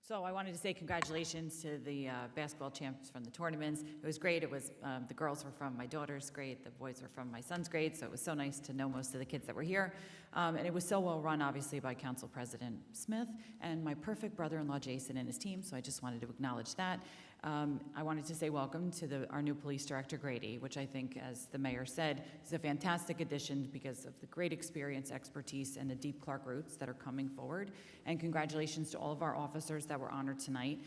So I wanted to say congratulations to the basketball champs from the tournaments. It was great. It was, the girls were from my daughter's grade, the boys were from my son's grade, so it was so nice to know most of the kids that were here. And it was so well run, obviously, by Council President Smith and my perfect brother-in-law, Jason, and his team, so I just wanted to acknowledge that. I wanted to say welcome to our new police director, Grady, which I think, as the mayor said, is a fantastic addition because of the great experience, expertise, and the deep Clark roots that are coming forward. And congratulations to all of our officers that were honored tonight,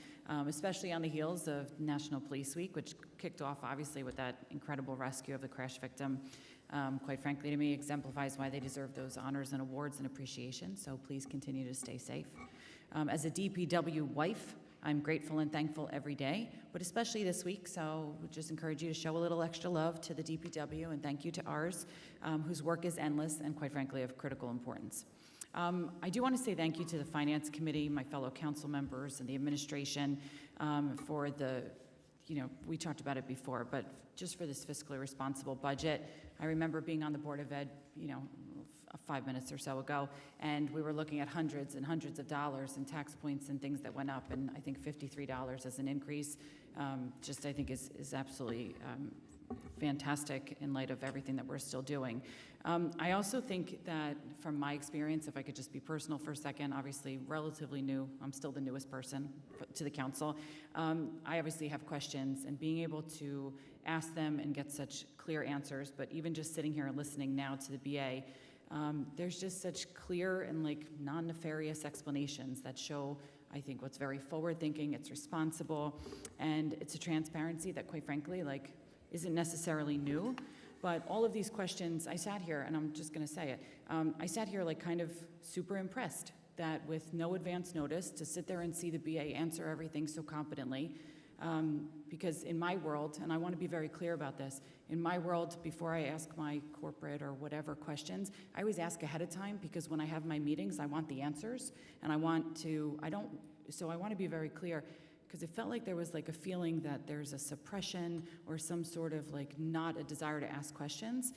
especially on the heels of National Police Week, which kicked off, obviously, with that incredible rescue of the crash victim. Quite frankly, to me, exemplifies why they deserve those honors and awards and appreciation, so please continue to stay safe. As a DPW wife, I'm grateful and thankful every day, but especially this week, so would just encourage you to show a little extra love to the DPW, and thank you to ours, whose work is endless and, quite frankly, of critical importance. I do want to say thank you to the Finance Committee, my fellow council members, and the administration for the, we talked about it before, but just for this fiscally responsible budget. I remember being on the Board of Ed, 5 minutes or so ago, and we were looking at hundreds and hundreds of dollars in tax points and things that went up, and I think $53 as an increase, I think is absolutely fantastic in light of everything that we're still doing. I also think that from my experience, if I could just be personal for a second, obviously relatively new, I'm still the newest person to the council, I obviously have questions, and being able to ask them and get such clear answers, but even just sitting here and listening now to the BA, there's just such clear and non-nefarious explanations that show, I think, what's very forward-thinking, it's responsible, and it's a transparency that, quite frankly, isn't necessarily new. But all of these questions, I sat here, and I'm just going to say it, I sat here kind of super impressed that with no advance notice, to sit there and see the BA answer everything so competently, because in my world, and I want to be very clear about this, in my world, before I ask my corporate or whatever questions, I always ask ahead of time, because when I have my meetings, I want the answers, and I want to be very clear, because it felt like there was a feeling that there's a suppression or some sort of not a desire to ask questions.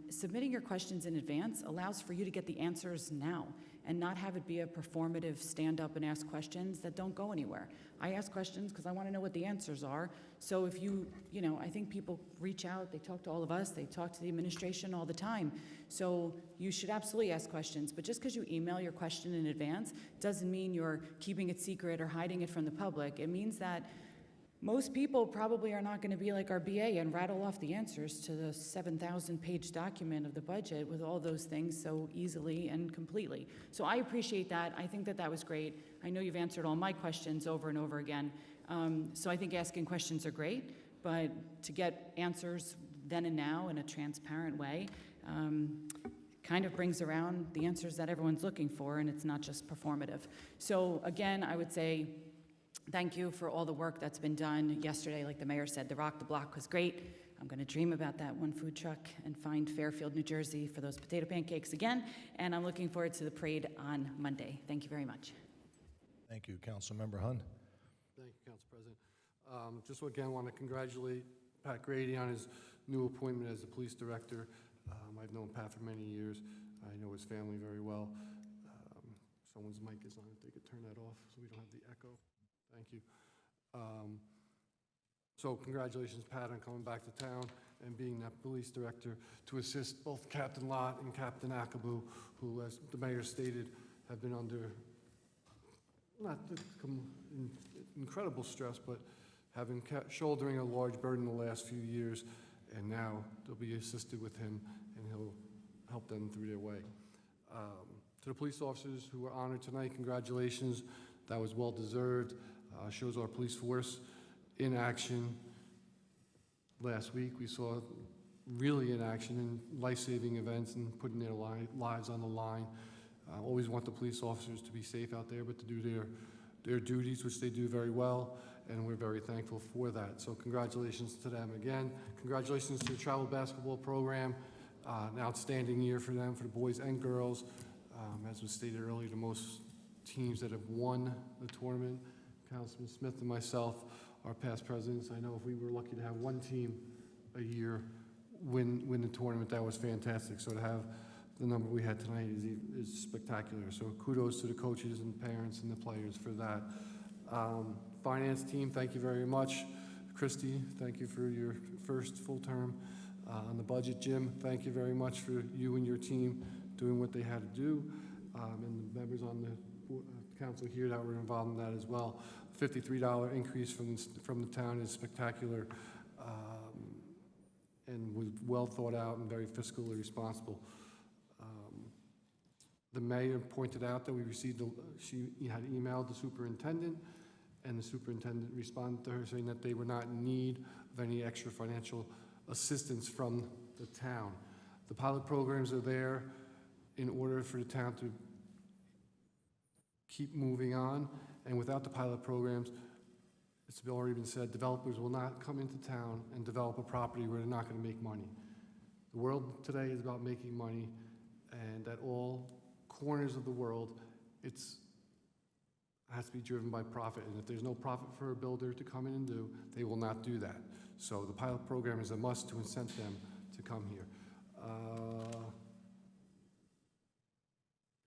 Submitting your questions in advance allows for you to get the answers now and not have it be a performative stand up and ask questions that don't go anywhere. I ask questions because I want to know what the answers are. So if I think people reach out, they talk to all of us, they talk to the administration all the time. So you should absolutely ask questions, but just because you email your question in advance doesn't mean you're keeping it secret or hiding it from the public. It means that most people probably are not going to be like our BA and rattle off the answers to the 7,000-page document of the budget with all those things so easily and completely. So I appreciate that. I think that was great. I know you've answered all my questions over and over again. So I think asking questions are great, but to get answers then and now in a transparent way kind of brings around the answers that everyone's looking for, and it's not just performative. So again, I would say, thank you for all the work that's been done. Yesterday, like the mayor said, the Rock the Block was great. I'm going to dream about that one food truck and find Fairfield, New Jersey for those potato pancakes again. And I'm looking forward to the parade on Monday. Thank you very much. Thank you. Councilmember Hun. Thank you, Council President. Just again want to congratulate Pat Grady on his new appointment as the police director. I've known Pat for many years. I know his family very well. Someone's mic is on, if they could turn that off so we don't have the echo. Thank you. So congratulations, Pat, on coming back to town and being that police director to assist both Captain Lott and Captain Akabu, who, as the mayor stated, have been under incredible stress, but having shouldering a large burden the last few years, and now they'll be assisted with him, and he'll help them through their way. To the police officers who were honored tonight, congratulations. That was well-deserved. Shows our police force in action. Last week, we saw really in action in life-saving events and putting their lives on the line. Always want the police officers to be safe out there, but to do their duties, which they do very well, and we're very thankful for that. So congratulations to them again. Congratulations to the travel basketball program. An outstanding year for them, for the boys and girls. As was stated earlier, the most teams that have won the tournament, Councilman Smith and myself, our past presidents. I know if we were lucky to have one team a year win the tournament, that was fantastic. So to have the number we had tonight is spectacular. So kudos to the coaches and parents and the players for that. Finance team, thank you very much. Christy, thank you for your first full term on the budget. Jim, thank you very much for you and your team doing what they had to do. And the members on the council here that were involved in that as well. $53 increase from the town is spectacular and was well thought out and very fiscally responsible. The mayor pointed out that we received, she had emailed the superintendent, and the superintendent responded to her saying that they were not in need of any extra financial assistance from the town. The pilot programs are there in order for the town to keep moving on, and without the pilot programs, it's already been said, developers will not come into town and develop a property where they're not going to make money. The world today is about making money, and at all corners of the world, it has to be driven by profit, and if there's no profit for a builder to come in and do, they will not do that. So the pilot program is a must to incent them to come here.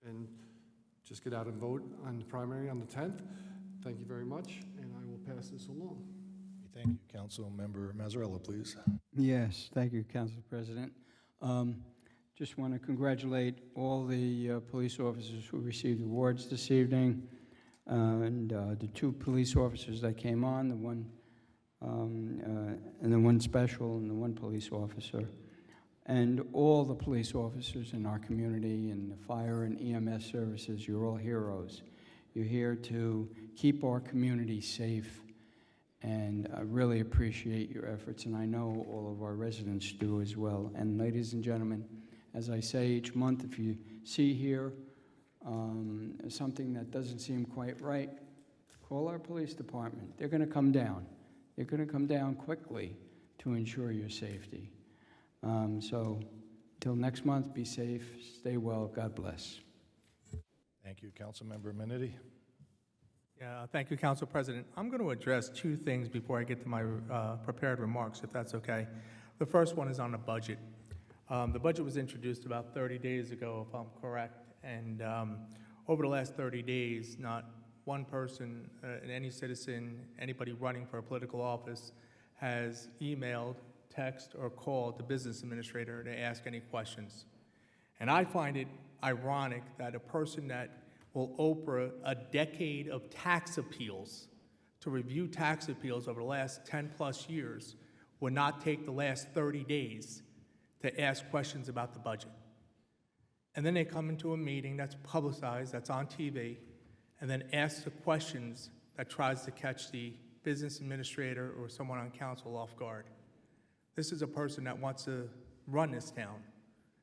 And just get out and vote on the primary on the 10th. Thank you very much, and I will pass this along. Thank you. Council Member Mazzarella, please. Yes, thank you, Council President. Just want to congratulate all the police officers who received awards this evening, and the two police officers that came on, the one and the one special and the one police officer, and all the police officers in our community and the fire and EMS services. You're all heroes. You're here to keep our community safe, and I really appreciate your efforts, and I know all of our residents do as well. And ladies and gentlemen, as I say each month, if you see here something that doesn't seem quite right, call our police department. They're going to come down. They're going to come down quickly to ensure your safety. So until next month, be safe, stay well, God bless. Thank you. Councilmember Minetti. Yeah, thank you, Council President. I'm going to address two things before I get to my prepared remarks, if that's okay. The first one is on the budget. The budget was introduced about 30 days ago, if I'm correct, and over the last 30 days, not one person, any citizen, anybody running for a political office has emailed, text, or called the business administrator to ask any questions. And I find it ironic that a person that will open a decade of tax appeals to review tax appeals over the last 10+ years would not take the last 30 days to ask questions about the budget. And then they come into a meeting that's publicized, that's on TV, and then ask the questions that tries to catch the business administrator or someone on council off guard. This is a person that wants to run this town,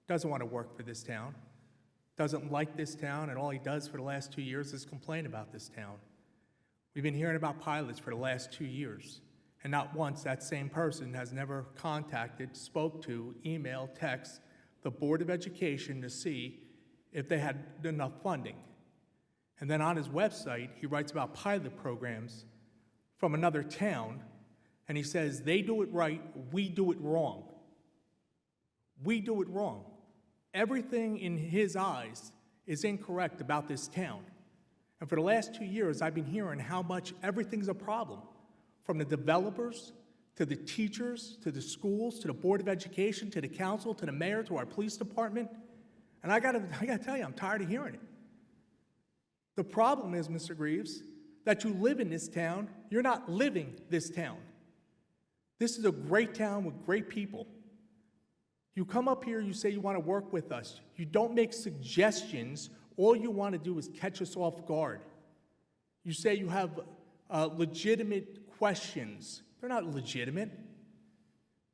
doesn't want to work for this town, doesn't like this town, and all he does for the last 2 years is complain about this town. We've been hearing about pilots for the last 2 years, and not once that same person has never contacted, spoke to, emailed, text the Board of Education to see if they had enough funding. And then on his website, he writes about pilot programs from another town and he says, they do it right, we do it wrong. We do it wrong. Everything in his eyes is incorrect about this town. And for the last 2 years, I've been hearing how much everything's a problem, from the developers, to the teachers, to the schools, to the Board of Education, to the council, to the mayor, to our police department. And I gotta tell you, I'm tired of hearing it. The problem is, Mr. Greaves, that you live in this town, you're not living this town. This is a great town with great people. You come up here, you say you want to work with us. You don't make suggestions. All you want to do is catch us off guard. You say you have legitimate questions. They're not legitimate.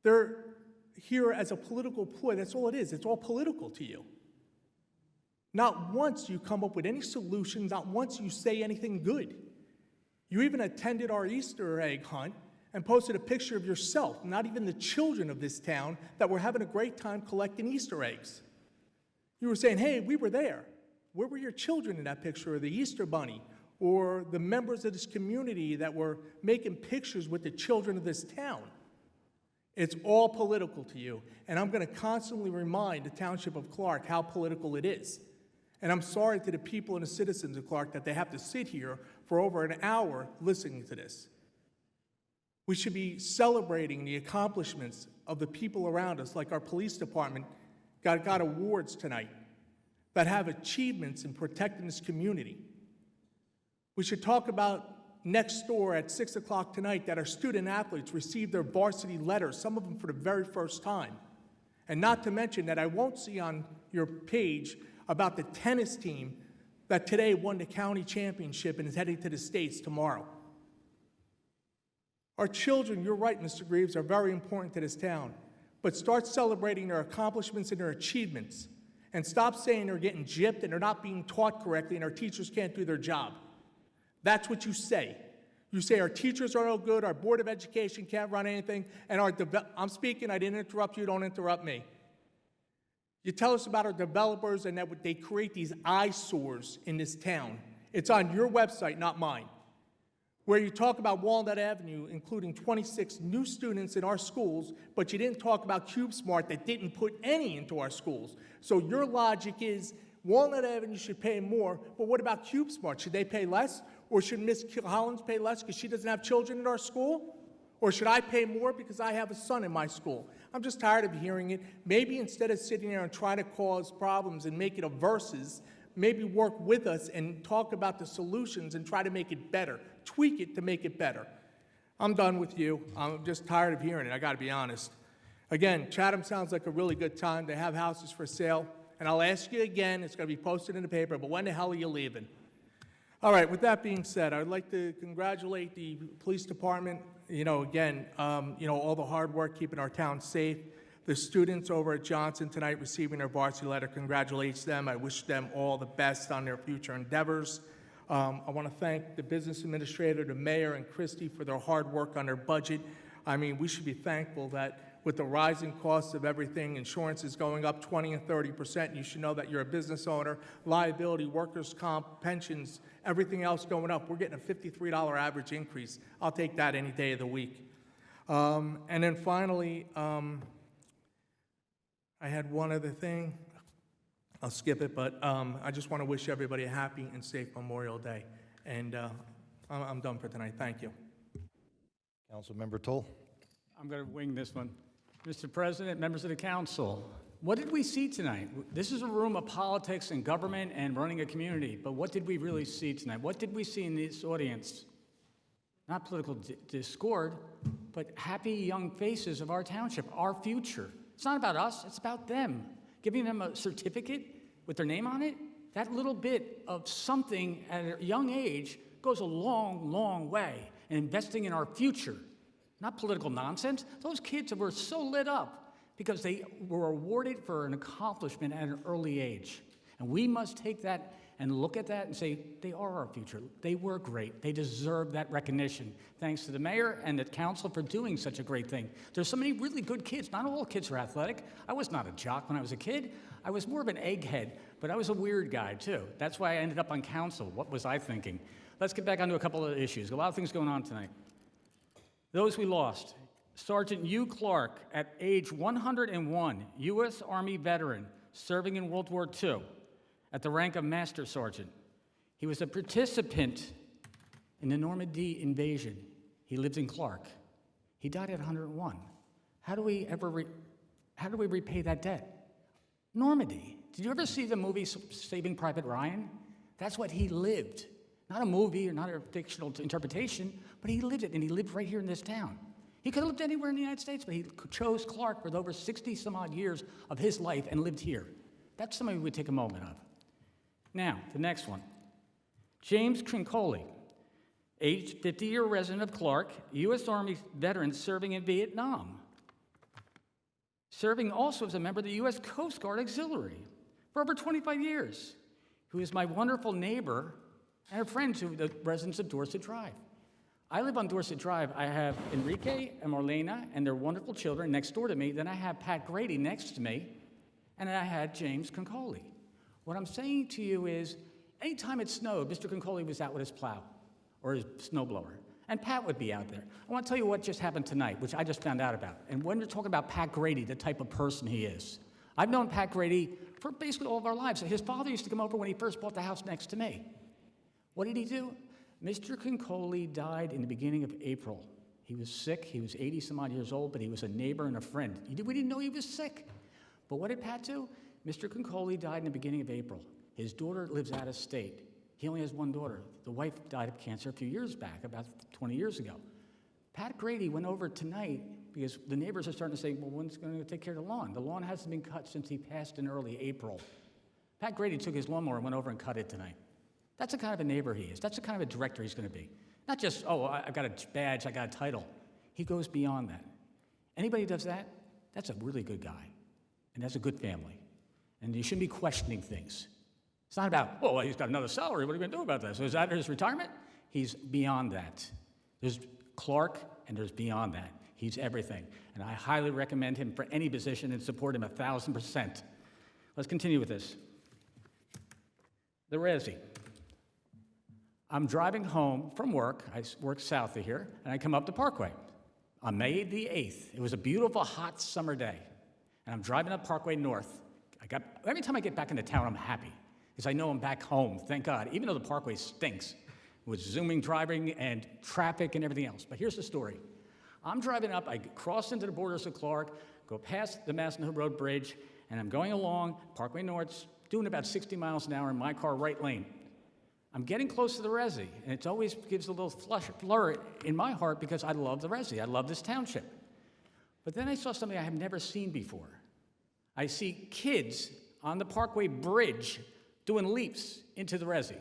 They're here as a political ploy. That's all it is. It's all political to you. Not once you come up with any solutions, not once you say anything good. You even attended our Easter egg hunt and posted a picture of yourself, not even the children of this town, that were having a great time collecting Easter eggs. You were saying, hey, we were there. Where were your children in that picture, or the Easter Bunny, or the members of this community that were making pictures with the children of this town? It's all political to you, and I'm going to constantly remind the Township of Clark how political it is. And I'm sorry to the people and the citizens of Clark that they have to sit here for over an hour listening to this. We should be celebrating the accomplishments of the people around us, like our police department got awards tonight that have achievements in protecting this community. We should talk about next door at 6 o'clock tonight that our student athletes received their varsity letters, some of them for the very first time. And not to mention that I won't see on your page about the tennis team that today won the county championship and is heading to the States tomorrow. Our children, you're right, Mr. Greaves, are very important to this town. But start celebrating their accomplishments and their achievements. And stop saying they're getting gypped and they're not being taught correctly and our teachers can't do their job. That's what you say. You say our teachers are no good, our Board of Education can't run anything, and I'm speaking, I didn't interrupt you, don't interrupt me. You tell us about our developers and that they create these eyesores in this town. It's on your website, not mine, where you talk about Walnut Avenue, including 26 new students in our schools, but you didn't talk about CubeSmart that didn't put any into our schools. So your logic is Walnut Avenue should pay more, but what about CubeSmart? Should they pay less? Or should Ms. Collins pay less because she doesn't have children in our school? Or should I pay more because I have a son in my school? I'm just tired of hearing it. Maybe instead of sitting there and trying to cause problems and make it a versus, maybe work with us and talk about the solutions and try to make it better. Tweak it to make it better. I'm done with you. I'm just tired of hearing it, I gotta be honest. Again, Chatham sounds like a really good time. They have houses for sale. And I'll ask you again, it's gonna be posted in the paper, but when the hell are you leaving? All right, with that being said, I'd like to congratulate the police department, again, all the hard work keeping our town safe. The students over at Johnson tonight receiving their varsity letter, congratulates them. I wish them all the best on their future endeavors. I want to thank the business administrator, the mayor, and Christie for their hard work on their budget. I mean, we should be thankful that with the rising costs of everything, insurance is going up 20 and 30%. You should know that you're a business owner, liability, workers' comp, pensions, everything else going up. We're getting a $53 average increase. I'll take that any day of the week. And then finally, I had one other thing. I'll skip it, but I just want to wish everybody a happy and safe Memorial Day. And I'm done for tonight. Thank you. Councilmember Toll. I'm going to wing this one. Mr. President, members of the council, what did we see tonight? This is a room of politics and government and running a community, but what did we really see tonight? What did we see in this audience? Not political discord, but happy young faces of our township, our future. It's not about us, it's about them. Giving them a certificate with their name on it, that little bit of something at a young age goes a long, long way in investing in our future. Not political nonsense. Those kids were so lit up because they were awarded for an accomplishment at an early age. And we must take that and look at that and say, they are our future. They were great. They deserve that recognition. Thanks to the mayor and the council for doing such a great thing. There's so many really good kids. Not all kids are athletic. I was not a jock when I was a kid. I was more of an egghead, but I was a weird guy too. That's why I ended up on council. What was I thinking? Let's get back onto a couple of issues. A lot of things going on tonight. Those we lost. Sergeant Hugh Clark, at age 101, U.S. Army veteran, serving in World War II, at the rank of Master Sergeant. He was a participant in the Normandy invasion. He lives in Clark. He died at 101. How do we repay that debt? Normandy. Did you ever see the movie Saving Private Ryan? That's what he lived. Not a movie or not a fictional interpretation, but he lived it, and he lived right here in this town. He could have lived anywhere in the United States, but he chose Clark for over 60-some-odd years of his life and lived here. That's somebody we would take a moment of. Now, the next one. James Crincoli, age 50-year resident of Clark, U.S. Army veteran serving in Vietnam. Serving also as a member of the U.S. Coast Guard Auxiliary for over 25 years, who is my wonderful neighbor and a friend to the residents of Dorset Drive. I live on Dorset Drive. I have Enrique and Marlena and their wonderful children next door to me. Then I have Pat Grady next to me, and then I had James Crincoli. What I'm saying to you is, anytime it snowed, Mr. Crincoli was out with his plow or his snowblower, and Pat would be out there. I want to tell you what just happened tonight, which I just found out about. And when you're talking about Pat Grady, the type of person he is, I've known Pat Grady for basically all of our lives. His father used to come over when he first bought the house next to me. What did he do? Mr. Crincoli died in the beginning of April. He was sick. He was 80-some-odd years old, but he was a neighbor and a friend. We didn't know he was sick. But what did Pat do? Mr. Crincoli died in the beginning of April. His daughter lives out of state. He only has one daughter. The wife died of cancer a few years back, about 20 years ago. Pat Grady went over tonight because the neighbors are starting to say, well, when's going to take care of the lawn? The lawn hasn't been cut since he passed in early April. Pat Grady took his lawnmower and went over and cut it tonight. That's the kind of a neighbor he is. That's the kind of a director he's going to be. Not just, oh, I've got a badge, I got a title. He goes beyond that. Anybody who does that, that's a really good guy. And that's a good family. And you shouldn't be questioning things. It's not about, oh, well, he's got another salary, what are you going to do about this? So is that his retirement? He's beyond that. There's Clark, and there's beyond that. He's everything. And I highly recommend him for any position and support him 1,000%. Let's continue with this. The Resi. I'm driving home from work. I work south of here, and I come up the Parkway on May the 8th. It was a beautiful, hot summer day, and I'm driving up Parkway North. Every time I get back into town, I'm happy, because I know I'm back home, thank God, even though the Parkway stinks with zooming, driving, and traffic and everything else. But here's the story. I'm driving up, I cross into the borders of Clark, go past the Masson Hill Road Bridge, and I'm going along Parkway North, doing about 60 miles an hour in my car, right lane. I'm getting close to the Resi, and it always gives a little flurry in my heart because I love the Resi. I love this township. But then I saw something I have never seen before. I see kids on the Parkway Bridge doing leaps into the Resi.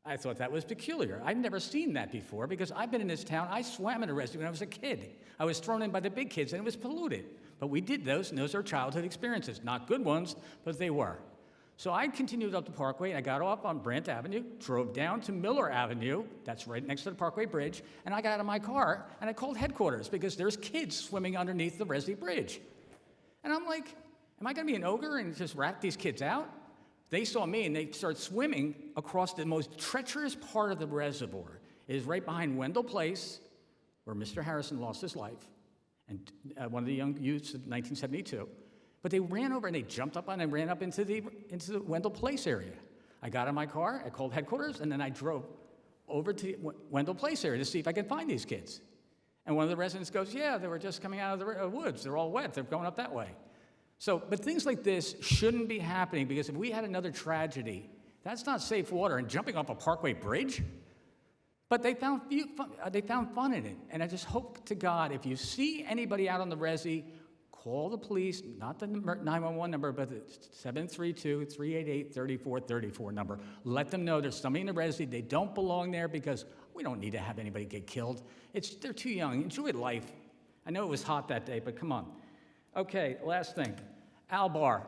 I thought that was peculiar. I've never seen that before because I've been in this town. I swam in a Resi when I was a kid. I was thrown in by the big kids, and it was polluted. But we did those, and those are childhood experiences. Not good ones, but they were. So I continued up the Parkway, and I got off on Brant Avenue, drove down to Miller Avenue, that's right next to the Parkway Bridge, and I got out of my car, and I called headquarters because there's kids swimming underneath the Resi Bridge. And I'm like, am I going to be an ogre and just rat these kids out? They saw me, and they started swimming across the most treacherous part of the reservoir. It is right behind Wendell Place, where Mr. Harrison lost his life, and one of the young youths of 1972. But they ran over and they jumped up on and ran up into the Wendell Place area. I got in my car, I called headquarters, and then I drove over to the Wendell Place area to see if I could find these kids. And one of the residents goes, yeah, they were just coming out of the woods. They're all wet. They're going up that way. So, but things like this shouldn't be happening because if we had another tragedy, that's not safe water and jumping off a Parkway Bridge. But they found fun in it. And I just hope to God, if you see anybody out on the Resi, call the police, not the 911 number, but the 732-388-3434 number. Let them know there's somebody in the Resi. They don't belong there because we don't need to have anybody get killed. They're too young. Enjoy life. I know it was hot that day, but come on. Okay, last thing. Al Barr,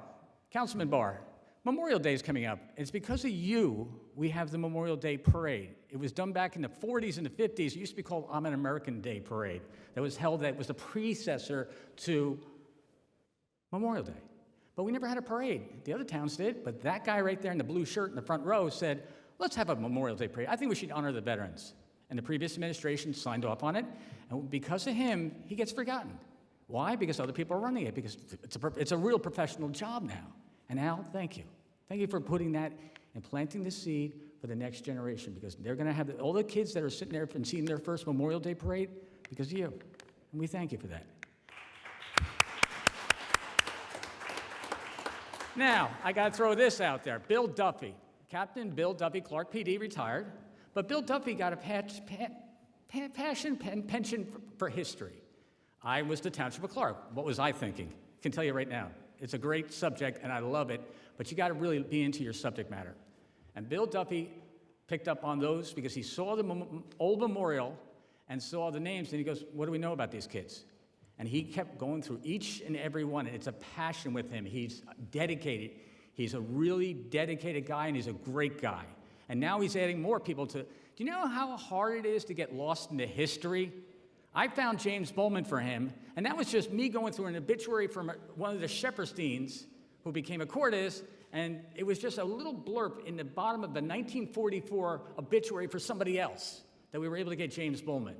Councilman Barr, Memorial Day is coming up. It's because of you we have the Memorial Day Parade. It was done back in the 40s and the 50s. It used to be called I'm an American Day Parade. That was the predecessor to Memorial Day. But we never had a parade. The other towns did, but that guy right there in the blue shirt in the front row said, let's have a Memorial Day parade. I think we should honor the veterans. And the previous administration signed off on it, and because of him, he gets forgotten. Why? Because other people are running it, because it's a real professional job now. And Al, thank you. Thank you for putting that and planting the seed for the next generation, because they're going to have all the kids that are sitting there and seeing their first Memorial Day parade because of you. And we thank you for that. Now, I got to throw this out there. Bill Duffy, Captain Bill Duffy, Clark PD, retired. But Bill Duffy got a pension for history. I was the Township of Clark. What was I thinking? I can tell you right now. It's a great subject, and I love it, but you got to really be into your subject matter. And Bill Duffy picked up on those because he saw the old memorial and saw the names, and he goes, what do we know about these kids? And he kept going through each and every one, and it's a passion with him. He's dedicated. He's a really dedicated guy, and he's a great guy. And now he's adding more people to, do you know how hard it is to get lost into history? I found James Bowman for him, and that was just me going through an obituary from one of the Sheppersteins who became a Cordes, and it was just a little blurb in the bottom of the 1944 obituary for somebody else that we were able to get James Bowman.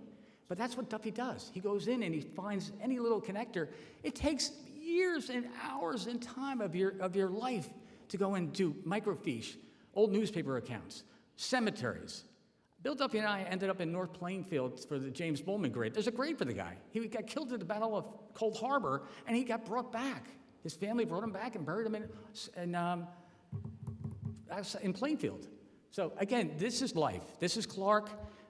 But that's what Duffy does. He goes in and he finds any little connector. It takes years and hours and time of your life to go and do microfiche, old newspaper accounts, cemeteries. Bill Duffy and I ended up in North Plainfield for the James Bowman grave. There's a grave for the guy. He got killed at the Battle of Cold Harbor, and he got brought back. His family brought him back and buried him in Plainfield. So again, this is life. This is Clark.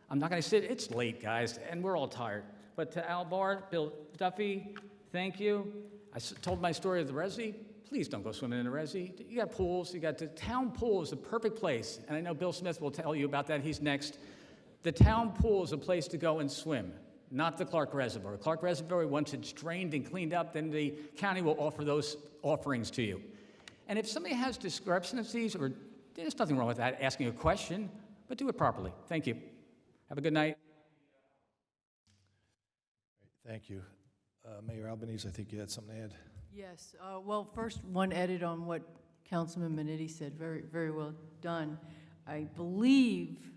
I'm not going to sit. It's late, guys, and we're all tired. But to Al Barr, Bill Duffy, thank you. I told my story of the Resi. Please don't go swimming in the Resi. You got pools. You got the town pool is the perfect place. And I know Bill Smith will tell you about that. He's next. The town pool is a place to go and swim, not the Clark Reservoir. Clark Reservoir, once it's drained and cleaned up, then the county will offer those offerings to you. And if somebody has discrepancies, or there's nothing wrong with that, asking a question, but do it properly. Thank you. Have a good night. Thank you. Mayor Albanese, I think you had something to add. Yes, well, first, one edit on what Councilman Minetti said, very, very well done. I believe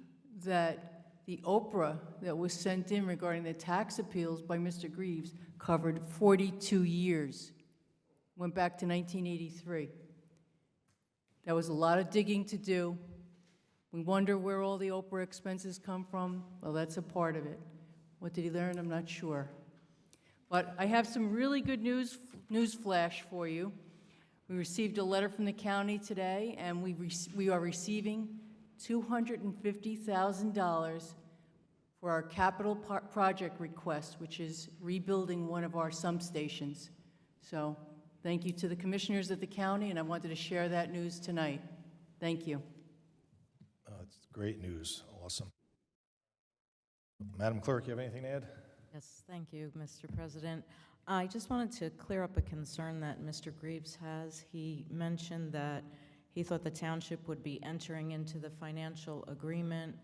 that the Oprah that was sent in regarding the tax appeals by Mr. Greaves covered 42 years, went back to 1983. That was a lot of digging to do. We wonder where all the Oprah expenses come from. Well, that's a part of it. What did he learn? I'm not sure. But I have some really good news flash for you. We received a letter from the county today, and we are receiving $250,000 for our capital project request, which is rebuilding one of our sump stations. So thank you to the commissioners at the county, and I wanted to share that news tonight. Thank you. It's great news. Awesome. Madam Clerk, you have anything to add? Yes, thank you, Mr. President. I just wanted to clear up a concern that Mr. Greaves has. He mentioned that he thought the township would be entering into the financial agreement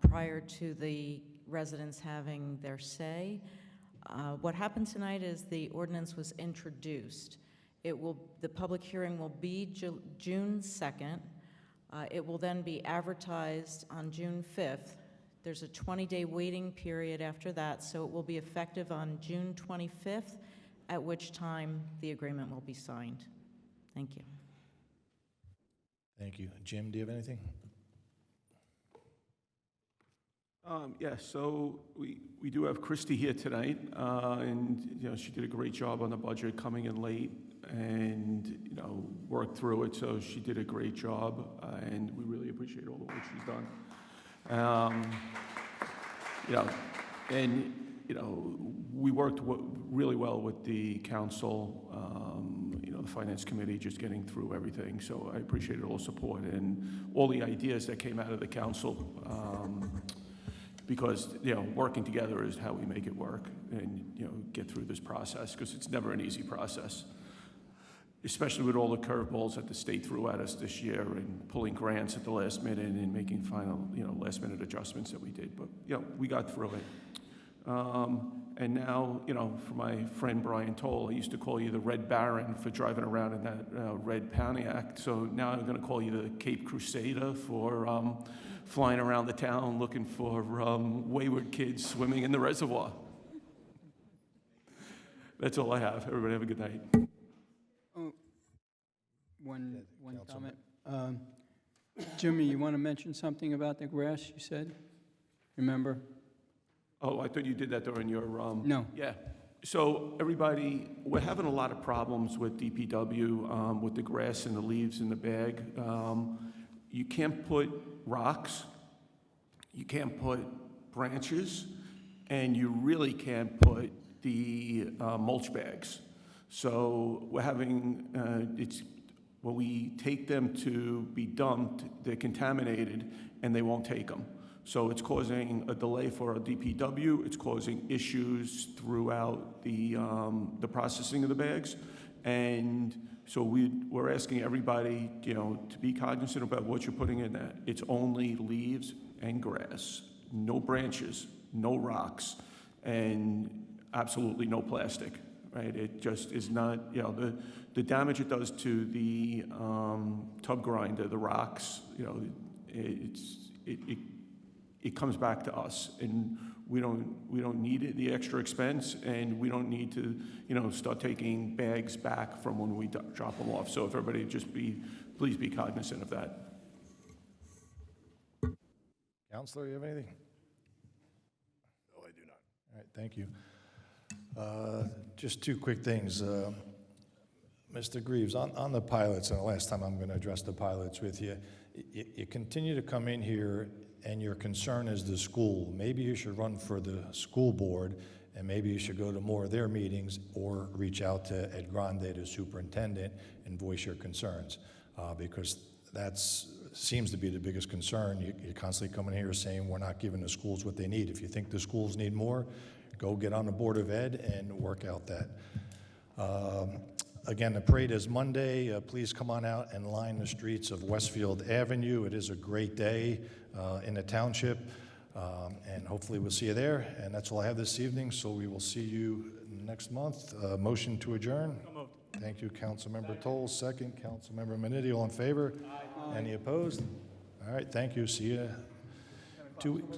prior to the residents having their say. What happened tonight is the ordinance was introduced. The public hearing will be June 2nd. It will then be advertised on June 5th. There's a 20-day waiting period after that, so it will be effective on June 25th, at which time the agreement will be signed. Thank you. Thank you. Jim, do you have anything? Yes, so we do have Christy here tonight, and she did a great job on the budget, coming in late and worked through it. So she did a great job, and we really appreciate all the work she's done. We worked really well with the council, the finance committee, just getting through everything. So I appreciated all the support and all the ideas that came out of the council, because working together is how we make it work and get through this process, because it's never an easy process, especially with all the curveballs that the state threw at us this year and pulling grants at the last minute and making final, last minute adjustments that we did. But, we got through it. And now, you know, for my friend Brian Toll, I used to call you the Red Baron for driving around in that red Pontiac. So now I'm going to call you the Cape Crusader for flying around the town looking for wayward kids swimming in the reservoir. That's all I have. Everybody have a good night. Oh, one comment. Jimmy, you want to mention something about the grass, you said? Remember? Oh, I thought you did that during your, No. Yeah. So everybody, we're having a lot of problems with DPW, with the grass and the leaves in the bag. You can't put rocks, you can't put branches, and you really can't put the mulch bags. So we're having, when we take them to be dumped, they're contaminated and they won't take them. So it's causing a delay for our DPW. It's causing issues throughout the processing of the bags. And so we're asking everybody, you know, to be cognizant about what you're putting in that. It's only leaves and grass, no branches, no rocks, and absolutely no plastic, right? It just is not, you know, the damage it does to the tub grinder, the rocks, you know, it comes back to us, and we don't need it, the extra expense, and we don't need to, you know, start taking bags back from when we drop them off. So if everybody just please be cognizant of that. Counselor, you have anything? No, I do not. All right, thank you. Just two quick things. Mr. Greaves, on the pilots, and the last time I'm going to address the pilots with you, you continue to come in here and your concern is the school. Maybe you should run for the school board, and maybe you should go to more of their meetings or reach out to Ed Grande, the superintendent, and voice your concerns, because that seems to be the biggest concern. You're constantly coming here saying we're not giving the schools what they need. If you think the schools need more, go get on the Board of Ed and work out that. Again, the parade is Monday. Please come on out and line the streets of Westfield Avenue. It is a great day in the township, and hopefully we'll see you there. And that's all I have this evening, so we will see you next month. Motion to adjourn. Thank you, Councilmember Toll. Second, Councilmember Manitti. All in favor? Aye. Any opposed? All right, thank you. See you 2 weeks.